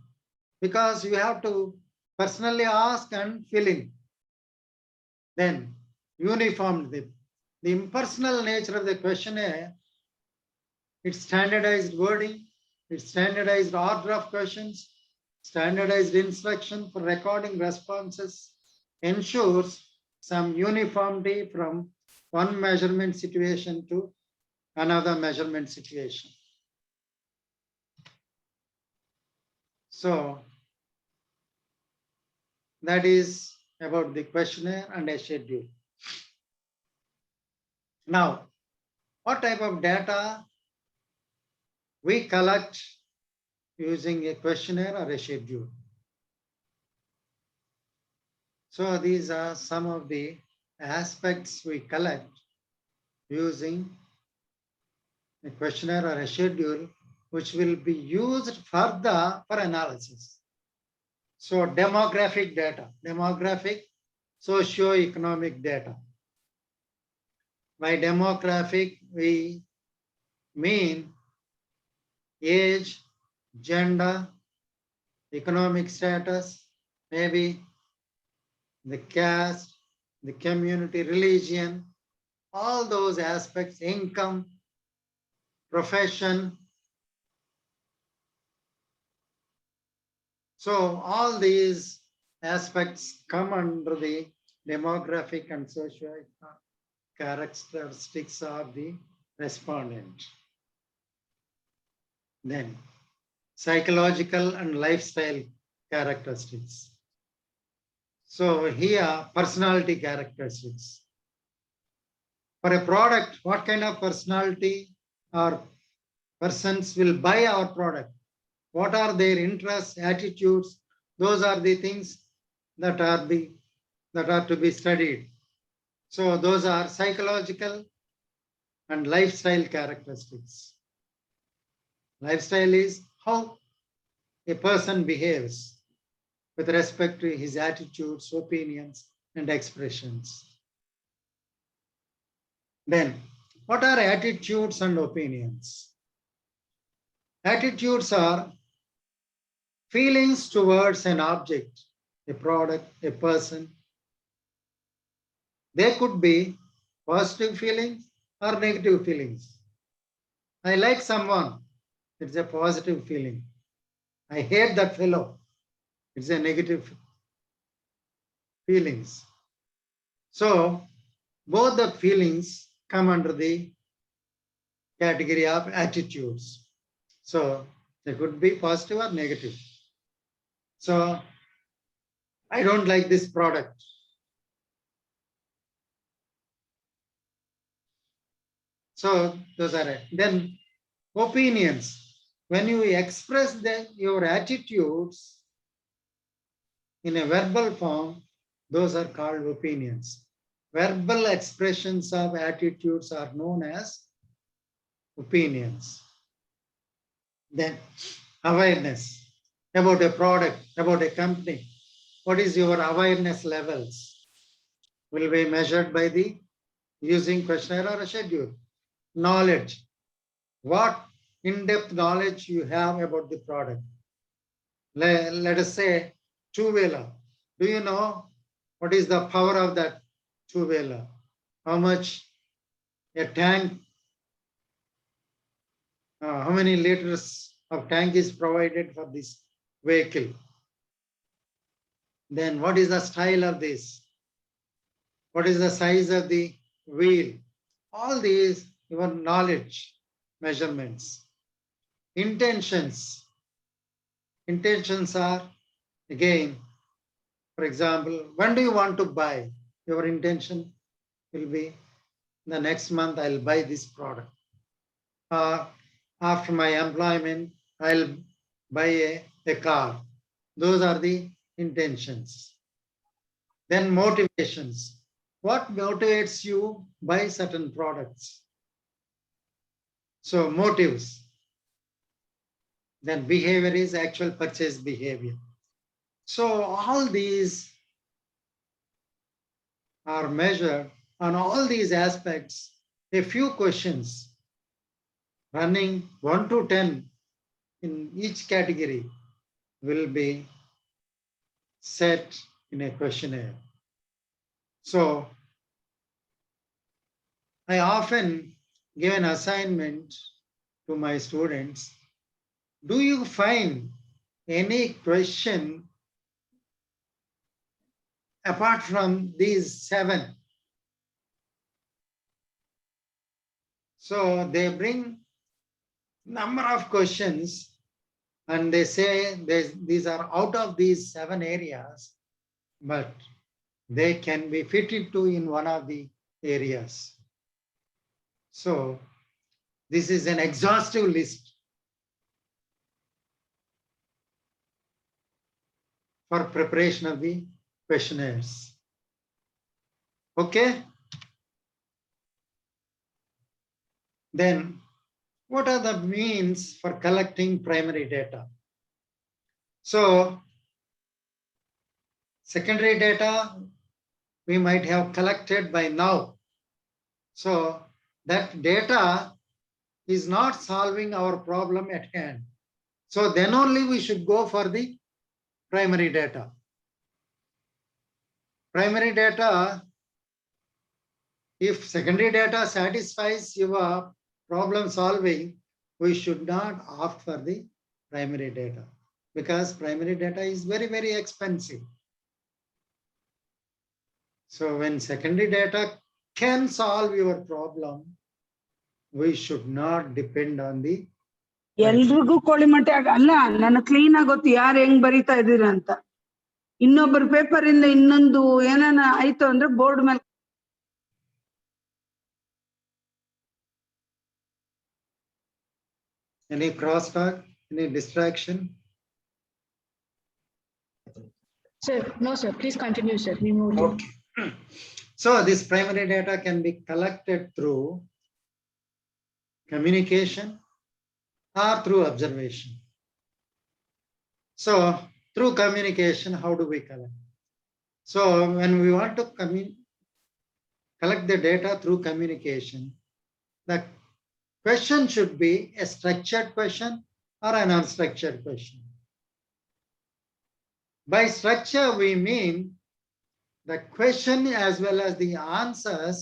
Speaker 7: because you have to personally ask and fill in. Then uniform the impersonal nature of the questionnaire, its standardized wording, its standardized order of questions, standardized instruction for recording responses ensures some uniformity from one measurement situation to another measurement situation. So that is about the questionnaire and a schedule. Now, what type of data we collect using a questionnaire or a schedule? So these are some of the aspects we collect using a questionnaire or a schedule, which will be used further for analysis. So demographic data, demographic, socio-economic data. By demographic, we mean age, gender, economic status, maybe the caste, the community, religion, all those aspects, income, profession. So all these aspects come under the demographic and social characteristics of the respondent. Then psychological and lifestyle characteristics. So here, personality characteristics. For a product, what kind of personality or persons will buy our product? What are their interests, attitudes? Those are the things that are to be studied. So those are psychological and lifestyle characteristics. Lifestyle is how a person behaves with respect to his attitudes, opinions, and expressions. Then, what are attitudes and opinions? Attitudes are feelings towards an object, a product, a person. They could be positive feelings or negative feelings. I like someone, it's a positive feeling. I hate that fellow, it's a negative feelings. So both the feelings come under the category of attitudes. So they could be positive or negative. So I don't like this product. So those are it. Then opinions. When you express your attitudes in a verbal form, those are called opinions. Verbal expressions of attitudes are known as opinions. Then awareness about a product, about a company. What is your awareness levels? Will be measured by the using questionnaire or a schedule. Knowledge. What in-depth knowledge you have about the product. Let us say two-wheeler. Do you know what is the power of that two-wheeler? How much a tank, how many liters of tank is provided for this vehicle? Then what is the style of this? What is the size of the wheel? All these your knowledge measurements. Intentions. Intentions are, again, for example, when do you want to buy? Your intention will be the next month I'll buy this product. After my employment, I'll buy a car. Those are the intentions. Then motivations. What motivates you buy certain products? So motives. Then behavior is actual purchase behavior. So all these are measured on all these aspects. A few questions running 1 to 10 in each category will be set in a questionnaire. So I often give an assignment to my students. Do you find any question apart from these 7? So they bring number of questions and they say these are out of these 7 areas, but they can be fitted to in one of the areas. So this is an exhaustive list for preparation of the questionnaires. Okay? Then what are the means for collecting primary data? So secondary data we might have collected by now. So that data is not solving our problem at hand. So then only we should go for the primary data. Primary data, if secondary data satisfies your problem solving, we should not opt for the primary data because primary data is very, very expensive. So when secondary data can solve your problem, we should not depend on the
Speaker 8: ಎಲ್ರಿಗೂ ಕೋಳಿಮಟ್ಟೆ ಅಲ್ಲ, ನನ್ನ clean ಆಗಿ ಗೊತ್ತು ಯಾರು ಹೆಂಗ್ ಬರೀತಾ ಇದೀರ ಅಂತ. ಇನ್ನೊಬ್ಬರ ಪೇಪರ್ ಇಂದ ಇನ್ನೊಂದು ಏನಾನ ಆಯ್ತು ಅಂದ್ರೆ ಬೋರ್ಡ್ ಮೇಲೆ.
Speaker 7: Any crosstalk, any distraction?
Speaker 1: Sir, no, sir. Please continue, sir. We moved on.
Speaker 7: Okay. So this primary data can be collected through communication or through observation. So through communication, how do we collect? So when we want to collect the data through communication, the question should be a structured question or an unstructured question. By structure, we mean the question as well as the answers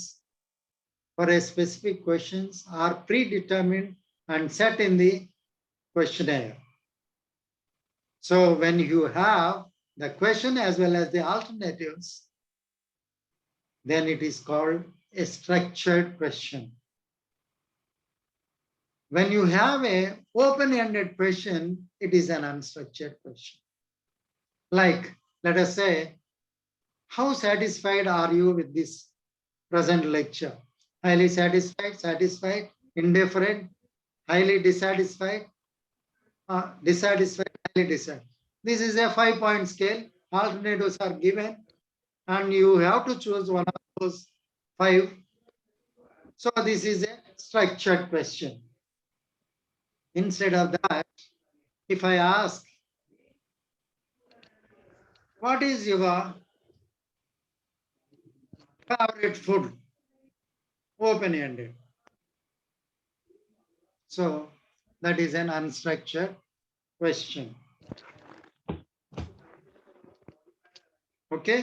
Speaker 7: for a specific questions are predetermined and set in the questionnaire. So when you have the question as well as the alternatives, then it is called a structured question. When you have a open-ended question, it is an unstructured question. Like, let us say, how satisfied are you with this present lecture? Highly satisfied, satisfied, indifferent, highly dissatisfied, dissatisfied, highly dissatisfied. This is a 5-point scale. Alternatives are given and you have to choose one of those 5. So this is a structured question. Instead of that, if I ask, what is your favorite food? Open-ended. So that is an unstructured question. Okay.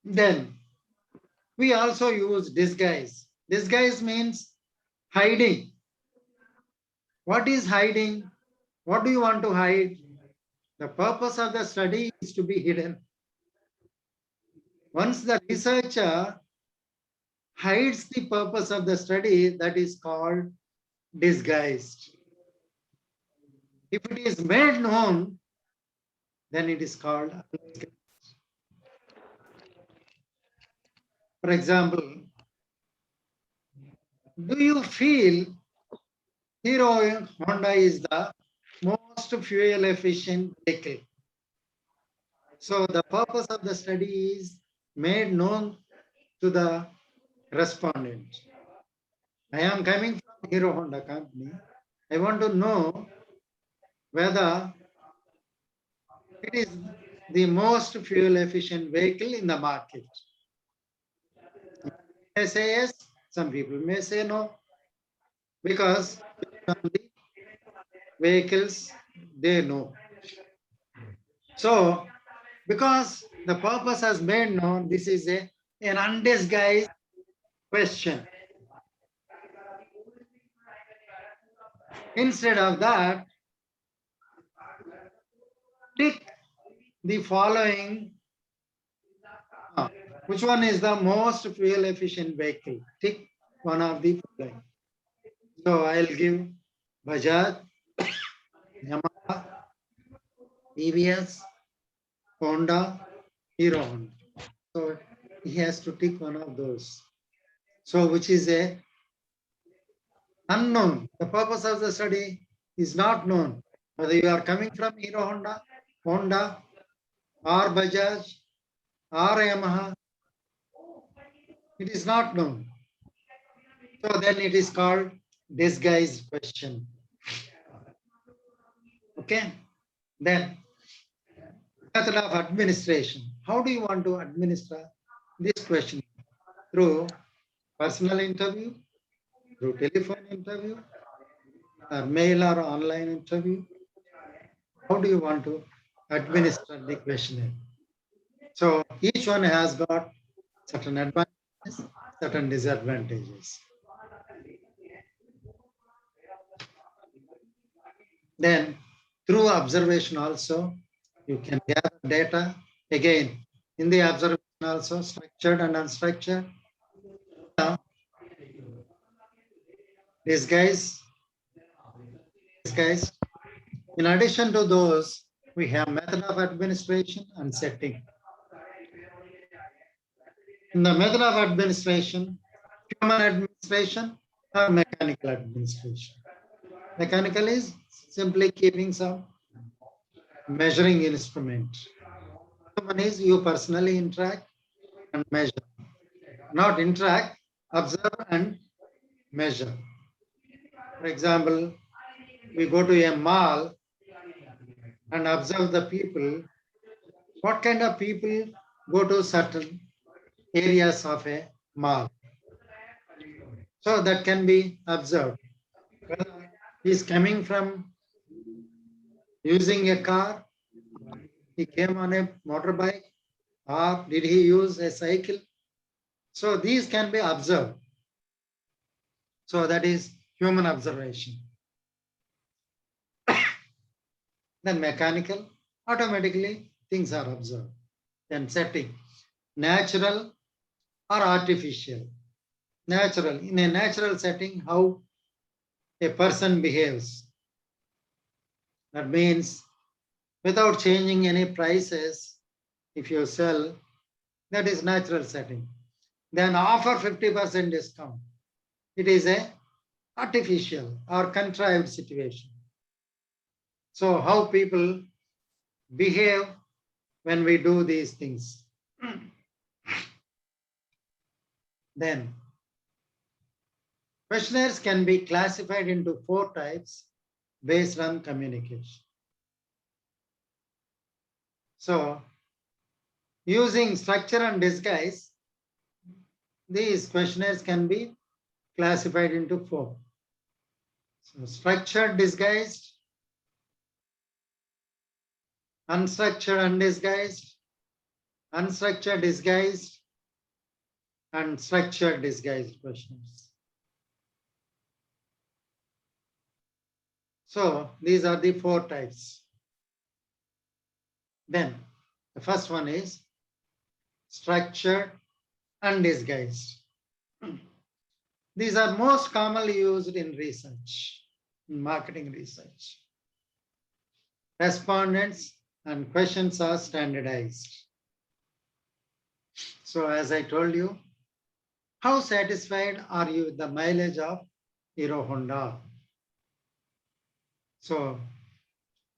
Speaker 7: Then we also use disguise. Disguise means hiding. What is hiding? What do you want to hide? The purpose of the study is to be hidden. Once the researcher hides the purpose of the study, that is called disguised. If it is made known, then it is called undisguised. For example, do you feel Hero Honda is the most fuel efficient vehicle? So the purpose of the study is made known to the respondent. I am coming from Hero Honda company. I want to know whether it is the most fuel efficient vehicle in the market. May say yes, some people may say no, because the vehicles they know. So because the purpose has made known, this is an undisguised question. Instead of that, tick the following. Which one is the most fuel efficient vehicle? Tick one of the following. So I'll give Bajaj, Yamaha, TVS, Honda, Hero Honda. So he has to tick one of those. So which is a unknown. The purpose of the study is not known. Whether you are coming from Hero Honda, Honda, or Bajaj, or Yamaha, it is not known. So then it is called disguised question. Okay. Then method of administration. How do you want to administer this question? Through personal interview, through telephone interview, or mail or online interview? How do you want to administer the questionnaire? So each one has got certain advantages, certain disadvantages. Then through observation also, you can gather data. Again, in the observation also, structured and unstructured. These guys, in addition to those, we have method of administration and setting. In the method of administration, human administration or mechanical administration. Mechanical is simply keeping some measuring instrument. Human is you personally interact and measure. Not interact, observe and measure. For example, we go to a mall and observe the people. What kind of people go to certain areas of a mall? So that can be observed. Whether he is coming from using a car, he came on a motorbike, or did he use a cycle? So these can be observed. So that is human observation. Then mechanical, automatically things are observed. Then setting, natural or artificial. Natural, in a natural setting, how a person behaves. That means without changing any prices, if you sell, that is natural setting. Then offer 50% discount. It is a artificial or contrived situation. So how people behave when we do these things. Then questionnaires can be classified into 4 types based on communication. So using structure and disguise, these questionnaires can be classified into 4. So structured, disguised, unstructured, undisguised, unstructured, disguised, and structured, disguised questions. So these are the 4 types. Then the first one is structured, undisguised. These are most commonly used in research, in marketing research. Respondents and questions are standardized. So as I told you, how satisfied are you with the mileage of Hero Honda? So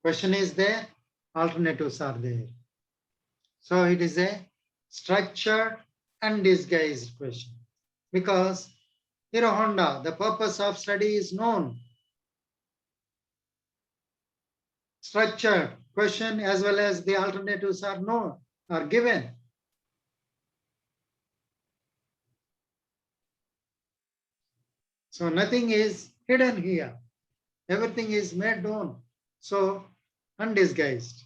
Speaker 7: question is there, alternatives are there. So it is a structured and disguised question because Hero Honda, the purpose of study is known. Structured question as well as the alternatives are known, are given. So nothing is hidden here. Everything is made known. So undisguised.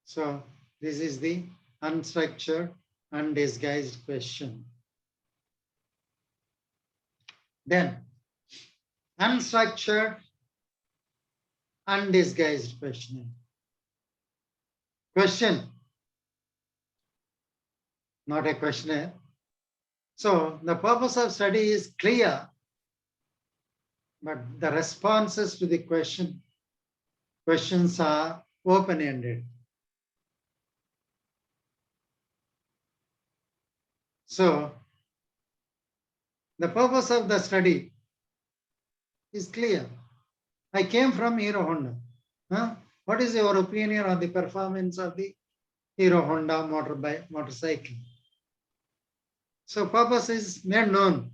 Speaker 7: So this is the unstructured, undisguised question. Then unstructured, undisguised questionnaire. Question, not a questionnaire. So the purpose of study is clear, but the responses to the questions are open-ended. So the purpose of the study is clear. I came from Hero Honda. What is your opinion on the performance of the Hero Honda motorcycle? So purpose is made known,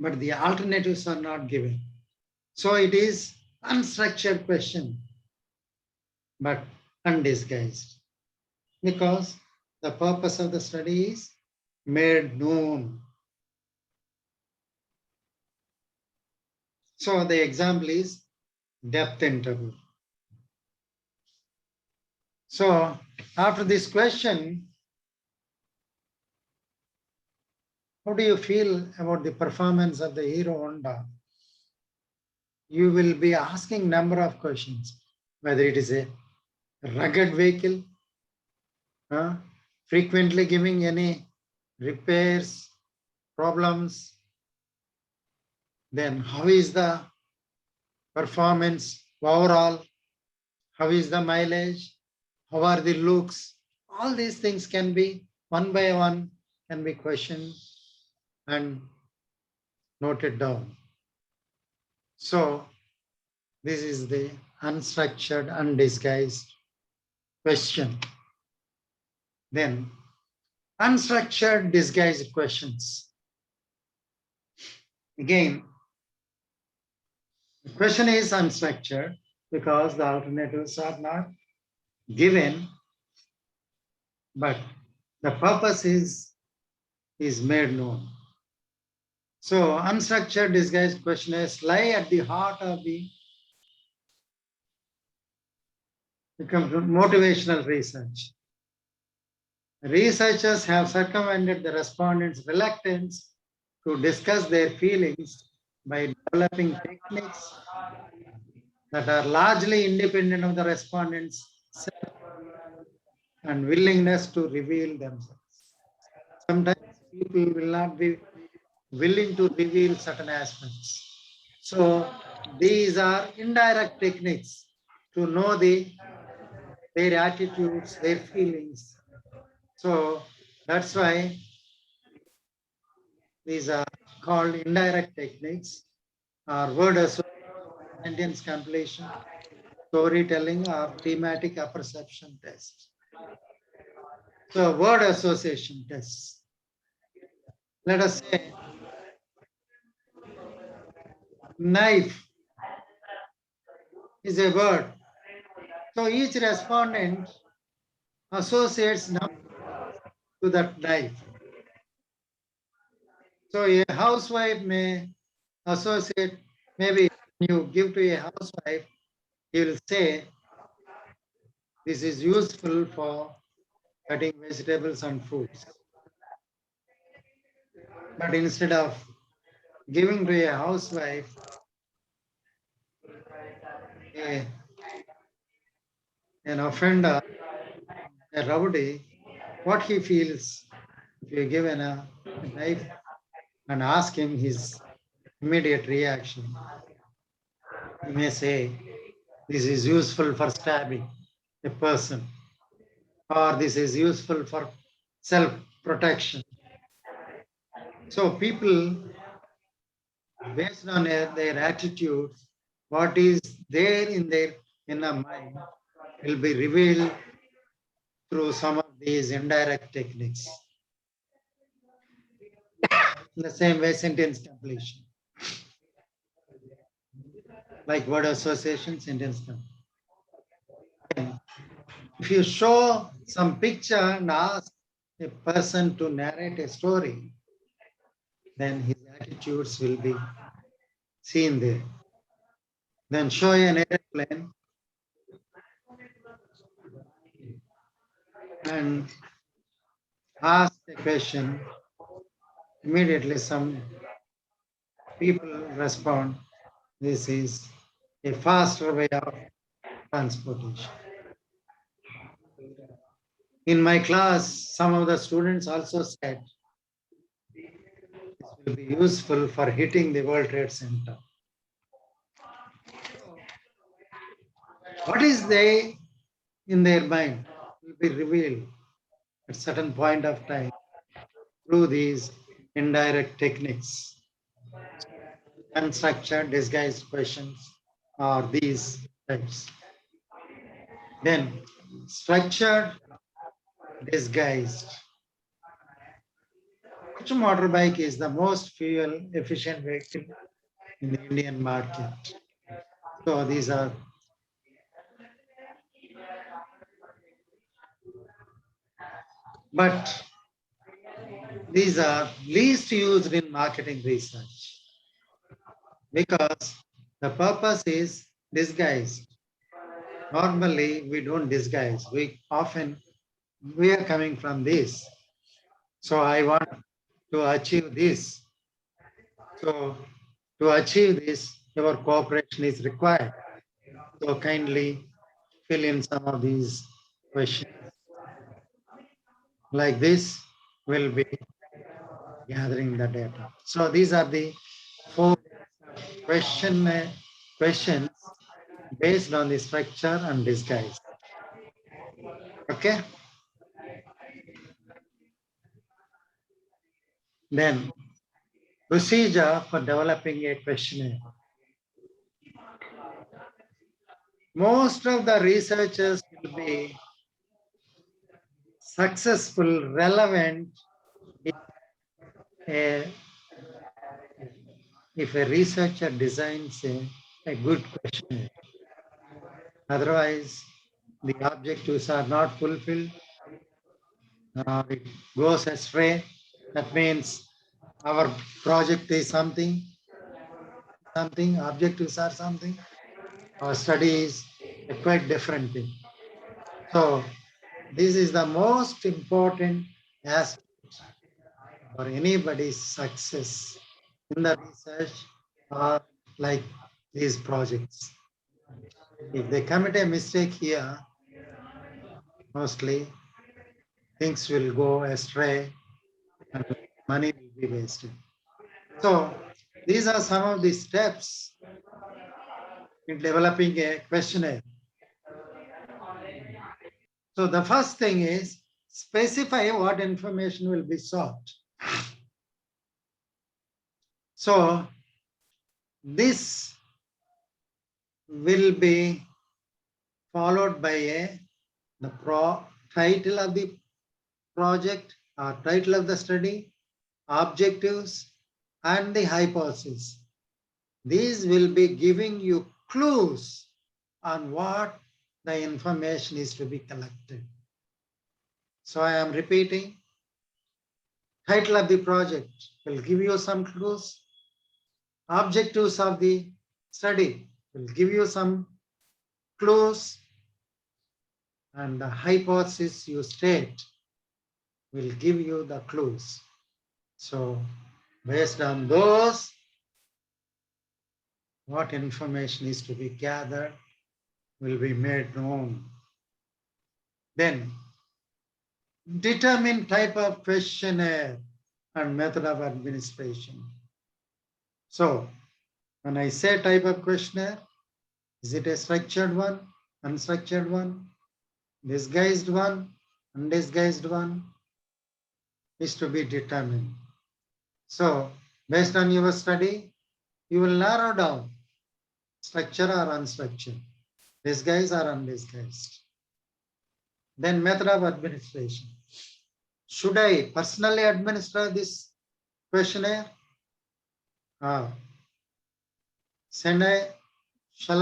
Speaker 7: but the alternatives are not given. So it is unstructured question, but undisguised, because the purpose of the study is made known. So the example is depth interval. So after this question, how do you feel about the performance of the Hero Honda? You will be asking number of questions, whether it is a rugged vehicle, frequently giving any repairs, problems, then how is the performance overall, how is the mileage, how are the looks, all these things can be one by one can be questioned and noted down. So this is the unstructured, undisguised question. Then unstructured, disguised questions. Again, the question is unstructured because the alternatives are not given, but the purpose is made known. So unstructured, disguised questionnaires lie at the heart of the motivational research. Researchers have circumvented the respondents' reluctance to discuss their feelings by developing techniques that are largely independent of the respondents' self and willingness to reveal themselves. Sometimes people will not be willing to reveal certain aspects. So these are indirect techniques to know their attitudes, their feelings. So that's why these are called indirect techniques or word association, sentence completion, storytelling, or thematic apperception test. So word association tests. Let us say knife is a word. So each respondent associates now to that knife. So a housewife may associate, maybe you give to a housewife, he will say, this is useful for cutting vegetables and fruits. But instead of giving to a housewife an offender, a rowdy, what he feels if you give a knife and ask him his immediate reaction. He may say, this is useful for stabbing a person, or this is useful for self-protection. So people, based on their attitude, what is there in their inner mind will be revealed through some of these indirect techniques. In the same way, sentence completion. Like word association, sentence completion. If you show some picture and ask a person to narrate a story, then his attitudes will be seen there. Then show an airplane and ask the question, immediately some people respond, this is a faster way of transportation. In my class, some of the students also said, this will be useful for hitting the World Trade Center. What is there in their mind will be revealed at certain point of time through these indirect techniques. Unstructured, disguised questions are these types. Then structured, disguised. Which motorbike is the most fuel efficient vehicle in the Indian market? So these are but These are least used in marketing research because the purpose is disguised. Normally, we don't disguise. We are coming from this. So I want to achieve this. So to achieve this, your cooperation is required. So kindly fill in some of these questions. Like this, we'll be gathering the data. So these are the 4 questions based on the structure and disguise. Okay. Then procedure for developing a questionnaire. Most of the researchers will be successful, relevant if a researcher designs a good questionnaire. Otherwise, the objectives are not fulfilled. It goes astray. That means our project is something, objectives are something, our study is a quite different thing. So this is the most important aspect for anybody's success in the research or like these projects. If they commit a mistake here, mostly things will go astray and money will be wasted. So these are some of the steps in developing a questionnaire. So the first thing is specify what information will be sought. So this will be followed by the title of the project or title of the study, objectives, and the hypothesis. These will be giving you clues on what the information is to be collected. So I am repeating, title of the project will give you some clues. Objectives of the study will give you some clues. And the hypothesis you state will give you the clues. So based on those, what information is to be gathered will be made known. Then determine type of questionnaire and method of administration. So when I say type of questionnaire, is it a structured one, unstructured one, disguised one, undisguised one, is to be determined. So based on your study, you will narrow down structure or unstructured, disguised or undisguised. Then method of administration. Should I personally administer this questionnaire? Shall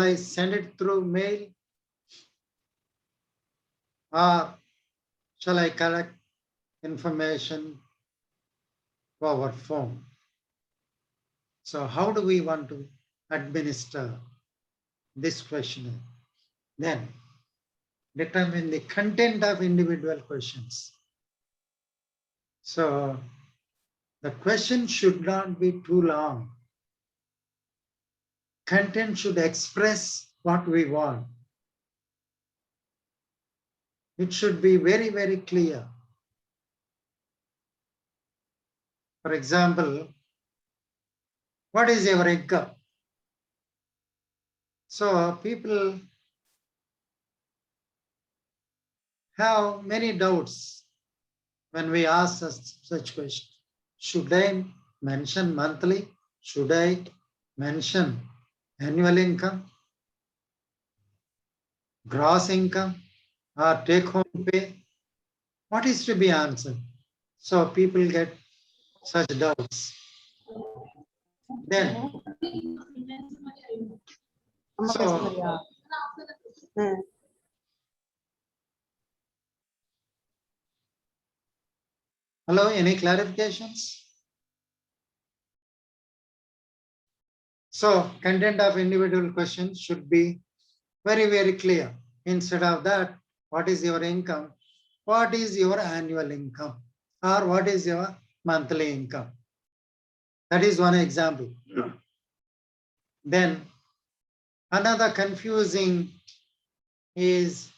Speaker 7: I send it through mail? Or shall I collect information over phone? So how do we want to administer this questionnaire? Then determine the content of individual questions. So the question should not be too long. Content should express what we want. It should be very, very clear. For example, what is your income? So people have many doubts when we ask such questions. Should I mention monthly? Should I mention annual income, gross income, or take-home pay? What is to be answered? So people get such doubts. Then, so Hello, any clarifications? So content of individual questions should be very, very clear. Instead of that, what is your income? What is your annual income? Or what is your monthly income? That is one example. Then another confusing is,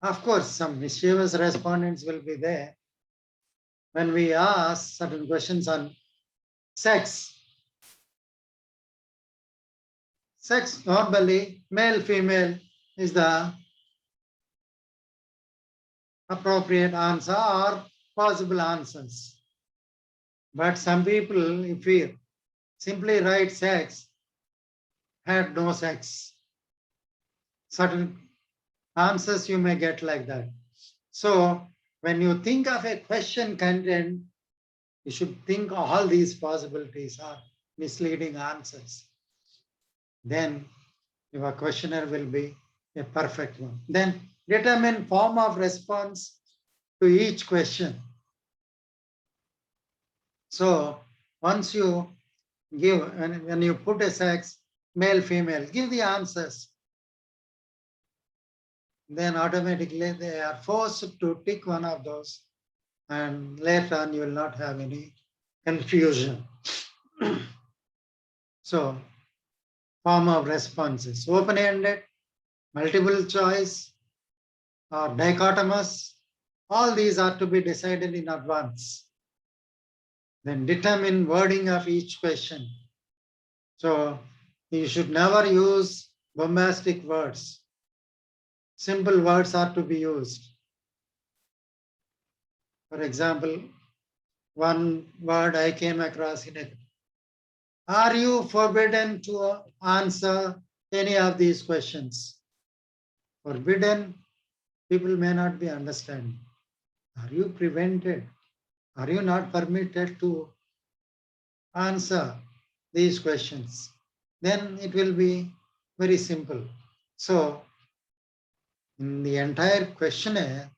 Speaker 7: of course, some mischievous respondents will be there. When we ask certain questions on sex, sex normally male, female is the appropriate answer or possible answers. But some people, if we simply write sex, had no sex, certain answers you may get like that. So when you think of a question content, you should think all these possibilities are misleading answers. Then your questionnaire will be a perfect one. Then determine form of response to each question. So once you give, when you put a sex, male, female, give the answers. Then automatically they are forced to tick one of those, and later on you will not have any confusion. So form of responses, open-ended, multiple choice, or dichotomous, all these are to be decided in advance. Then determine wording of each question. So you should never use bombastic words. Simple words are to be used. For example, one word I came across in it. Are you forbidden to answer any of these questions? Forbidden, people may not be understanding. Are you prevented? Are you not permitted to answer these questions? Then it will be very simple. So in the entire questionnaire,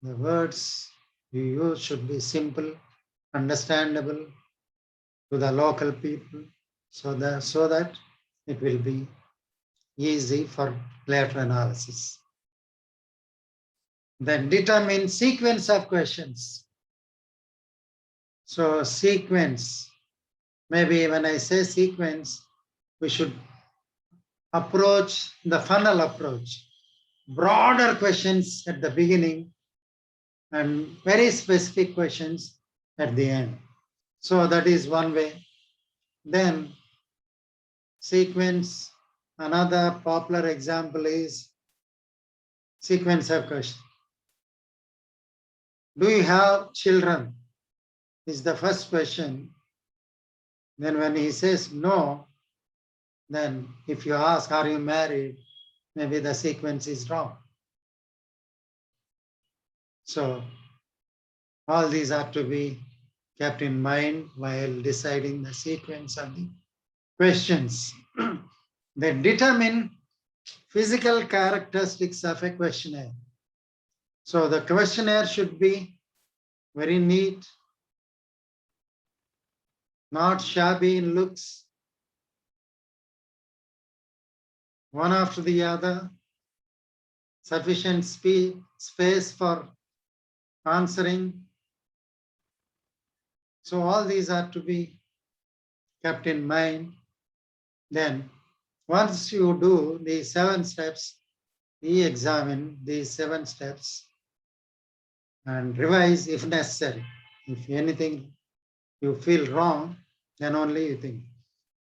Speaker 7: the words you use should be simple, understandable to the local people, so that it will be easy for later analysis. Then determine sequence of questions. So sequence, maybe when I say sequence, we should approach the funnel approach. Broader questions at the beginning and very specific questions at the end. So that is one way. Then sequence, another popular example is sequence of questions. Do you have children? Is the first question. Then when he says no, then if you ask, are you married? Maybe the sequence is wrong. So all these are to be kept in mind while deciding the sequence of the questions. Then determine physical characteristics of a questionnaire. So the questionnaire should be very neat, not shabby in looks, one after the other, sufficient space for answering. So all these are to be kept in mind. Then once you do these 7 steps, re-examine these 7 steps and revise if necessary. If anything you feel wrong, then only you think.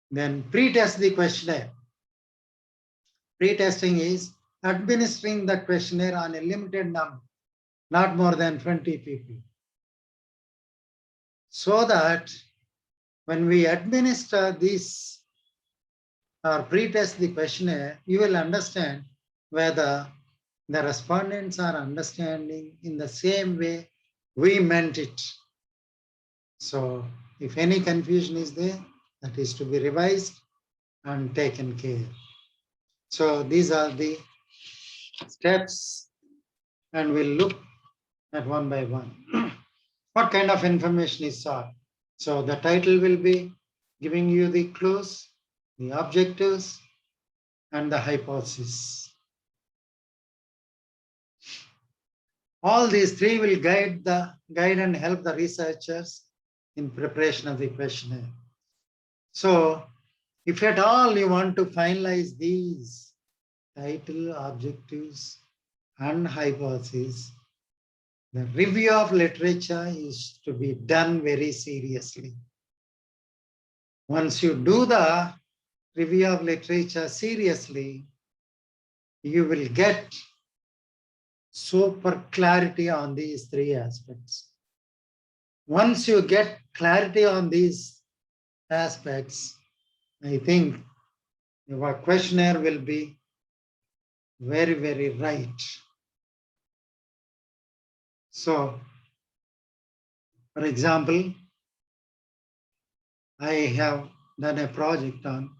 Speaker 7: Then pre-test the questionnaire. Pre-testing is administering the questionnaire on a limited number, not more than 20 people. So that when we administer this or pre-test the questionnaire, you will understand whether the respondents are understanding in the same way we meant it. So if any confusion is there, that is to be revised and taken care. So these are the steps, and we'll look at one by one. what kind of information is sought. So the title will be giving you the clues, the objectives, and the hypothesis. All these three will guide and help the researchers in preparation of the questionnaire. So if at all you want to finalize these title, objectives, and hypotheses, the review of literature is to be done very seriously. Once you do the review of literature seriously, you will get super clarity on these three aspects. Once you get clarity on these aspects, I think your questionnaire will be very, very right. So, for example, I have done a project on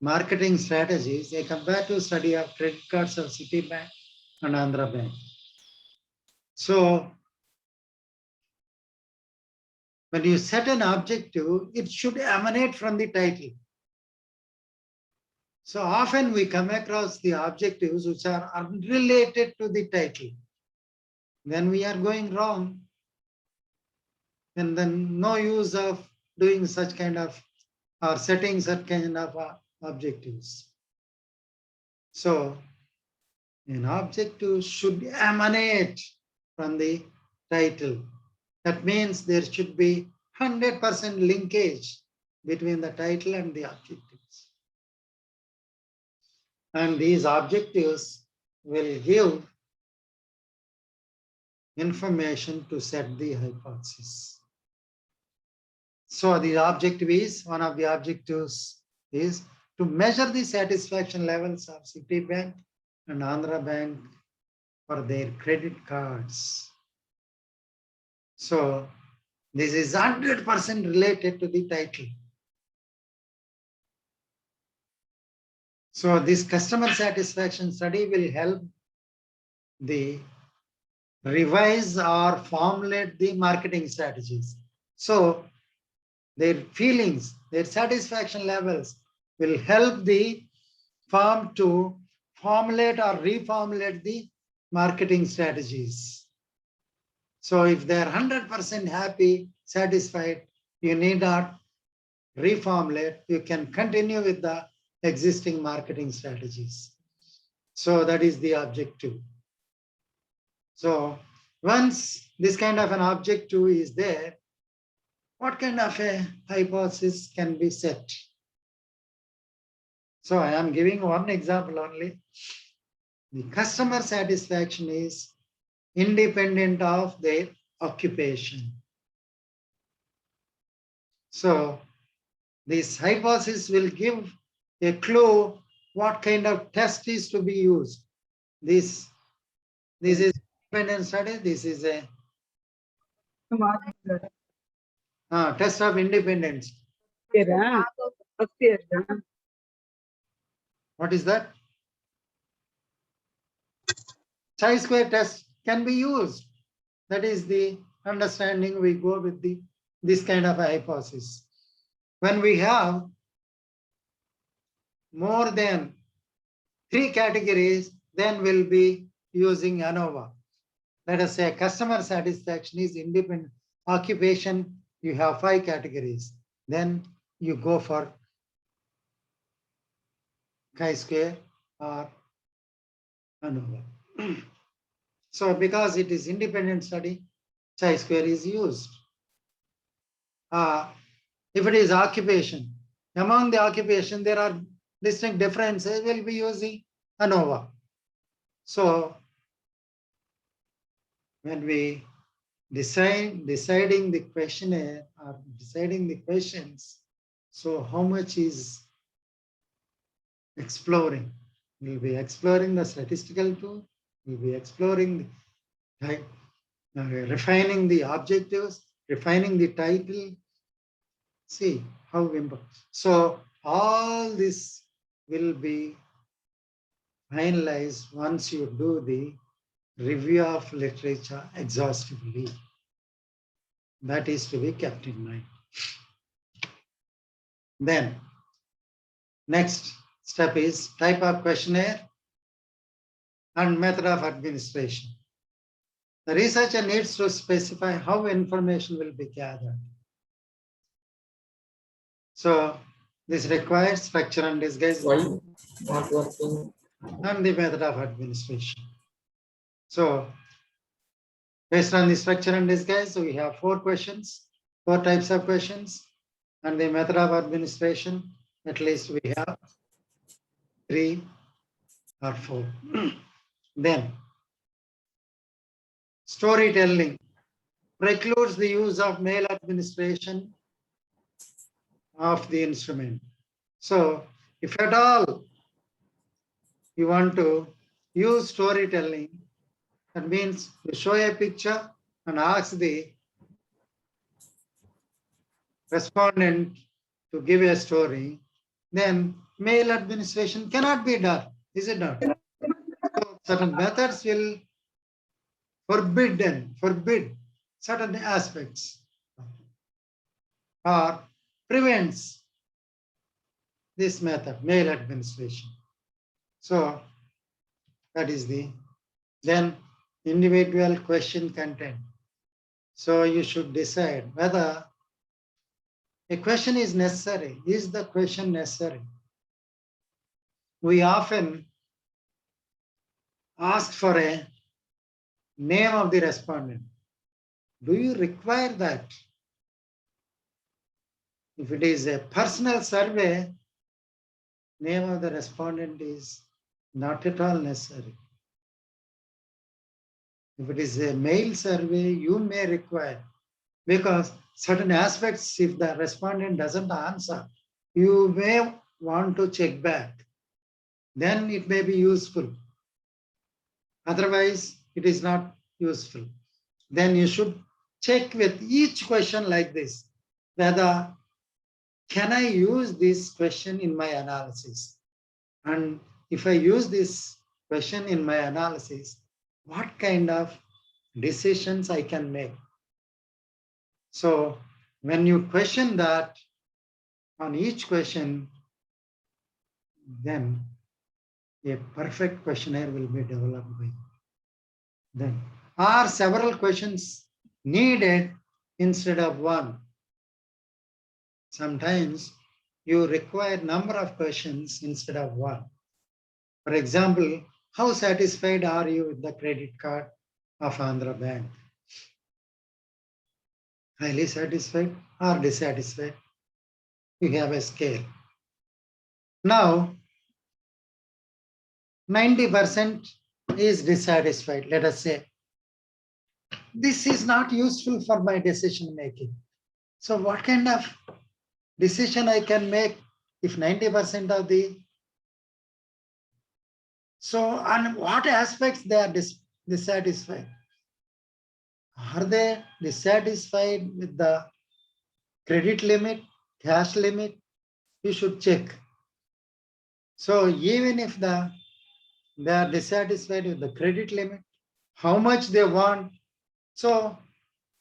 Speaker 7: marketing strategies, a comparative study of credit cards of Citibank and Andhra Bank. So, when you set an objective, it should emanate from the title. So often we come across the objectives which are unrelated to the title. Then we are going wrong. And then no use of doing such kind of or setting such kind of objectives. So an objective should emanate from the title. That means there should be 100% linkage between the title and the objectives. And these objectives will give information to set the hypothesis. So the objective is, one of the objectives is to measure the satisfaction levels of Citibank and Andhra Bank for their credit cards. So this is 100% related to the title. So this customer satisfaction study will help the revise or formulate the marketing strategies. So their feelings, their satisfaction levels will help the firm to formulate or reformulate the marketing strategies. So if they are 100% happy, satisfied, you need not reformulate, you can continue with the existing marketing strategies. So that is the objective. So once this kind of an objective is there, what kind of a hypothesis can be set? So I am giving one example only. The customer satisfaction is independent of their occupation. So this hypothesis will give a clue what kind of test is to be used. This is independent study. This is a test of independence. What is that? Chi-square test can be used. That is the understanding we go with this kind of a hypothesis. When we have more than 3 categories, then we'll be using ANOVA. Let us say customer satisfaction is independent. Occupation, you have 5 categories. Then you go for chi-square or ANOVA. So because it is independent study, chi-square is used. If it is occupation, among the occupation, there are distinct differences, we'll be using ANOVA. So when we deciding the questionnaire or deciding the questions, so how much is exploring? We'll be exploring the statistical tool, we'll be exploring the refining the objectives, refining the title. See how important. So all this will be finalized once you do the review of literature exhaustively. That is to be kept in mind. Then, next step is type of questionnaire and method of administration. The researcher needs to specify how information will be gathered. So this requires structure and disguise and the method of administration. So based on the structure and disguise, so we have 4 questions, 4 types of questions, and the method of administration, at least we have 3 or 4. Then storytelling precludes the use of mail administration of the instrument. So if at all you want to use storytelling, that means you show a picture and ask the respondent to give a story, then mail administration cannot be done, is it not? So certain methods will forbid certain aspects or prevents this method, mail administration. So that is the, then individual question content. So you should decide whether a question is necessary. Is the question necessary? We often ask for a name of the respondent. Do you require that? If it is a personal survey, name of the respondent is not at all necessary. If it is a mail survey, you may require, because certain aspects, if the respondent doesn't answer, you may want to check back. Then it may be useful. Otherwise, it is not useful. Then you should check with each question like this, whether can I use this question in my analysis? And if I use this question in my analysis, what kind of decisions I can make? So when you question that on each question, then a perfect questionnaire will be developed by you. Then are several questions needed instead of one? Sometimes you require number of questions instead of one. For example, how satisfied are you with the credit card of Andhra Bank? Highly satisfied or dissatisfied? You have a scale. Now, 90% is dissatisfied, let us say. This is not useful for my decision making. So what kind of decision I can make if 90% of the, so on what aspects they are dissatisfied? Are they dissatisfied with the credit limit, cash limit? You should check. So even if they are dissatisfied with the credit limit, how much they want, so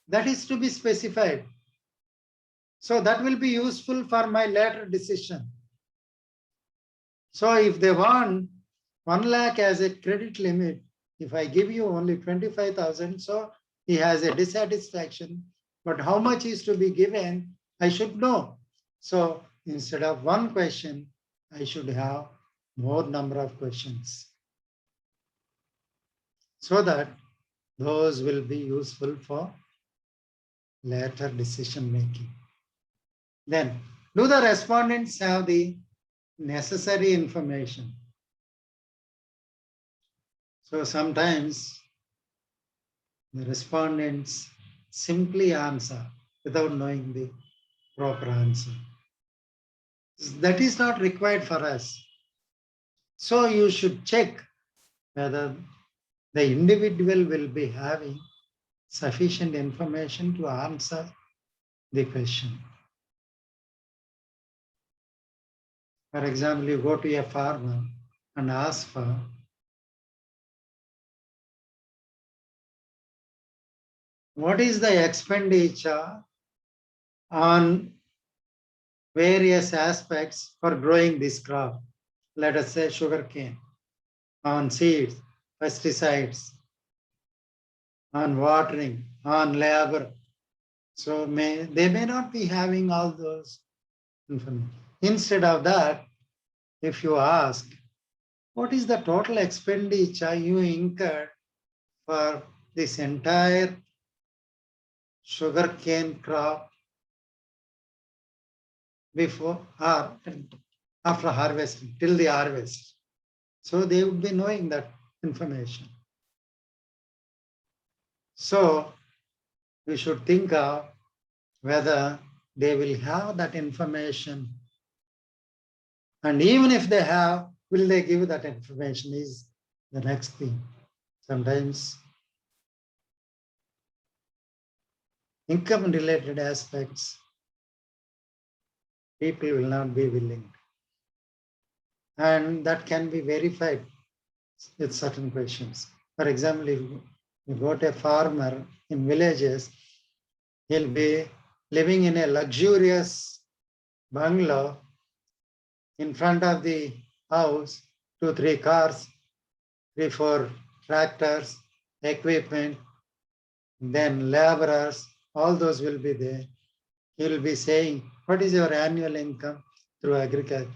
Speaker 7: that is to be specified. So that will be useful for my later decision. So if they want 1 lakh as a credit limit, if I give you only 25,000, so he has a dissatisfaction, but how much is to be given, I should know. So instead of one question, I should have more number of questions, so that those will be useful for later decision making. Then, do the respondents have the necessary information? So sometimes the respondents simply answer without knowing the proper answer. That is not required for us. So you should check whether the individual will be having sufficient information to answer the question. For example, you go to a farmer and ask for what is the expenditure on various aspects for growing this crop? Let us say sugarcane, on seeds, pesticides, on watering, on labor. So they may not be having all those information. Instead of that, if you ask, what is the total expenditure you incurred for this entire sugarcane crop before or after harvesting, till the harvest? So they would be knowing that information. So we should think of whether they will have that information. And even if they have, will they give that information is the next thing. Sometimes income related aspects, people will not be willing. And that can be verified with certain questions. For example, if you go to a farmer in villages, he'll be living in a luxurious bungalow. In front of the house, 2-3 cars, 3-4 tractors, equipment, then laborers, all those will be there. He will be saying, what is your annual income through agriculture?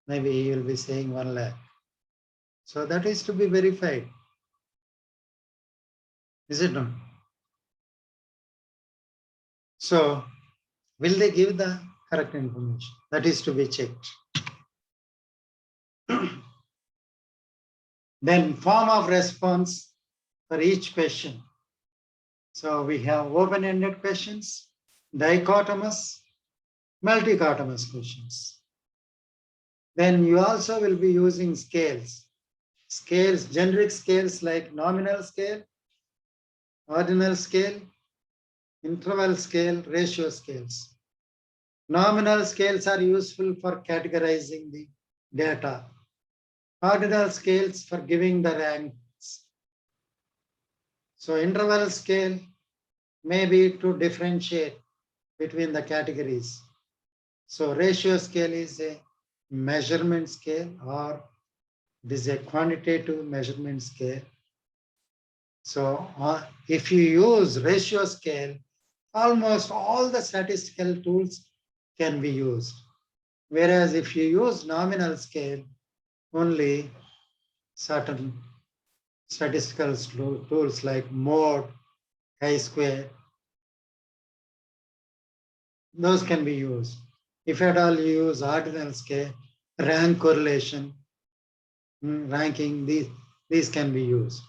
Speaker 7: Maybe he will be saying 1 lakh. So that is to be verified. Is it not? So will they give the correct information? That is to be checked. Then form of response for each question. So we have open-ended questions, dichotomous, multichotomous questions. Then you also will be using scales. Scales, generic scales like nominal scale, ordinal scale, interval scale, ratio scales. Nominal scales are useful for categorizing the data. Ordinal scales for giving the ranks. So interval scale may be to differentiate between the categories. So ratio scale is a measurement scale, or it is a quantitative measurement scale. So if you use ratio scale, almost all the statistical tools can be used. Whereas if you use nominal scale, only certain statistical tools like mode, chi-square, those can be used. If at all you use ordinal scale, rank correlation, ranking, these can be used.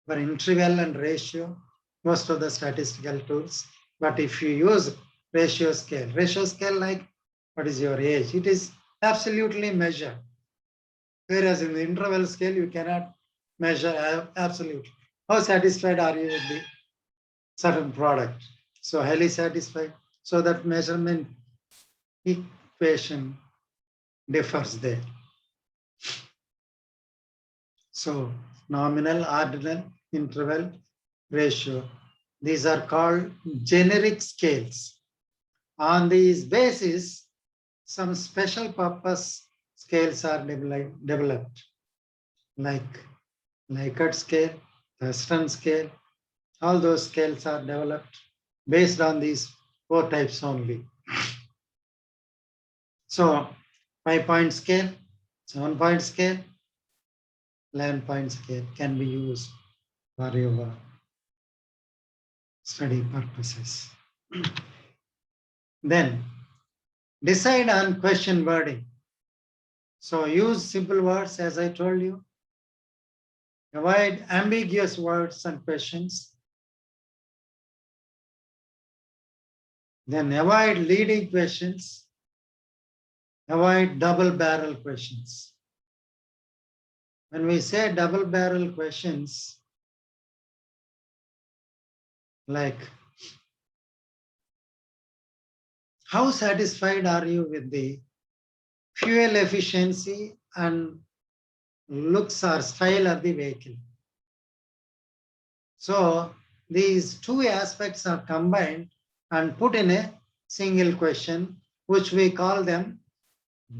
Speaker 7: For interval and ratio, most of the statistical tools. But if you use ratio scale like what is your age, it is absolutely measured. Whereas in the interval scale, you cannot measure absolutely. How satisfied are you with the certain product? So highly satisfied. So that measurement equation differs there. So nominal, ordinal, interval, ratio. These are called generic scales. On these basis, some special purpose scales are developed, like Likert scale, Thurston scale. All those scales are developed based on these 4 types only. So 5-point scale, 7-point scale, 11-point scale can be used for your study purposes. Then decide on question wording. So use simple words, as I told you. Avoid ambiguous words and questions. Then avoid leading questions. Avoid double barrel questions. When we say double barrel questions, like how satisfied are you with the fuel efficiency and looks or style of the vehicle? So these two aspects are combined and put in a single question, which we call them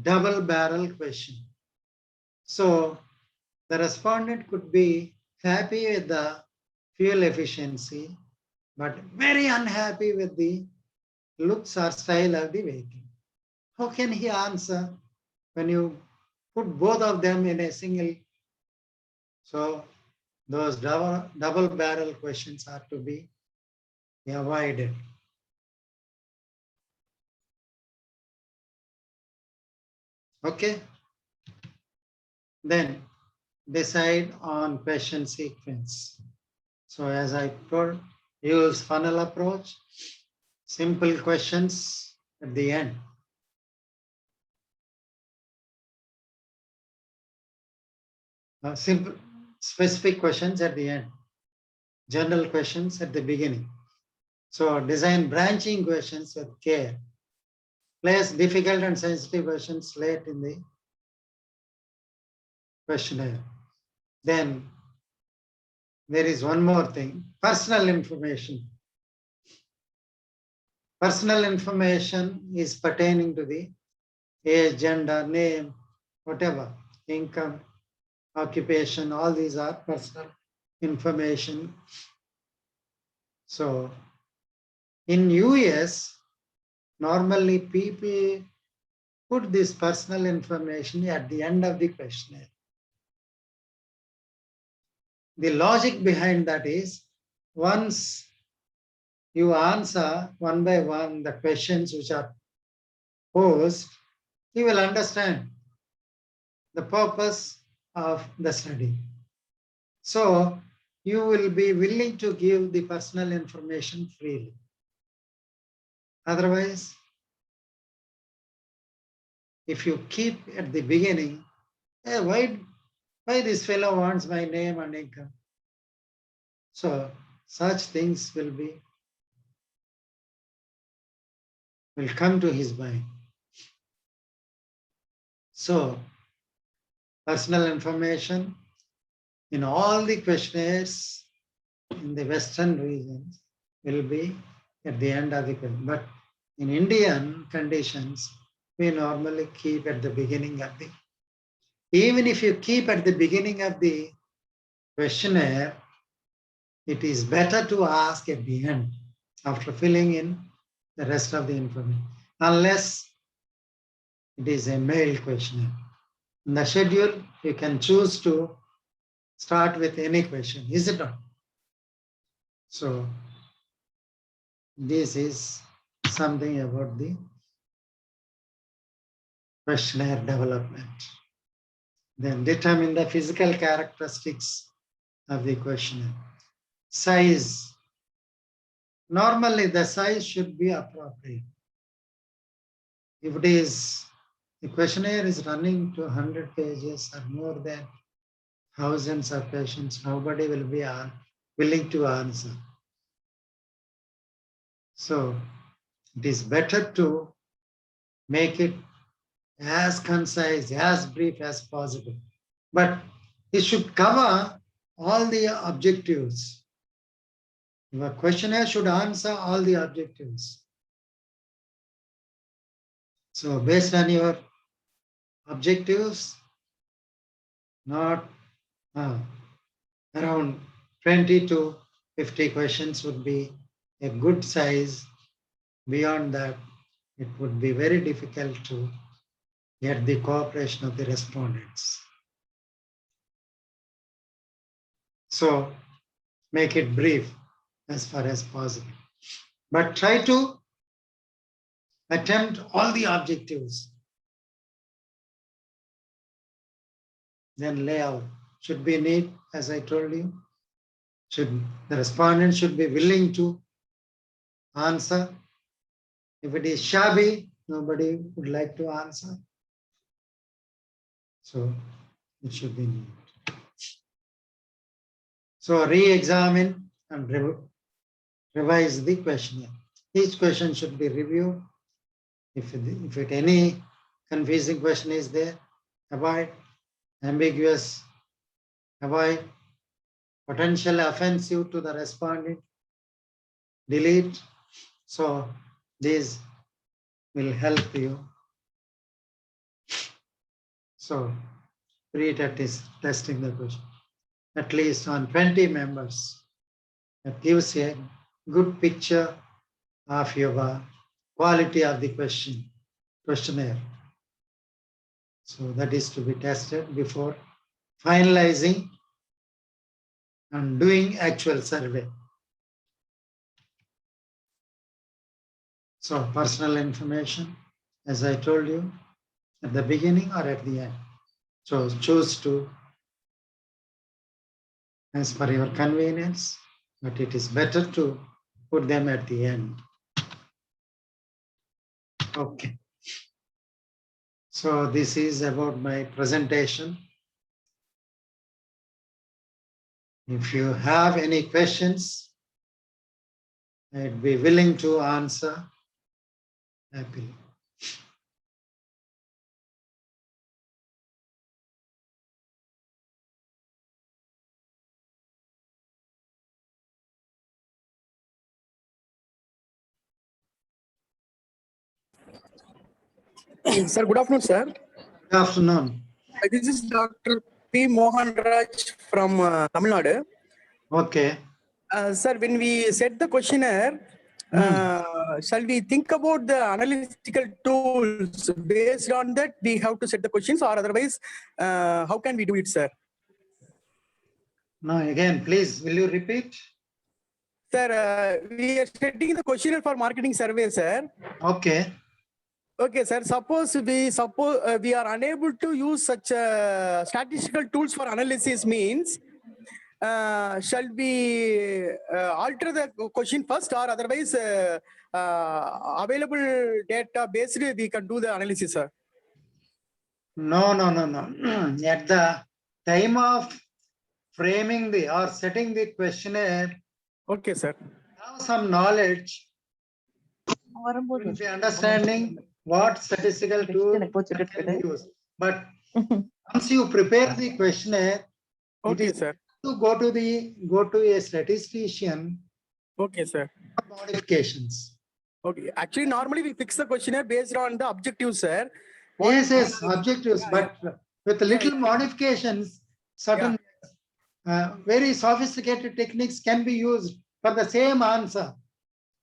Speaker 7: double barrel question. So the respondent could be happy with the fuel efficiency, but very unhappy with the looks or style of the vehicle. How can he answer when you put both of them in a single? So those double barrel questions are to be avoided. Okay. Then decide on question sequence. So as I told, use funnel approach, simple questions at the end. Simple, specific questions at the end. General questions at the beginning. So design branching questions with care. Place difficult and sensitive questions late in the questionnaire. Then there is one more thing, personal information. Personal information is pertaining to the age, gender, name, whatever, income, occupation, all these are personal information. So in US, normally people put this personal information at the end of the questionnaire. The logic behind that is, once you answer one by one the questions which are posed, you will understand the purpose of the study. So you will be willing to give the personal information freely. Otherwise, if you keep at the beginning, hey, why this fellow wants my name and income? So such things will come to his mind. So personal information in all the questionnaires in the Western regions will be at the end of the question. But in Indian conditions, we normally keep at the beginning of the, even if you keep at the beginning of the questionnaire, it is better to ask at the end after filling in the rest of the information, unless it is a mailed questionnaire. In the schedule, you can choose to start with any question, is it not? So this is something about the questionnaire development. Then determine the physical characteristics of the questionnaire. Size. Normally the size should be appropriate. If it is, the questionnaire is running to 100 pages or more than thousands of questions, nobody will be willing to answer. So it is better to make it as concise, as brief as possible. But it should cover all the objectives. Your questionnaire should answer all the objectives. So based on your objectives, not around 20 to 50 questions would be a good size. Beyond that, it would be very difficult to get the cooperation of the respondents. So make it brief as far as possible, but try to attempt all the objectives. Then layout should be neat, as I told you. The respondent should be willing to answer. If it is shabby, nobody would like to answer. So it should be neat. So re-examine and revise the questionnaire. Each question should be reviewed. If any confusing question is there, avoid. Ambiguous, avoid. Potentially offensive to the respondent, delete. So these will help you. So pre-test is testing the question, at least on 20 members. That gives a good picture of your quality of the questionnaire. So that is to be tested before finalizing and doing actual survey. So personal information, as I told you, at the beginning or at the end. So choose to as per your convenience, but it is better to put them at the end. Okay. So this is about my presentation. If you have any questions, I'd be willing to answer happily.
Speaker 9: Sir, good afternoon, sir.
Speaker 7: Good afternoon.
Speaker 9: This is Dr. P. Mohan Raj from Tamil Nadu.
Speaker 7: Okay.
Speaker 9: Sir, when we set the questionnaire, shall we think about the analytical tools? Based on that, we have to set the questions, or otherwise, how can we do it, sir?
Speaker 7: No, again, please, will you repeat?
Speaker 9: Sir, we are setting the questionnaire for marketing survey, sir.
Speaker 7: Okay.
Speaker 9: Okay, sir. Suppose we are unable to use such statistical tools for analysis, means shall we alter the question first, or otherwise available data based we can do the analysis, sir?
Speaker 7: No. At the time of framing the or setting the questionnaire,
Speaker 9: okay, sir,
Speaker 7: have some knowledge, will be understanding what statistical tool can be used. But once you prepare the questionnaire,
Speaker 9: okay,
Speaker 7: it is
Speaker 9: sir,
Speaker 7: to go to a statistician.
Speaker 9: Okay, sir.
Speaker 7: Modifications.
Speaker 9: Okay. Actually, normally we fix the questionnaire based on the objectives, sir.
Speaker 7: Yes, objectives, but with little modifications, certain very sophisticated techniques can be used for the same answer.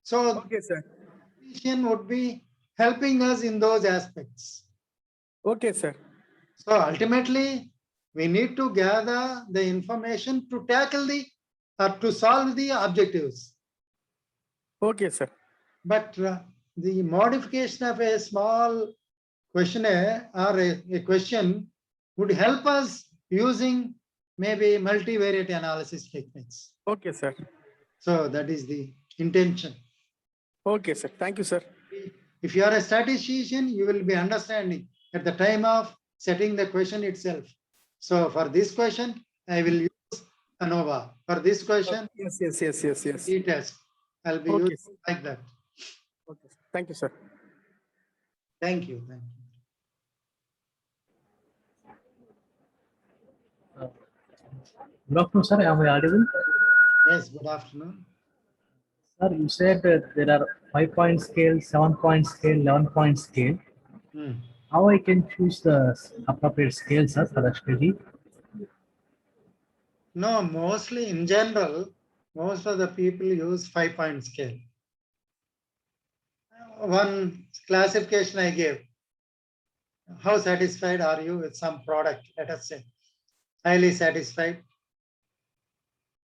Speaker 7: So,
Speaker 9: okay, sir,
Speaker 7: statistician would be helping us in those aspects.
Speaker 9: Okay, sir.
Speaker 7: So ultimately, we need to gather the information to tackle to solve the objectives.
Speaker 9: Okay, sir.
Speaker 7: But the modification of a small questionnaire or a question would help us using maybe multivariate analysis techniques.
Speaker 9: Okay, sir.
Speaker 7: So that is the intention.
Speaker 9: Okay, sir. Thank you, sir.
Speaker 7: If you are a statistician, you will be understanding at the time of setting the question itself. So for this question, I will use ANOVA. For this question,
Speaker 9: yes.
Speaker 7: T-test. I'll be
Speaker 9: Okay,
Speaker 7: using like that.
Speaker 9: Okay. Thank you, sir.
Speaker 7: Thank you.
Speaker 10: Good afternoon, sir. Am I audible?
Speaker 7: Yes, good afternoon.
Speaker 10: Sir, you said there are 5-point scale, 7-point scale, 11-point scale. How I can choose the appropriate scale, sir, for the study?
Speaker 7: No, mostly in general, most of the people use 5-point scale. One classification I gave. How satisfied are you with some product? Let us say highly satisfied,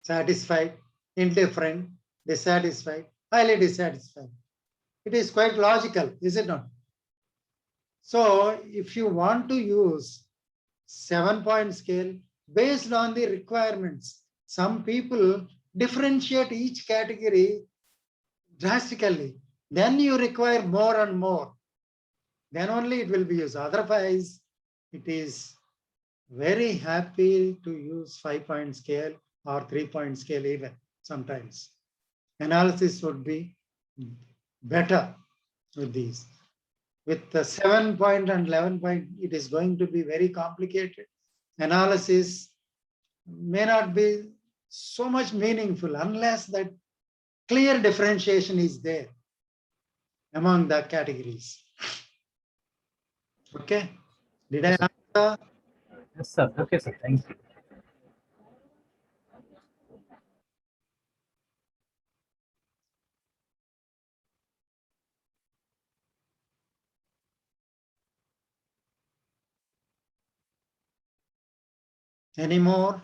Speaker 7: satisfied, indifferent, dissatisfied, highly dissatisfied. It is quite logical, is it not? So if you want to use 7-point scale based on the requirements, some people differentiate each category drastically. Then you require more and more. Then only it will be used. Otherwise, it is very happy to use 5-point scale or 3-point scale even sometimes. Analysis would be better with these. With the 7-point and 11-point, it is going to be very complicated. Analysis may not be so much meaningful unless that clear differentiation is there among the categories. Okay, did I answer?
Speaker 10: Yes, sir. Okay, sir. Thank you.
Speaker 7: Any more?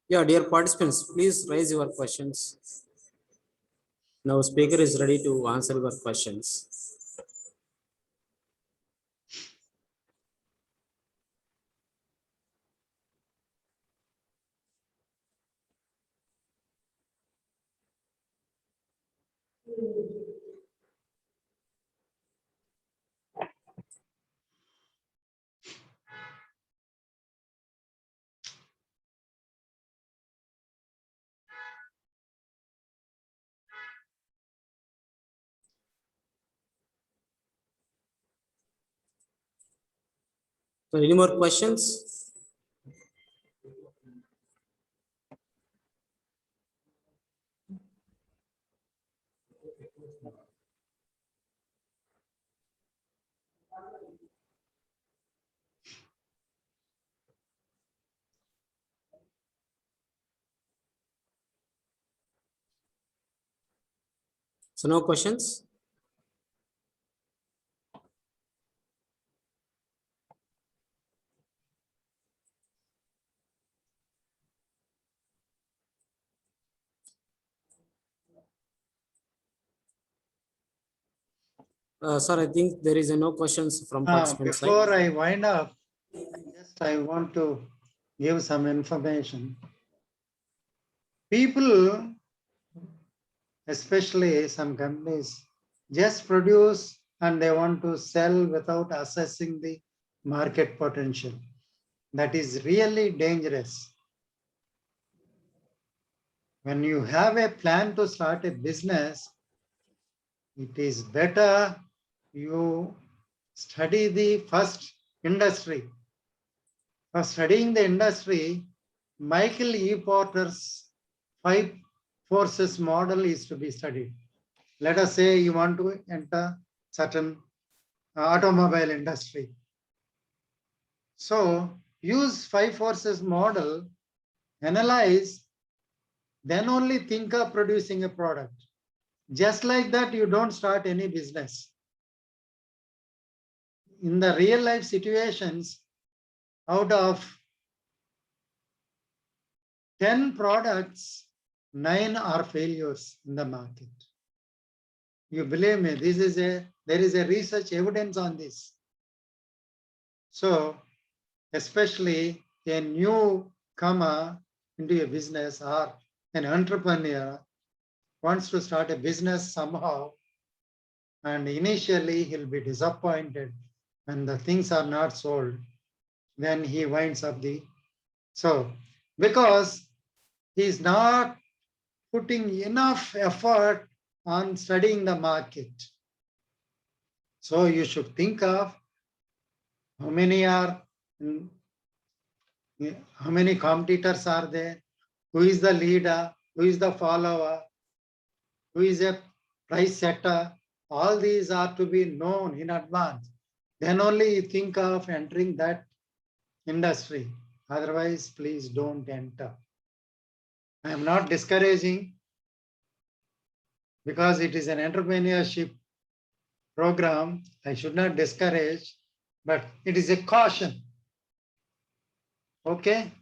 Speaker 4: Yeah, dear participants, please raise your questions. Now speaker is ready to answer your questions. So any more questions? So no questions? Sir, I think there is no questions from participants side.
Speaker 7: Before I wind up, I want to give some information. People, especially some companies, just produce and they want to sell without assessing the market potential. That is really dangerous. When you have a plan to start a business, it is better you study the first industry. For studying the industry, Michael E. Porter's 5 forces model is to be studied. Let us say you want to enter certain automobile industry. So use 5 forces model, analyze, then only think of producing a product. Just like that, you don't start any business. In the real life situations, out of 10 products, 9 are failures in the market. You believe me, there is a research evidence on this. So, especially a newcomer into a business or an entrepreneur wants to start a business somehow, and initially he'll be disappointed when the things are not sold, then he winds up because he's not putting enough effort on studying the market. So you should think of how many competitors are there, who is the leader, who is the follower, who is a price setter. All these are to be known in advance. Then only you think of entering that industry. Otherwise, please don't enter. I am not discouraging, because it is an entrepreneurship program. I should not discourage, but it is a caution. Okay,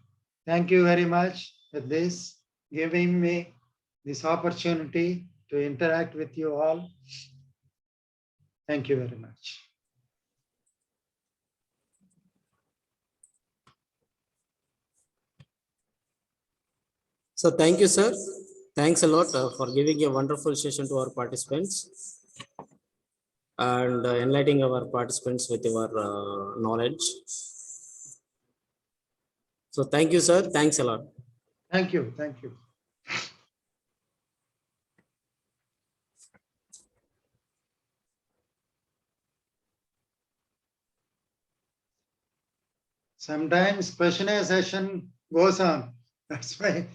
Speaker 7: thank you very much for this, giving me this opportunity to interact with you all. Thank you very much.
Speaker 4: So thank you, sir. Thanks a lot for giving a wonderful session to our participants and enlightening our participants with your knowledge. So thank you, sir. Thanks a lot.
Speaker 7: Thank you. Thank you. Sometimes questionnaire session goes on. That's why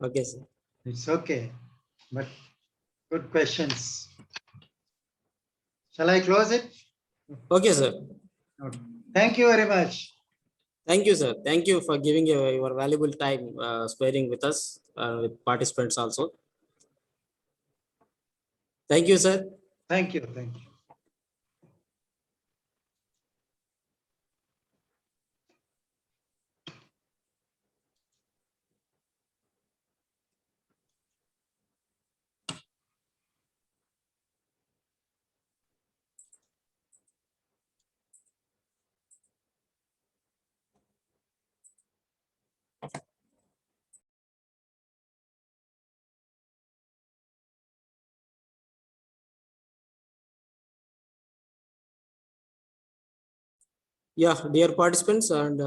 Speaker 4: Okay, sir.
Speaker 7: it's okay. But good questions. Shall I close it?
Speaker 4: Okay, sir.
Speaker 7: Okay. Thank you very much.
Speaker 4: Thank you, sir. Thank you for giving your valuable time sparing with us, with participants also. Thank you, sir.
Speaker 7: Thank you. Thank you.
Speaker 4: Yeah, dear participants, and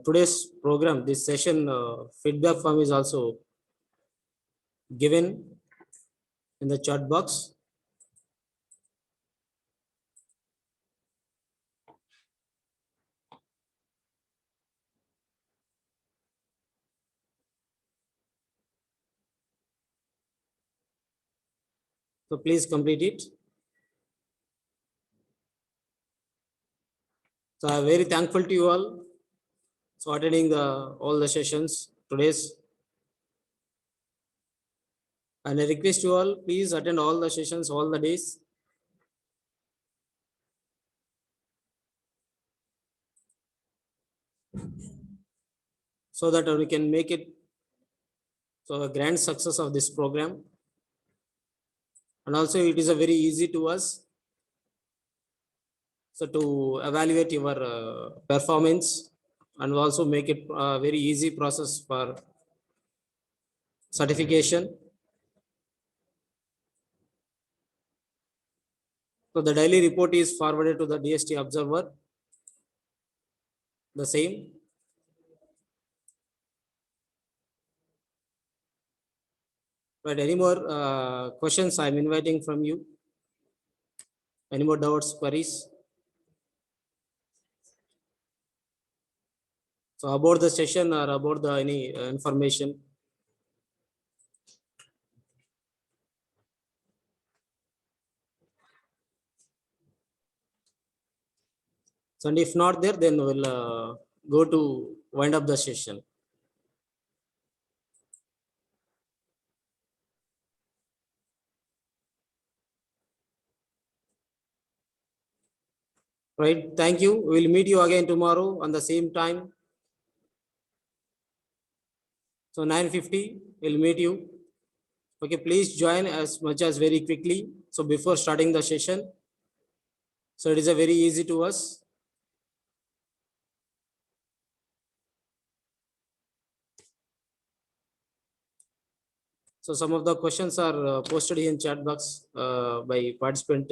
Speaker 4: today's program, this session feedback form is also given in the chat box. So please complete it. So I'm very thankful to you all for attending all the sessions today's. And I request you all, please attend all the sessions all the days. So that we can make it so a grand success of this program. And also it is a very easy to us. So to evaluate your performance and also make it a very easy process for certification. So the daily report is forwarded to the DST observer. The same. But any more questions I'm inviting from you? Any more doubts, queries? So about the session or about the any information? So and if not there, then we'll go to wind up the session. Right. Thank you. We'll meet you again tomorrow on the same time. So 9:50, we'll meet you. Okay, please join as much as very quickly. So before starting the session. So it is a very easy to us. So some of the questions are posted in chat box by participant.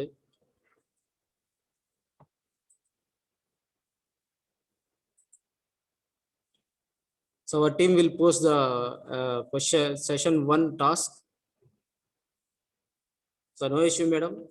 Speaker 4: So our team will post the question session 1 task. So no issue, madam.